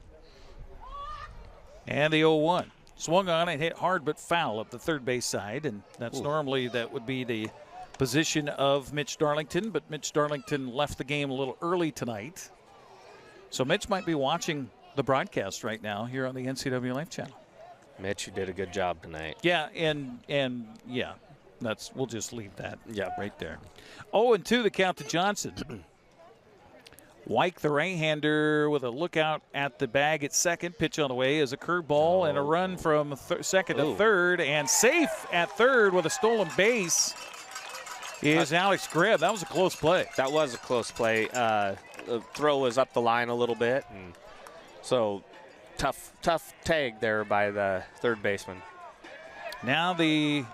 the 0-1. Swung on and hit hard but foul up the third base side, and that's normally that would be the position of Mitch Darlington, but Mitch Darlington left the game a little early tonight. So Mitch might be watching the broadcast right now here on the NCWLIFE Channel. Mitch, you did a good job tonight. Yeah, and yeah, we'll just leave that right there. 0-2 the count to Johnson. Wyke, the right-hander, with a lookout at the bag at second. Pitch on the way is a curveball and a run from second to third, and safe at third with a stolen base is Alex Greb. That was a close play. That was a close play. The throw was up the line a little bit, and so tough tag there by the third baseman. Now the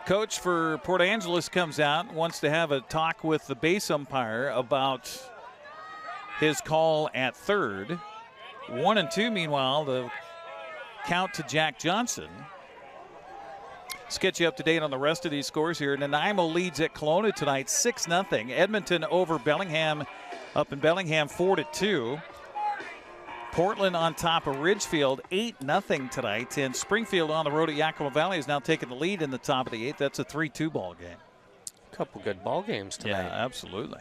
coach for Port Angeles comes out and wants to have a talk with the base umpire about his call at third. 1-2, meanwhile, the count to Jack Johnson. Let's get you up to date on the rest of these scores here. Nanaimo leads at Kelowna tonight 6-0. Edmonton over Bellingham, up in Bellingham 4-2. Portland on top of Ridgefield 8-0 tonight. And Springfield on the road at Yakima Valley is now taking the lead in the top of the eighth. That's a 3-2 ball game. Couple good ball games tonight. Yeah, absolutely.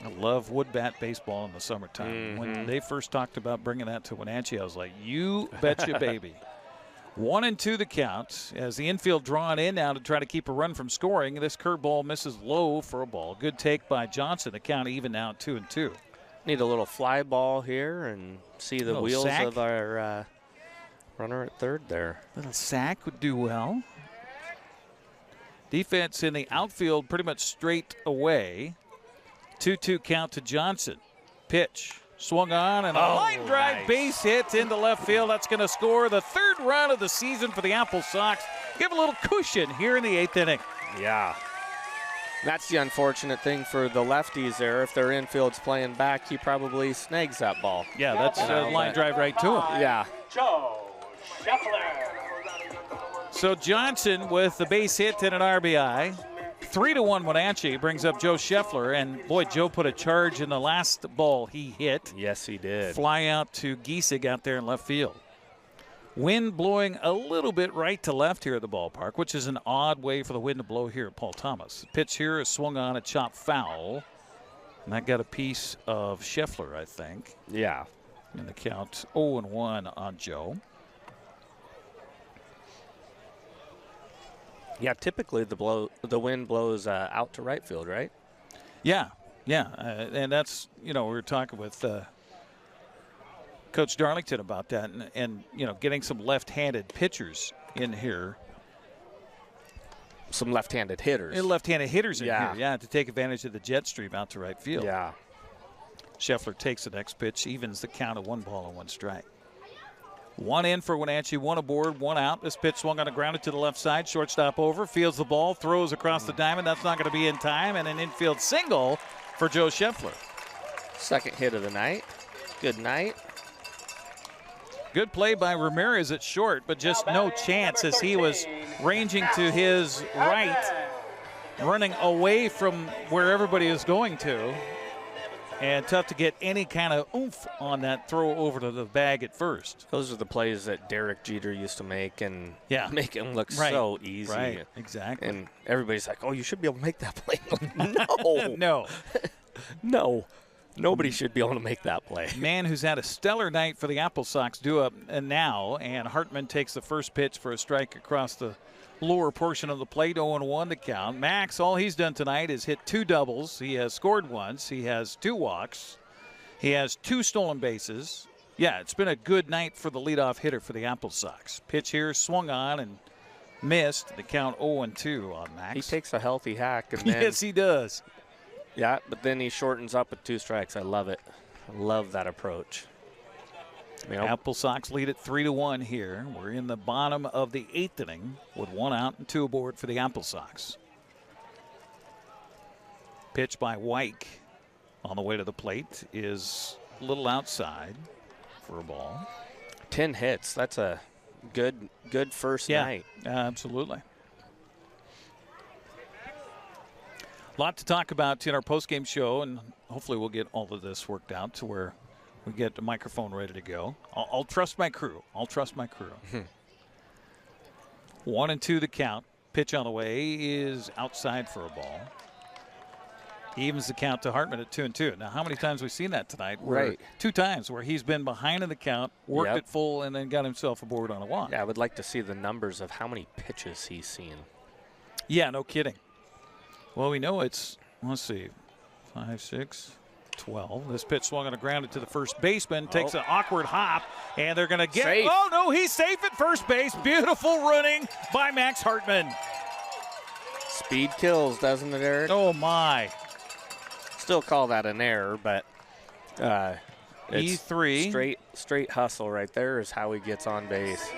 I love wood bat baseball in the summertime. Mm-hmm. When they first talked about bringing that to Wenatchee, I was like, you betcha, baby. 1-2 the count as the infield drawn in now to try to keep a run from scoring. This curveball misses low for a ball. Good take by Johnson. The count even now at 2-2. Need a little fly ball here and see the wheels sack of our runner at third there. Little sack would do well. Defense in the outfield pretty much straight away. 2-2 count to Johnson. Pitch. Swung on and a line drive base hit into left field. That's going to score the third run of the season for the AppleSox. Give a little cushion here in the eighth inning. Yeah. That's the unfortunate thing for the lefties there. If their infield's playing back, he probably snags that ball. Yeah, that's a line drive right to him. Yeah. Joe Scheffler. So Johnson with the base hit and an RBI. 3-1 Wenatchee brings up Joe Scheffler, and boy, Joe put a charge in the last ball he hit. Yes, he did. Fly out to Giesig out there in left field. Wind blowing a little bit right to left here at the ballpark, which is an odd way for the wind to blow here at Paul Thomas. Pitch here is swung on a chop foul, and that got a piece of Scheffler, I think. Yeah. And the count 0-1 on Joe. Yeah, typically the wind blows out to right field, right? Yeah, and that's, we were talking with Coach Darlington about that, and getting some left-handed pitchers in here. Some left-handed hitters. Left-handed hitters in here, to take advantage of the jet stream out to right field. Yeah. Scheffler takes the next pitch, evens the count of 1 ball and 1 strike. 1 in for Wenatchee, 1 aboard, 1 out. This pitch swung on a grounded to the left side. Shortstop over, fields the ball, throws across the diamond. That's not going to be in time, and an infield single for Joe Scheffler. Second hit of the night. Good night. Good play by Ramirez at short, but just no chance as he was ranging to his right, running away from where everybody is going to. And tough to get any kind of oomph on that throw over to the bag at first. Those are the plays that Derek Jeter used to make and make him look so easy. Right, exactly. And everybody's like, oh, you should be able to make that play. No. No. No. Nobody should be able to make that play. Man who's had a stellar night for the AppleSox due up now, and Hartman takes the first pitch for a strike across the lower portion of the plate, 0-1 to count. Max, all he's done tonight is hit 2 doubles. He has scored once. He has 2 walks. He has 2 stolen bases. Yeah, it's been a good night for the leadoff hitter for the AppleSox. Pitch here, swung on and missed. The count 0-2 on Max. He takes a healthy hack. And then, yes, he does. Yeah, but then he shortens up with 2 strikes. I love it. I love that approach. AppleSox lead at 3-1 here. We're in the bottom of the 8th inning with 1 out and 2 aboard for the AppleSox. Pitch by Wyke on the way to the plate is a little outside for a ball. 10 hits. That's a good first night. Absolutely. A lot to talk about in our postgame show, and hopefully we'll get all of this worked out to where we get the microphone ready to go. I'll trust my crew. 1-2 the count. Pitch on the way is outside for a ball. Evens the count to Hartman at 2-2. Now, how many times have we seen that tonight? Right. 2 times where he's been behind in the count, worked it full, and then got himself aboard on a walk. Yeah, I would like to see the numbers of how many pitches he's seen. Yeah, no kidding. Well, we know it's, let's see, 5, 6, 12. This pitch swung on a grounded to the first baseman, takes an awkward hop, and they're going to get safe. Oh, no, he's safe at first base. Beautiful running by Max Hartman. Speed kills, doesn't it, Eric? Oh, my. Still call that an error, but it's E3. Straight hustle right there is how he gets on base.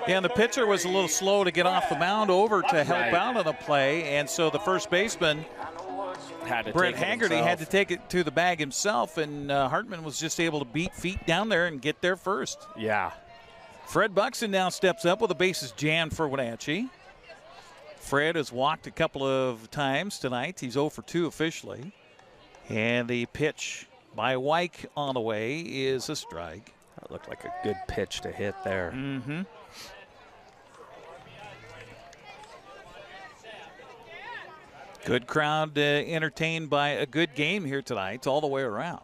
Yeah, and the pitcher was a little slow to get off the mound over to help out on the play, and so the first baseman, Brett Haggerty, had to take it to the bag himself, and Hartman was just able to beat feet down there and get there first. Yeah. Fred Buxton now steps up with the bases jammed for Wenatchee. Fred has walked a couple of times tonight. He's 0 for 2 officially. And the pitch by Wyke on the way is a strike. That looked like a good pitch to hit there. Mm-hmm. Good crowd entertained by a good game here tonight all the way around.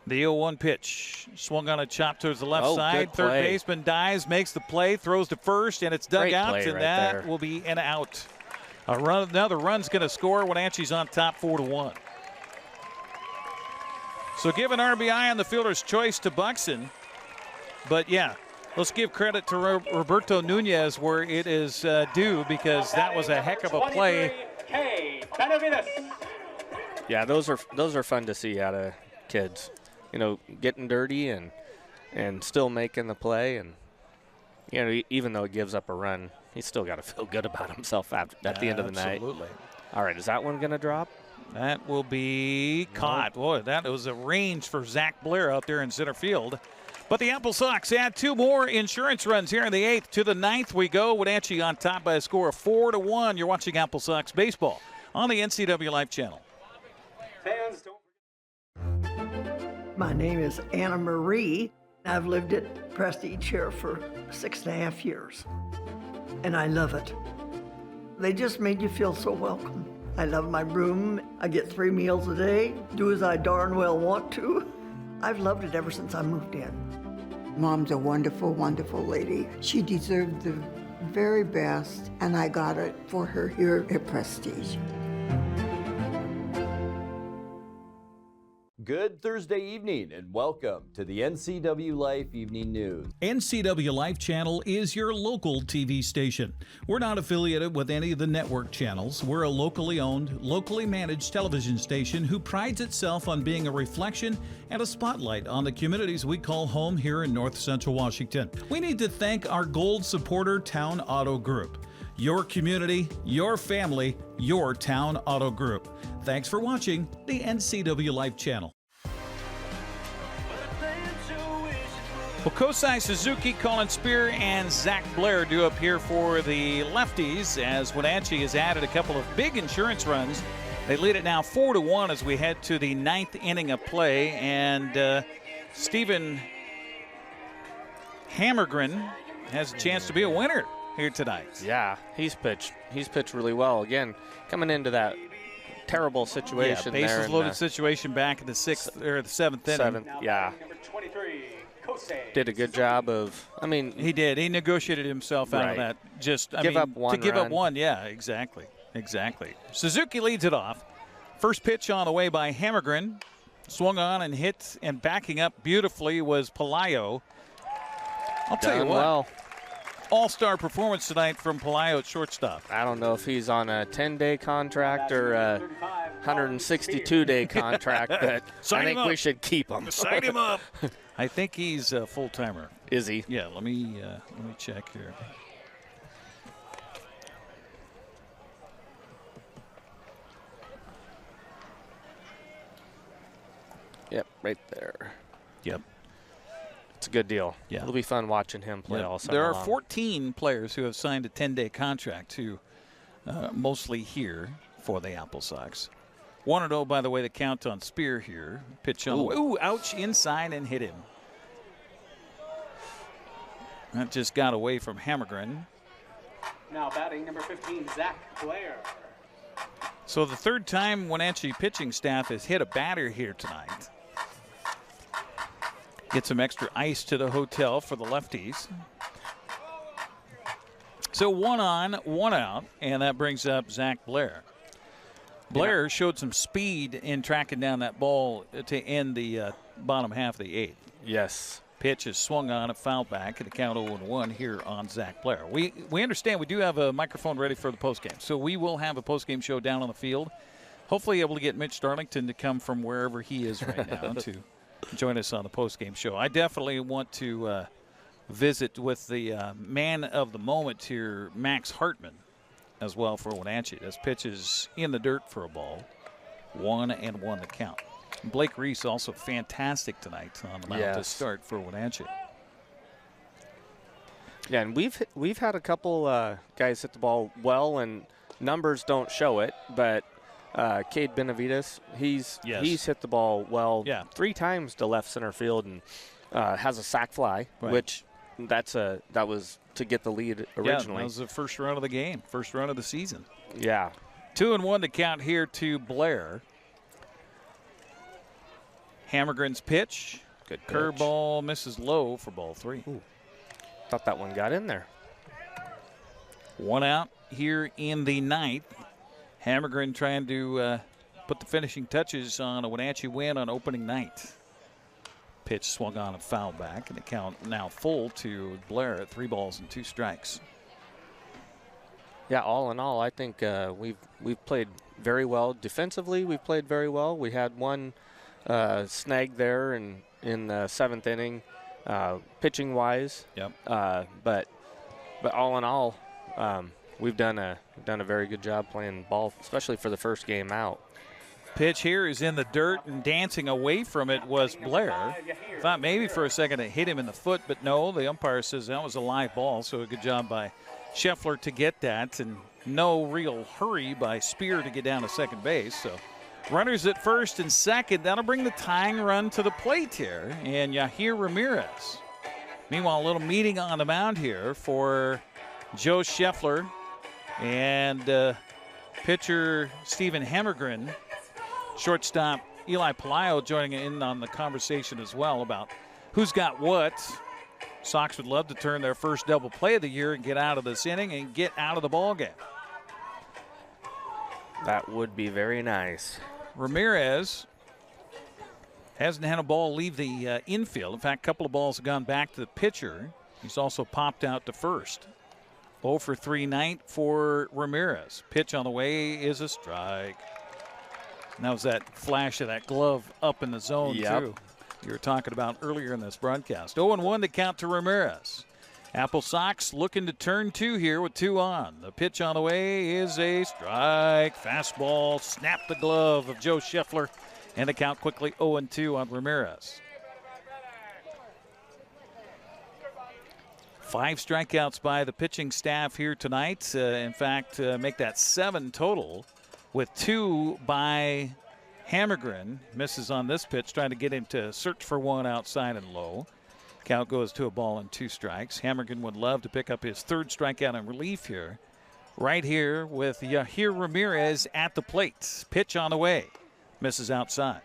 The 0-1 pitch swung on a chop towards the left side. Third baseman dives, makes the play, throws to first, and it's dug out, and that will be an out. Another run's going to score. Wenatchee's on top 4-1. So give an RBI on the fielder's choice to Buxton. But, yeah, let's give credit to Roberto Nunez where it is due, because that was a heck of a play. Yeah, those are fun to see out of kids. You know, getting dirty and still making the play. And, you know, even though it gives up a run, he's still got to feel good about himself at the end of the night. Absolutely. All right, is that one going to drop? That will be caught. Boy, that was a range for Zach Blair out there in center field. But the AppleSox add 2 more insurance runs here in the 8th. To the 9th we go. Wenatchee on top by a score of 4-1. You're watching AppleSox baseball on the NCWLIFE Channel. My name is Anna Marie. I've lived at Prestige here for 6.5 years, and I love it. They just made you feel so welcome. I love my room. I get 3 meals a day, do as I darn well want to. I've loved it ever since I moved in. Mom's a wonderful, wonderful lady. She deserved the very best, and I got it for her here at Prestige. Good Thursday evening and welcome to the NCWLIFE Evening News. NCWLIFE Channel is your local TV station. We're not affiliated with any of the network channels. We're a locally owned, locally managed television station who prides itself on being a reflection and a spotlight on the communities we call home here in North Central Washington. We need to thank our gold supporter, Town Auto Group. Your community, your family, your Town Auto Group. Thanks for watching the NCWLIFE Channel. Well, Kosai Suzuki, Colin Spear, and Zach Blair due up here for the Lefties as Wenatchee has added a couple of big insurance runs. They lead it now 4-1 as we head to the 9th inning of play. And Stephen Hammergren has a chance to be a winner here tonight. Yeah, he's pitched really well. Again, coming into that terrible situation there. Bases loaded situation back in the sixth or the seventh inning. Yeah. Did a good job of, I mean. He did. He negotiated himself out of that. Just, I mean, up one to give run. up one. Yeah, exactly. Suzuki leads it off. First pitch on the way by Hammergren. Swung on and hit, and backing up beautifully was Pelayo. I'll tell you what. Well. All-star performance tonight from Pelayo at shortstop. I don't know if he's on a 10-day contract or a 162-day contract, but I think we should keep him. Sign him up. I think he's a full-timer. Is he? Yeah, let me check here. Yep, right there. Yep. It's a good deal. Yeah. It'll be fun watching him play all summer There are long. 14 players who have signed a 10-day contract who mostly here for the AppleSox. 1-0, by the way, the count on Spear here. Pitch on the way. Ooh, ouch, inside and hit him. That just got away from Hammergren. Now batting number 15, Zach Blair. So the third time Wenatchee pitching staff has hit a batter here tonight. Get some extra ice to the hotel for the lefties. So 1 on, 1 out, and that brings up Zach Blair. Blair showed some speed in tracking down that ball to end the bottom half of the eighth. Yes. Pitch is swung on, a foul back, and a count 0-1 here on Zach Blair. We understand we do have a microphone ready for the postgame, so we will have a postgame show down on the field. Hopefully able to get Mitch Darlington to come from wherever he is right now to join us on the postgame show. I definitely want to visit with the man of the moment here, Max Hartman, as well for Wenatchee. This pitch is in the dirt for a ball. 1-1 the count. Blake Reese also fantastic tonight on the mound to start for Wenatchee. Yeah, and we've had a couple guys hit the ball well, and numbers don't show it, but Cade Benavides, he's hit the ball well 3 times to left center field and has a sac fly, which that was to get the lead originally. Yeah, that was the first run of the game, first run of the season. Yeah. 2-1 to count here to Blair. Hammergren's pitch. Good pitch. Curveball misses low for ball 3. Ooh. Thought that one got in there. 1 out here in the ninth. Hammergren trying to put the finishing touches on a Wenatchee win on opening night. Pitch swung on a foul back, and the count now full to Blair at 3 balls and 2 strikes. Yeah, all in all, I think we've played very well defensively. We've played very well. We had one snag there in the 7th inning, pitching wise. Yep. But all in all, we've done a very good job playing ball, especially for the first game out. Pitch here is in the dirt, and dancing away from it was Blair. Thought maybe for a second it hit him in the foot, but no, the umpire says that was a live ball, so a good job by Scheffler to get that, and no real hurry by Spear to get down to second base. So runners at first and second. That'll bring the tying run to the plate here, and Yahir Ramirez. Meanwhile, a little meeting on the mound here for Joe Scheffler and pitcher Stephen Hammergren. Shortstop Eli Pelayo joining in on the conversation as well about who's got what. Sox would love to turn their first double play of the year and get out of this inning and get out of the ball game. That would be very nice. Ramirez hasn't had a ball leave the infield. In fact, a couple of balls have gone back to the pitcher. He's also popped out to first. 0 for 3 night for Ramirez. Pitch on the way is a strike. And that was that flash of that glove up in the zone, too. You were talking about earlier in this broadcast. 0-1 to count to Ramirez. AppleSox looking to turn 2 here with 2 on. The pitch on the way is a strike. Fastball, snapped the glove of Joe Scheffler, and the count quickly 0-2 on Ramirez. 5 strikeouts by the pitching staff here tonight. In fact, make that 7 total, with 2 by Hammergren. Misses on this pitch, trying to get him to search for 1 outside and low. Count goes to a ball and 2 strikes. Hammergren would love to pick up his 3rd strikeout in relief here right here with Yahir Ramirez at the plate. Pitch on the way. Misses outside.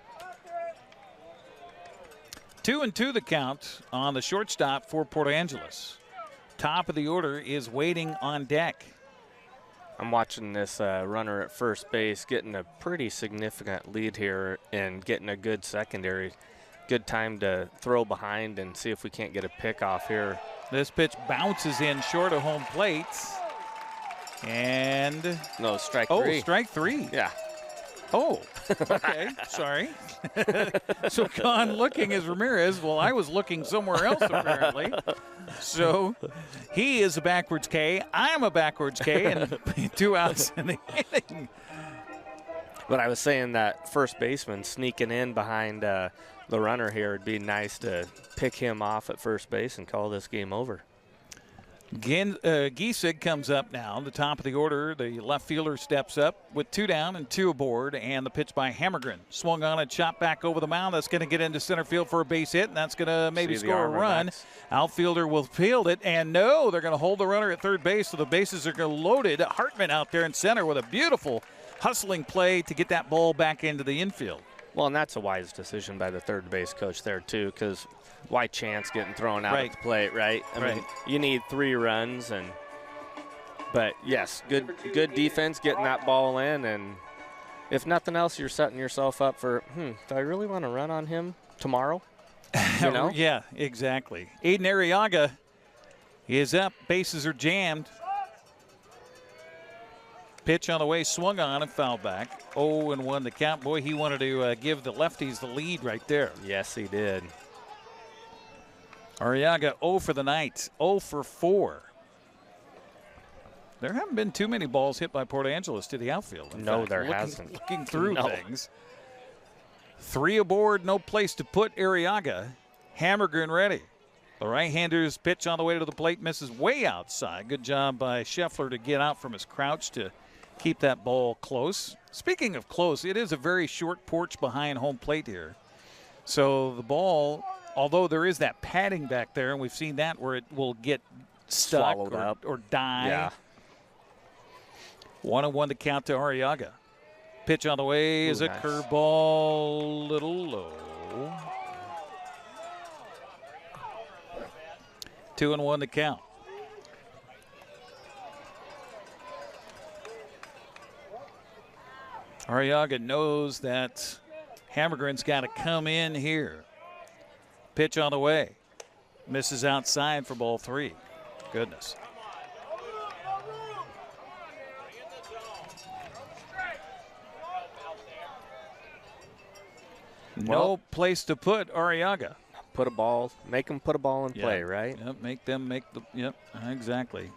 2-2 the count on the shortstop for Port Angeles. Top of the order is waiting on deck. I'm watching this runner at first base getting a pretty significant lead here and getting a good secondary. Good time to throw behind and see if we can't get a pick off here. This pitch bounces in short of home plate. And no, strike three. Oh, strike three. Yeah. Oh, okay. Sorry. So gone looking as Ramirez. Well, I was looking somewhere else apparently. So he is a backwards K. I'm a backwards K, and 2 outs in the inning. But I was saying that first baseman sneaking in behind the runner here, it'd be nice to pick him off at first base and call this game over. Giesig comes up now, the top of the order. The left fielder steps up with 2 down and 2 aboard, and the pitch by Hammergren. Swung on and chopped back over the mound. That's going to get into center field for a base hit, and that's going to maybe score a run. Backs. Outfielder will field it, and no, they're going to hold the runner at third base, so the bases are going to loaded. Hartman out there in center with a beautiful hustling play to get that ball back into the infield. Well, and that's a wise decision by the third base coach there, too, because why chance getting thrown out at the plate, right? I mean, you need 3 runs, but yes, good defense getting that ball in, and if nothing else, you're setting yourself up for, do I really want to run on him tomorrow? You know? Yeah, exactly. Aiden Arriaga is up. Bases are jammed. Pitch on the way, swung on and fouled back. 0-1 the count. Boy, he wanted to give the lefties the lead right there. Yes, he did. Arriaga 0 for the night, 0 for 4. There haven't been too many balls hit by Port Angeles to the outfield. No, there hasn't. Looking through things. 3 aboard, no place to put Arriaga. Hammergren ready. The right-hander's pitch on the way to the plate misses way outside. Good job by Scheffler to get out from his crouch to keep that ball close. Speaking of close, it is a very short porch behind home plate here. So the ball, although there is that padding back there, and we've seen that where it will get stuck or die. Yeah. 1-1 to count to Arriaga. Pitch on the way is a curveball, little low. 2-1 to count. Arriaga knows that Hammergren's got to come in here. Pitch on the way. Misses outside for ball 3. Goodness. No place to put Arriaga. Make him put a ball in play, right? Yep, make them make the, yep, exactly.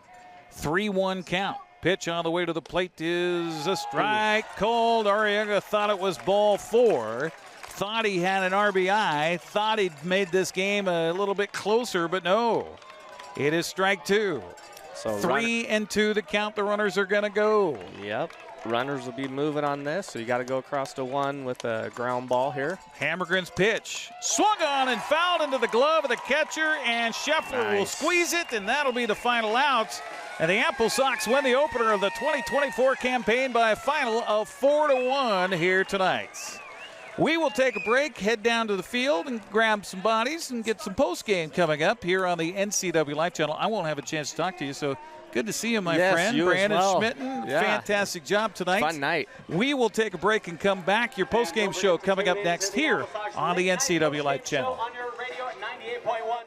3-1 count. Pitch on the way to the plate is a strike. Cold. Arriaga thought it was ball 4. Thought he had an RBI. Thought he'd made this game a little bit closer, but no. It is strike 2. So 3-2 the count. The runners are going to go. Yep. Runners will be moving on this, so you got to go across to 1 with a ground ball here. Hammergren's pitch. Swung on and fouled into the glove of the catcher, and Scheffler will squeeze it, and that'll be the final out. And the AppleSox win the opener of the 2024 campaign by a final of 4-1 here tonight. We will take a break, head down to the field, and grab some bodies and get some post-game coming up here on the NCWLIFE Channel. I won't have a chance to talk to you, so good to see you, my friend. You Brandon as well. Schmitten. Yeah. Fantastic job tonight. Fun night. We will take a break and come back. Your post-game show coming up next here on the NCWLIFE Channel. On your radio at 98.1.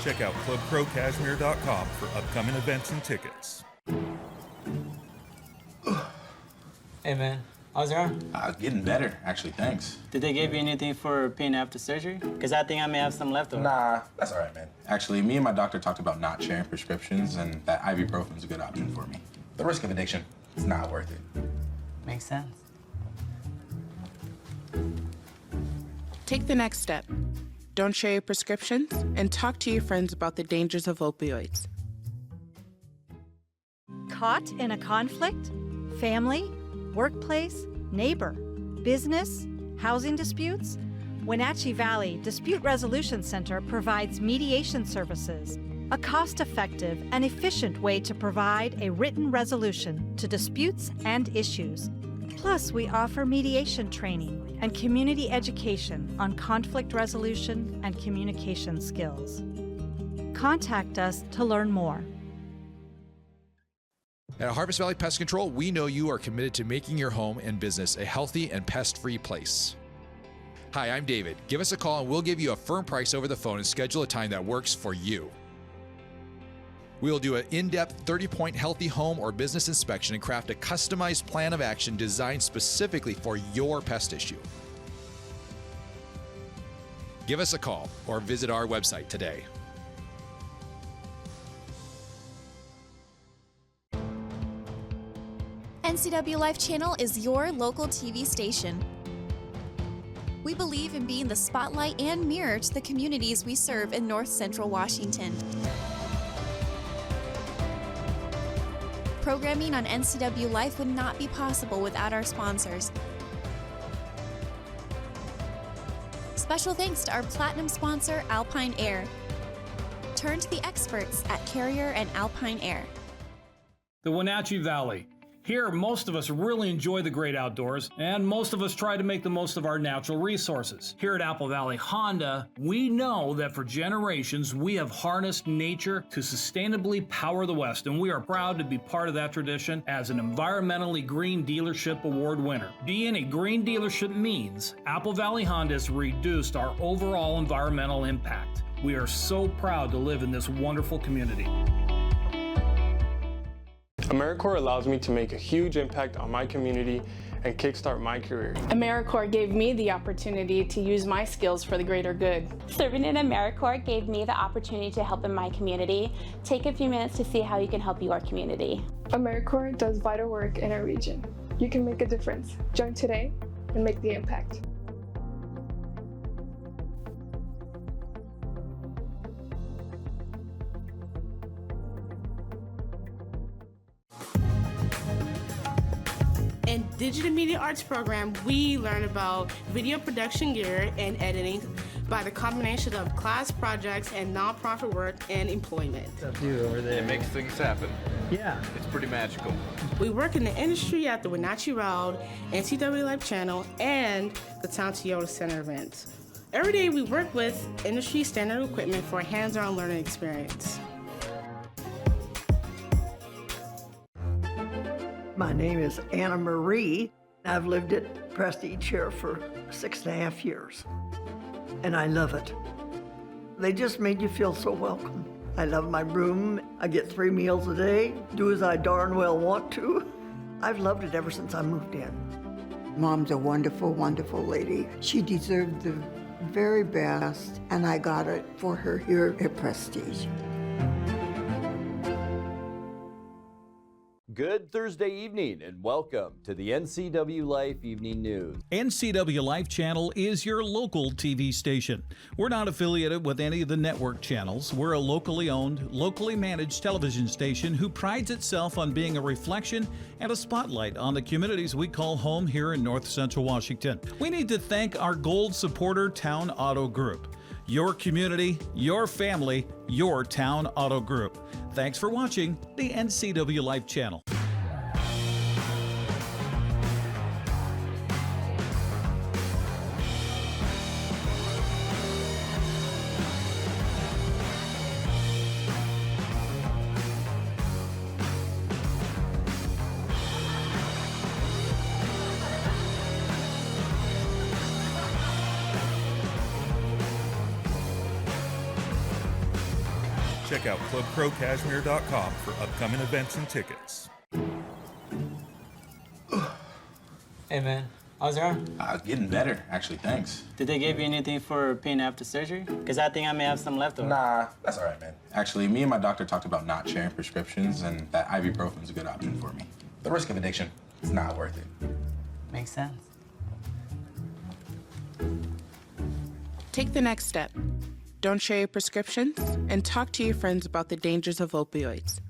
Check out ClubProCashmere.com for upcoming events and tickets. Hey man, how's your arm? Getting better, actually, thanks. Did they give you anything for pain after surgery? Because I think I may have some left over. Nah, that's all right, man. Actually, me and my doctor talked about not sharing prescriptions, and that ibuprofen is a good option for me. The risk of addiction is not worth it. Makes sense. Take the next step. Don't share your prescriptions and talk to your friends about the dangers of opioids. Caught in a conflict? Family, workplace, neighbor, business, housing disputes? Wenatchee Valley Dispute Resolution Center provides mediation services, a cost-effective and efficient way to provide a written resolution to disputes and issues. Plus, we offer mediation training and community education on conflict resolution and communication skills. Contact us to learn more. At Harvest Valley Pest Control, we know you are committed to making your home and business a healthy and pest-free place. Hi, I'm David. Give us a call and we'll give you a firm price over the phone and schedule a time that works for you. We'll do an in-depth 30-point healthy home or business inspection and craft a customized plan of action designed specifically for your pest issue. Give us a call or visit our website today. NCWLIFE Channel is your local TV station. We believe in being the spotlight and mirror to the communities we serve in North Central Washington. Programming on NCWLIFE would not be possible without our sponsors. Special thanks to our platinum sponsor, Alpine Air. Turn to the experts at Carrier and Alpine Air. The Wenatchee Valley. Here, most of us really enjoy the great outdoors, and most of us try to make the most of our natural resources. Here at Apple Valley Honda, we know that for generations, we have harnessed nature to sustainably power the West, and we are proud to be part of that tradition as an environmentally green dealership award winner. Being a green dealership means Apple Valley Honda has reduced our overall environmental impact. We are so proud to live in this wonderful community. AmeriCorps allows me to make a huge impact on my community and kickstart my career. AmeriCorps gave me the opportunity to use my skills for the greater good. Serving in AmeriCorps gave me the opportunity to help in my community. Take a few minutes to see how you can help your community. AmeriCorps does vital work in our region. You can make a difference. Join today and make the impact. In Digital Media Arts program, we learn about video production gear and editing by the combination of class projects and nonprofit work and employment. It makes things happen. Yeah. It's pretty magical. We work in the industry at the Wenatchee Road, NCWLIFE Channel, and the Town Toyota Center events. Every day we work with industry standard equipment for a hands-on learning experience. My name is Anna Marie. I've lived at Prestige here for 6.5 years, and I love it. They just made you feel so welcome. I love my room. I get 3 meals a day, do as I darn well want to. I've loved it ever since I moved in. Mom's a wonderful, wonderful lady. She deserved the very best, and I got it for her here at Prestige. Good Thursday evening and welcome to the NCWLIFE Evening News. NCWLIFE Channel is your local TV station. We're not affiliated with any of the network channels. We're a locally owned, locally managed television station who prides itself on being a reflection and a spotlight on the communities we call home here in North Central Washington. We need to thank our gold supporter, Town Auto Group. Your community, your family, your Town Auto Group. Thanks for watching the NCWLIFE Channel. Check out clubcrowcashmere.com for upcoming events and tickets. Hey man, how's your arm? Getting better, actually, thanks. Did they give you anything for pain after surgery? Because I think I may have some left over. Nah, that's all right, man. Actually, me and my doctor talked about not sharing prescriptions, and that ibuprofen is a good option for me. The risk of addiction, it's not worth it. Makes sense. Take the next step. Don't share your prescriptions and talk to your friends about the dangers of opioids.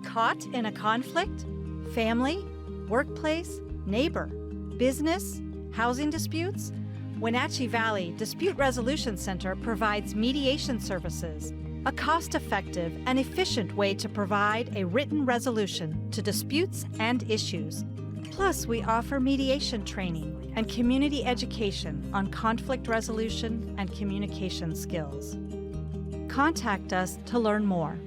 Caught in a conflict? Family, workplace, neighbor, business, housing disputes? Wenatchee Valley Dispute Resolution Center provides mediation services, a cost-effective and efficient way to provide a written resolution to disputes and issues. Plus, we offer mediation training and community education on conflict resolution and communication skills. Contact us to learn more.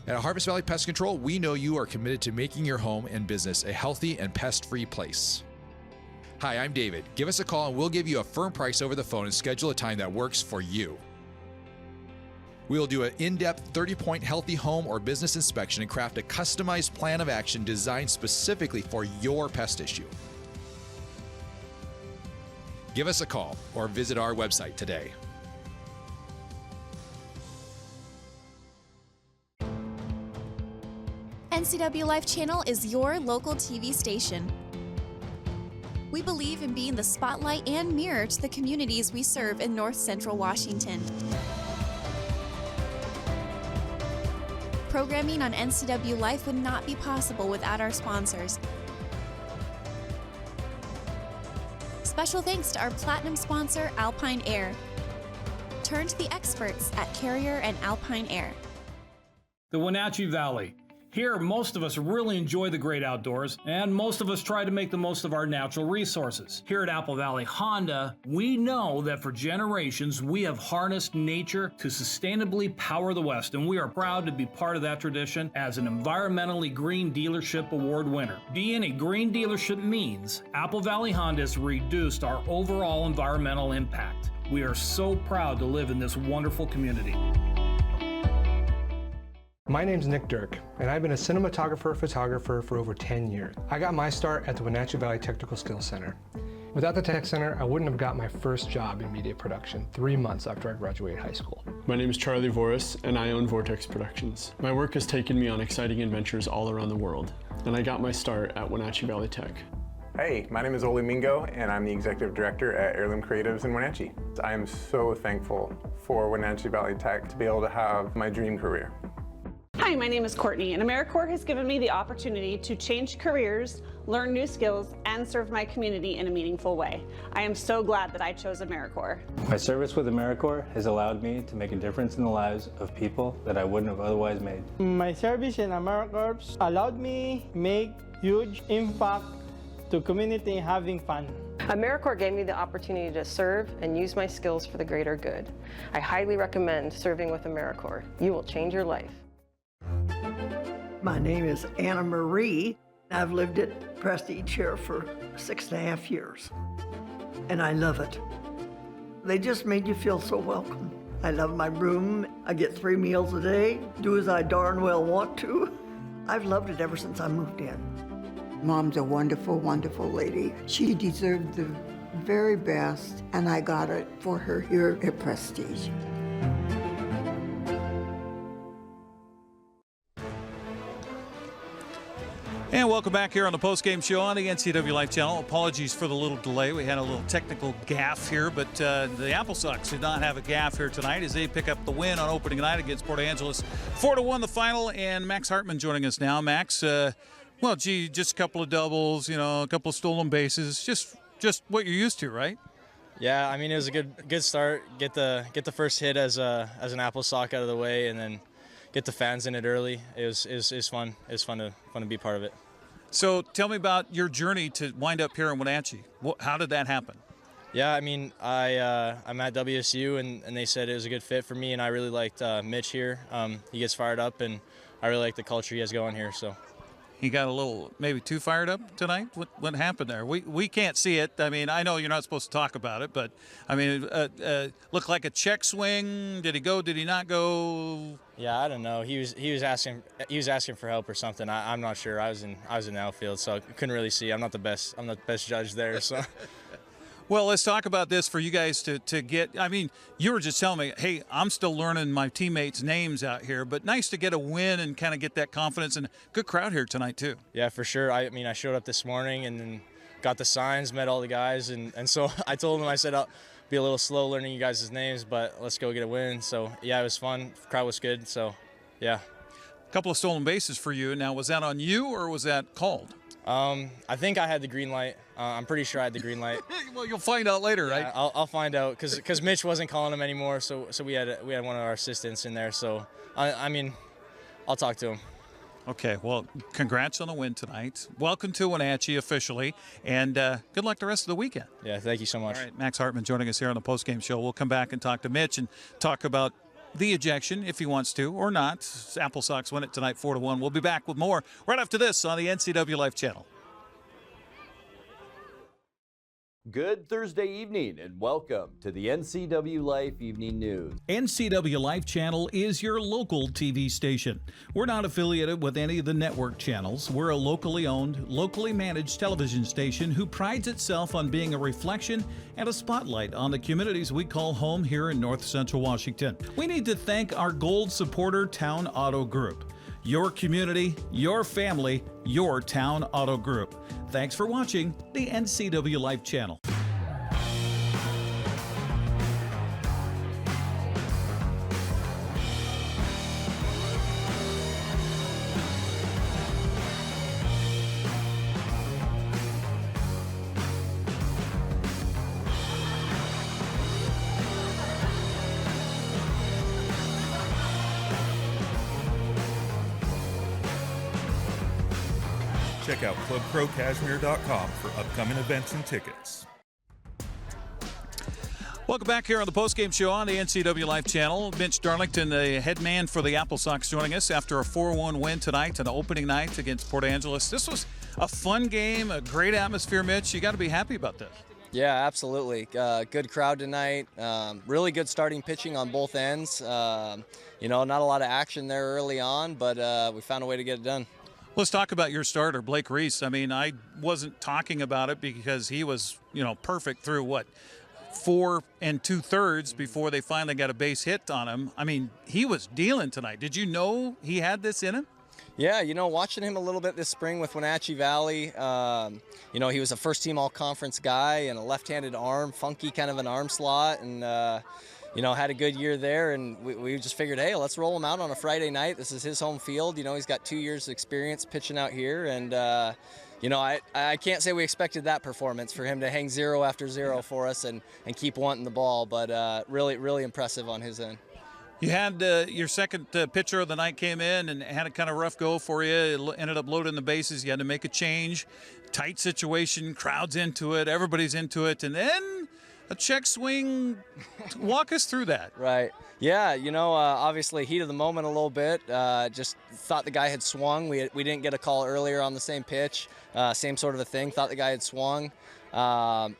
At Harvest Valley Pest Control, we know you are committed to making your home and business a healthy and pest-free place. Hi, I'm David. Give us a call and we'll give you a firm price over the phone and schedule a time that works for you. We will do an in-depth 30-point healthy home or business inspection and craft a customized plan of action designed specifically for your pest issue. Give us a call or visit our website today. NCWLIFE Channel is your local TV station. We believe in being the spotlight and mirror to the communities we serve in North Central Washington. Programming on NCWLIFE would not be possible without our sponsors. Special thanks to our platinum sponsor, Alpine Air. Turn to the experts at Carrier and Alpine Air. The Wenatchee Valley. Here, most of us really enjoy the great outdoors, and most of us try to make the most of our natural resources. Here at Apple Valley Honda, we know that for generations, we have harnessed nature to sustainably power the West, and we are proud to be part of that tradition as an environmentally green dealership award winner. Being a green dealership means Apple Valley Honda has reduced our overall environmental impact. We are so proud to live in this wonderful community. My name's Nick Dirk, and I've been a cinematographer-photographer for over 10 years. I got my start at the Wenatchee Valley Technical Skills Center. Without the Tech Center, I wouldn't have got my first job in media production 3 months after I graduated high school. My name is Charlie Voris, and I own Vortex Productions. My work has taken me on exciting adventures all around the world, and I got my start at Wenatchee Valley Tech. Hey, my name is Ole Mingo, and I'm the Executive Director at Heirloom Creatives in Wenatchee. I am so thankful for Wenatchee Valley Tech to be able to have my dream career. Hi, my name is Courtney, and AmeriCorps has given me the opportunity to change careers, learn new skills, and serve my community in a meaningful way. I am so glad that I chose AmeriCorps. My service with AmeriCorps has allowed me to make a difference in the lives of people that I wouldn't have otherwise made. My service in AmeriCorps allowed me make huge impact to community having fun. AmeriCorps gave me the opportunity to serve and use my skills for the greater good. I highly recommend serving with AmeriCorps. You will change your life. My name is Anna Marie. I've lived at Prestige here for 6.5 years, and I love it. They just made you feel so welcome. I love my room. I get 3 meals a day, do as I darn well want to. I've loved it ever since I moved in. Mom's a wonderful, wonderful lady. She deserved the very best, and I got it for her here at Prestige. And welcome back here on the postgame show on the NCWLIFE Channel. Apologies for the little delay. We had a little technical gaffe here, but the AppleSox did not have a gaffe here tonight as they pick up the win on opening night against Port Angeles. 4-1 the final, and Max Hartman joining us now. Max, well, gee, just a couple of doubles, you know, a couple of stolen bases, just what you're used to, right? Yeah, I mean, it was a good start. Get the first hit as an AppleSox out of the way, and then get the fans in it early. It was fun. It was fun to be part of it. So tell me about your journey to wind up here in Wenatchee. How did that happen? Yeah, I mean, I'm at WSU, and they said it was a good fit for me, and I really liked Mitch here. He gets fired up, and I really like the culture he has going here. So he got a little maybe too fired up tonight. What happened there? We can't see it. I mean, I know you're not supposed to talk about it, but I mean, looked like a check swing. Did he go? Did he not go? Yeah, I don't know. He was asking for help or something. I'm not sure. I was in the outfield, so I couldn't really see. I'm not the best judge there. So. Well, let's talk about this for you guys to get. I mean, you were just telling me, hey, I'm still learning my teammates' names out here, but nice to get a win and kind of get that confidence, and good crowd here tonight too. Yeah, for sure. I mean, I showed up this morning and then got the signs, met all the guys, and so I told him, I said, I'll be a little slow learning you guys' names, but let's go get a win. So yeah, it was fun. The crowd was good. So yeah. A couple of stolen bases for you. Now, was that on you or was that called? I think I had the green light. I'm pretty sure I had the green light. Well, you'll find out later, yeah, right? I'll find out because Mitch wasn't calling him anymore. So we had one of our assistants in there. So I mean, I'll talk to him. Okay, well, congrats on the win tonight. Welcome to Wenatchee officially, and good luck the rest of the weekend. Yeah, thank you so much. All right, Max Hartman joining us here on the postgame show. We'll come back and talk to Mitch and talk about the ejection if he wants to or not. AppleSox win it tonight 4-1. We'll be back with more right after this on the NCWLIFE Channel. Good Thursday evening and welcome to the NCWLIFE Evening News. NCWLIFE Channel is your local TV station. We're not affiliated with any of the network channels. We're a locally owned, locally managed television station who prides itself on being a reflection and a spotlight on the communities we call home here in North Central Washington. We need to thank our gold supporter, Town Auto Group. Your community, your family, your Town Auto Group. Thanks for watching the NCWLIFE Channel. Check out clubprocashmere.com for upcoming events and tickets. Welcome back here on the postgame show on the NCWLIFE Channel. Mitch Darlington, the head man for the AppleSox, joining us after a 4-1 win tonight on the opening night against Port Angeles. This was a fun game, a great atmosphere, Mitch. You got to be happy about this. Yeah, absolutely. Good crowd tonight. Really good starting pitching on both ends. You know, not a lot of action there early on, but we found a way to get it done. Let's talk about your starter, Blake Reese. I mean, I wasn't talking about it because he was, perfect through 4 2/3 before they finally got a base hit on him. I mean, he was dealing tonight. Did you know he had this in him? Yeah, watching him a little bit this spring with Wenatchee Valley, he was a first-team all-conference guy and a left-handed arm, funky kind of an arm slot, and had a good year there, and we just figured, hey, let's roll him out on a Friday night. This is his home field. He's got 2 years experience pitching out here, and I can't say we expected that performance for him to hang 0 after 0 for us and keep wanting the ball, but really, really impressive on his end. You had your second pitcher of the night came in and had a kind of rough go for you. It ended up loading the bases. You had to make a change. Tight situation, crowd's into it, everybody's into it, and then a check swing. Walk us through that. Right. Yeah, obviously heat of the moment a little bit. Just thought the guy had swung. We didn't get a call earlier on the same pitch. Same sort of a thing. Thought the guy had swung.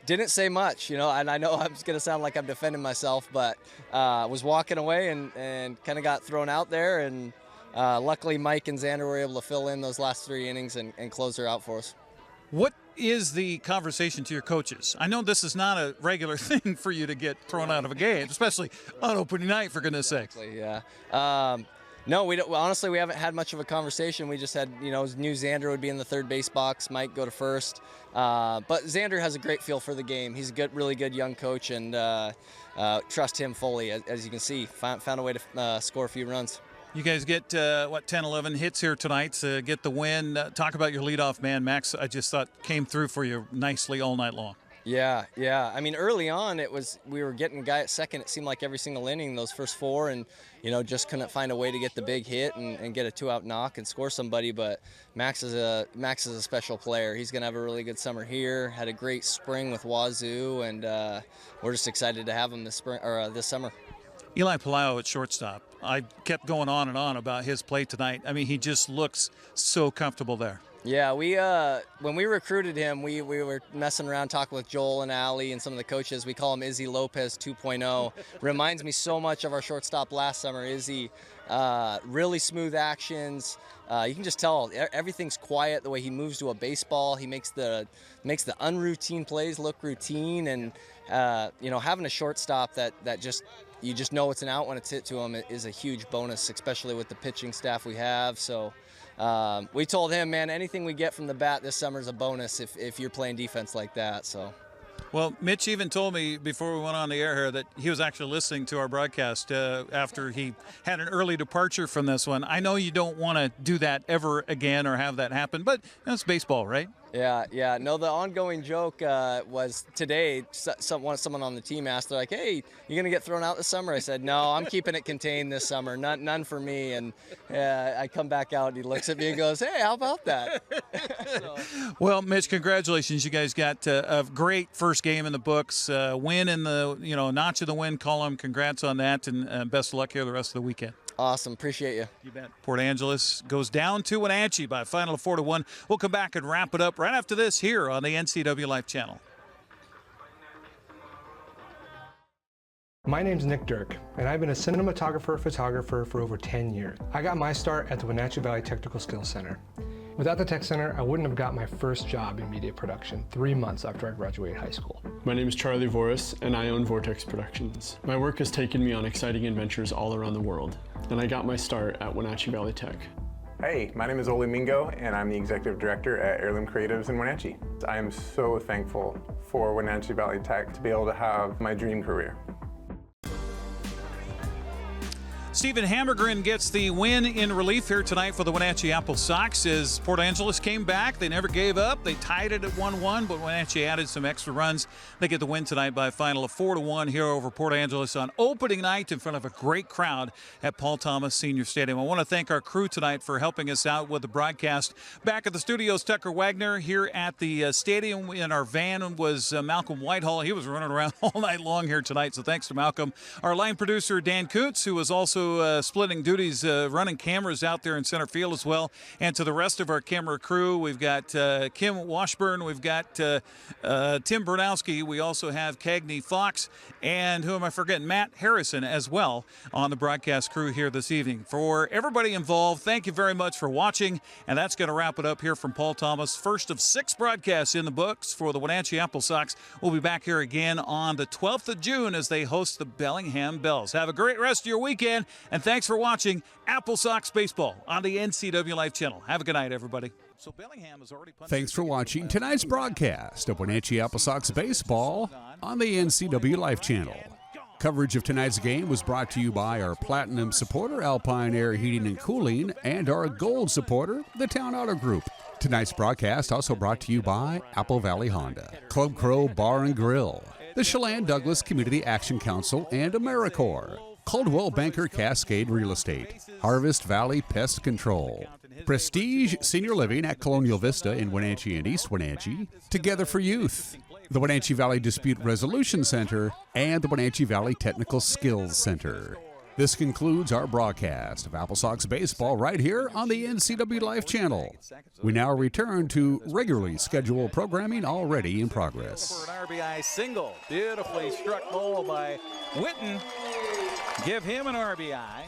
Didn't say much, and I know I'm going to sound like I'm defending myself, but was walking away and kind of got thrown out there. And luckily Mike and Xander were able to fill in those last 3 innings and close her out for us. What is the conversation to your coaches? I know this is not a regular thing for you to get thrown out of a game, especially on opening night, for goodness sakes. Exactly, yeah. No, we don't, honestly, we haven't had much of a conversation. We just had, knew Xander would be in the third base box, Mike go to first. But Xander has a great feel for the game. He's a really good young coach, and trust him fully. As you can see, found a way to score a few runs. You guys get, 10, 11 hits here tonight to get the win. Talk about your leadoff man, Max. I just thought came through for you nicely all night long. Yeah. I mean, early on, we were getting a guy at second, it seemed like every single inning, those first 4, and, just couldn't find a way to get the big hit and get a 2-out knock and score somebody. But Max is a special player. He's going to have a really good summer here. Had a great spring with Wazoo, and we're just excited to have him this summer. Eli Palau at shortstop. I kept going on and on about his play tonight. I mean, he just looks so comfortable there. Yeah, when we recruited him, we were messing around talking with Joel and Allie and some of the coaches. We call him Izzy Lopez 2.0. Reminds me so much of our shortstop last summer. Izzy, really smooth actions. You can just tell everything's quiet. The way he moves to a baseball, he makes the unroutine plays look routine. And having a shortstop that you just know it's an out when it's hit to him is a huge bonus, especially with the pitching staff we have. So. we told him, man, anything we get from the bat this summer is a bonus if you're playing defense like that. So. Well, Mitch even told me before we went on the air here that he was actually listening to our broadcast after he had an early departure from this one. I know you don't want to do that ever again or have that happen, but that's baseball, right? Yeah. No, the ongoing joke was today, someone on the team asked, they're like, hey, you going to get thrown out this summer? I said, no, I'm keeping it contained this summer. None for me. And I come back out and he looks at me and goes, hey, how about that? Well, Mitch, congratulations. You guys got a great first game in the books. Win in the, notch of the win column. Congrats on that, and best of luck here the rest of the weekend. Awesome. Appreciate you. You bet. Port Angeles goes down to Wenatchee by a final of 4-1. We'll come back and wrap it up right after this here on the NCWLIFE Channel. My name's Nick Dirk, and I've been a cinematographer-photographer for over 10 years. I got my start at the Wenatchee Valley Technical Skills Center. Without the Tech Center, I wouldn't have got my first job in media production 3 months after I graduated high school. My name is Charlie Voris, and I own Vortex Productions. My work has taken me on exciting adventures all around the world, and I got my start at Wenatchee Valley Tech. Hey, my name is Ole Mingo, and I'm the Executive Director at Heirloom Creatives in Wenatchee. I am so thankful for Wenatchee Valley Tech to be able to have my dream career. Stephen Hammergren gets the win in relief here tonight for the Wenatchee AppleSox as Port Angeles came back. They never gave up. They tied it at 1-1, but Wenatchee added some extra runs. They get the win tonight by a final of 4-1 here over Port Angeles on opening night in front of a great crowd at Paul Thomas Senior Stadium. I want to thank our crew tonight for helping us out with the broadcast. Back at the studios, Tucker Wagner. Here at the stadium in our van was Malcolm Whitehall. He was running around all night long here tonight, so thanks to Malcolm. Our line producer, Dan Kutz, who was also splitting duties, running cameras out there in center field as well. And to the rest of our camera crew, we've got Kim Washburn, we've got Tim Bernowski, we also have Cagney Fox, and who am I forgetting? Matt Harrison as well on the broadcast crew here this evening. For everybody involved, thank you very much for watching, and that's going to wrap it up here from Paul Thomas. First of 6 broadcasts in the books for the Wenatchee AppleSox. We'll be back here again on the 12th of June as they host the Bellingham Bells. Have a great rest of your weekend, and thanks for watching AppleSox Baseball on the NCWLIFE Channel. Have a good night, everybody. So Bellingham has already Thanks for watching tonight's broadcast of Wenatchee AppleSox Baseball on the NCWLIFE Channel. Coverage of tonight's game was brought to you by our Platinum supporter, Alpine Air Heating and Cooling, and our Gold supporter, the Town Auto Group. Tonight's broadcast also brought to you by Apple Valley Honda, Club Crow Bar and Grill, the Chelan Douglas Community Action Council, and AmeriCorps. Coldwell Banker Cascade Real Estate, Harvest Valley Pest Control, Prestige Senior Living at Colonial Vista in Wenatchee and East Wenatchee, Together for Youth, the Wenatchee Valley Dispute Resolution Center, and the Wenatchee Valley Technical Skills Center. This concludes our broadcast of AppleSox Baseball right here on the NCWLIFE Channel. We now return to regularly scheduled programming already in progress. For an RBI single. Beautifully struck ball by Winton. Give him an RBI.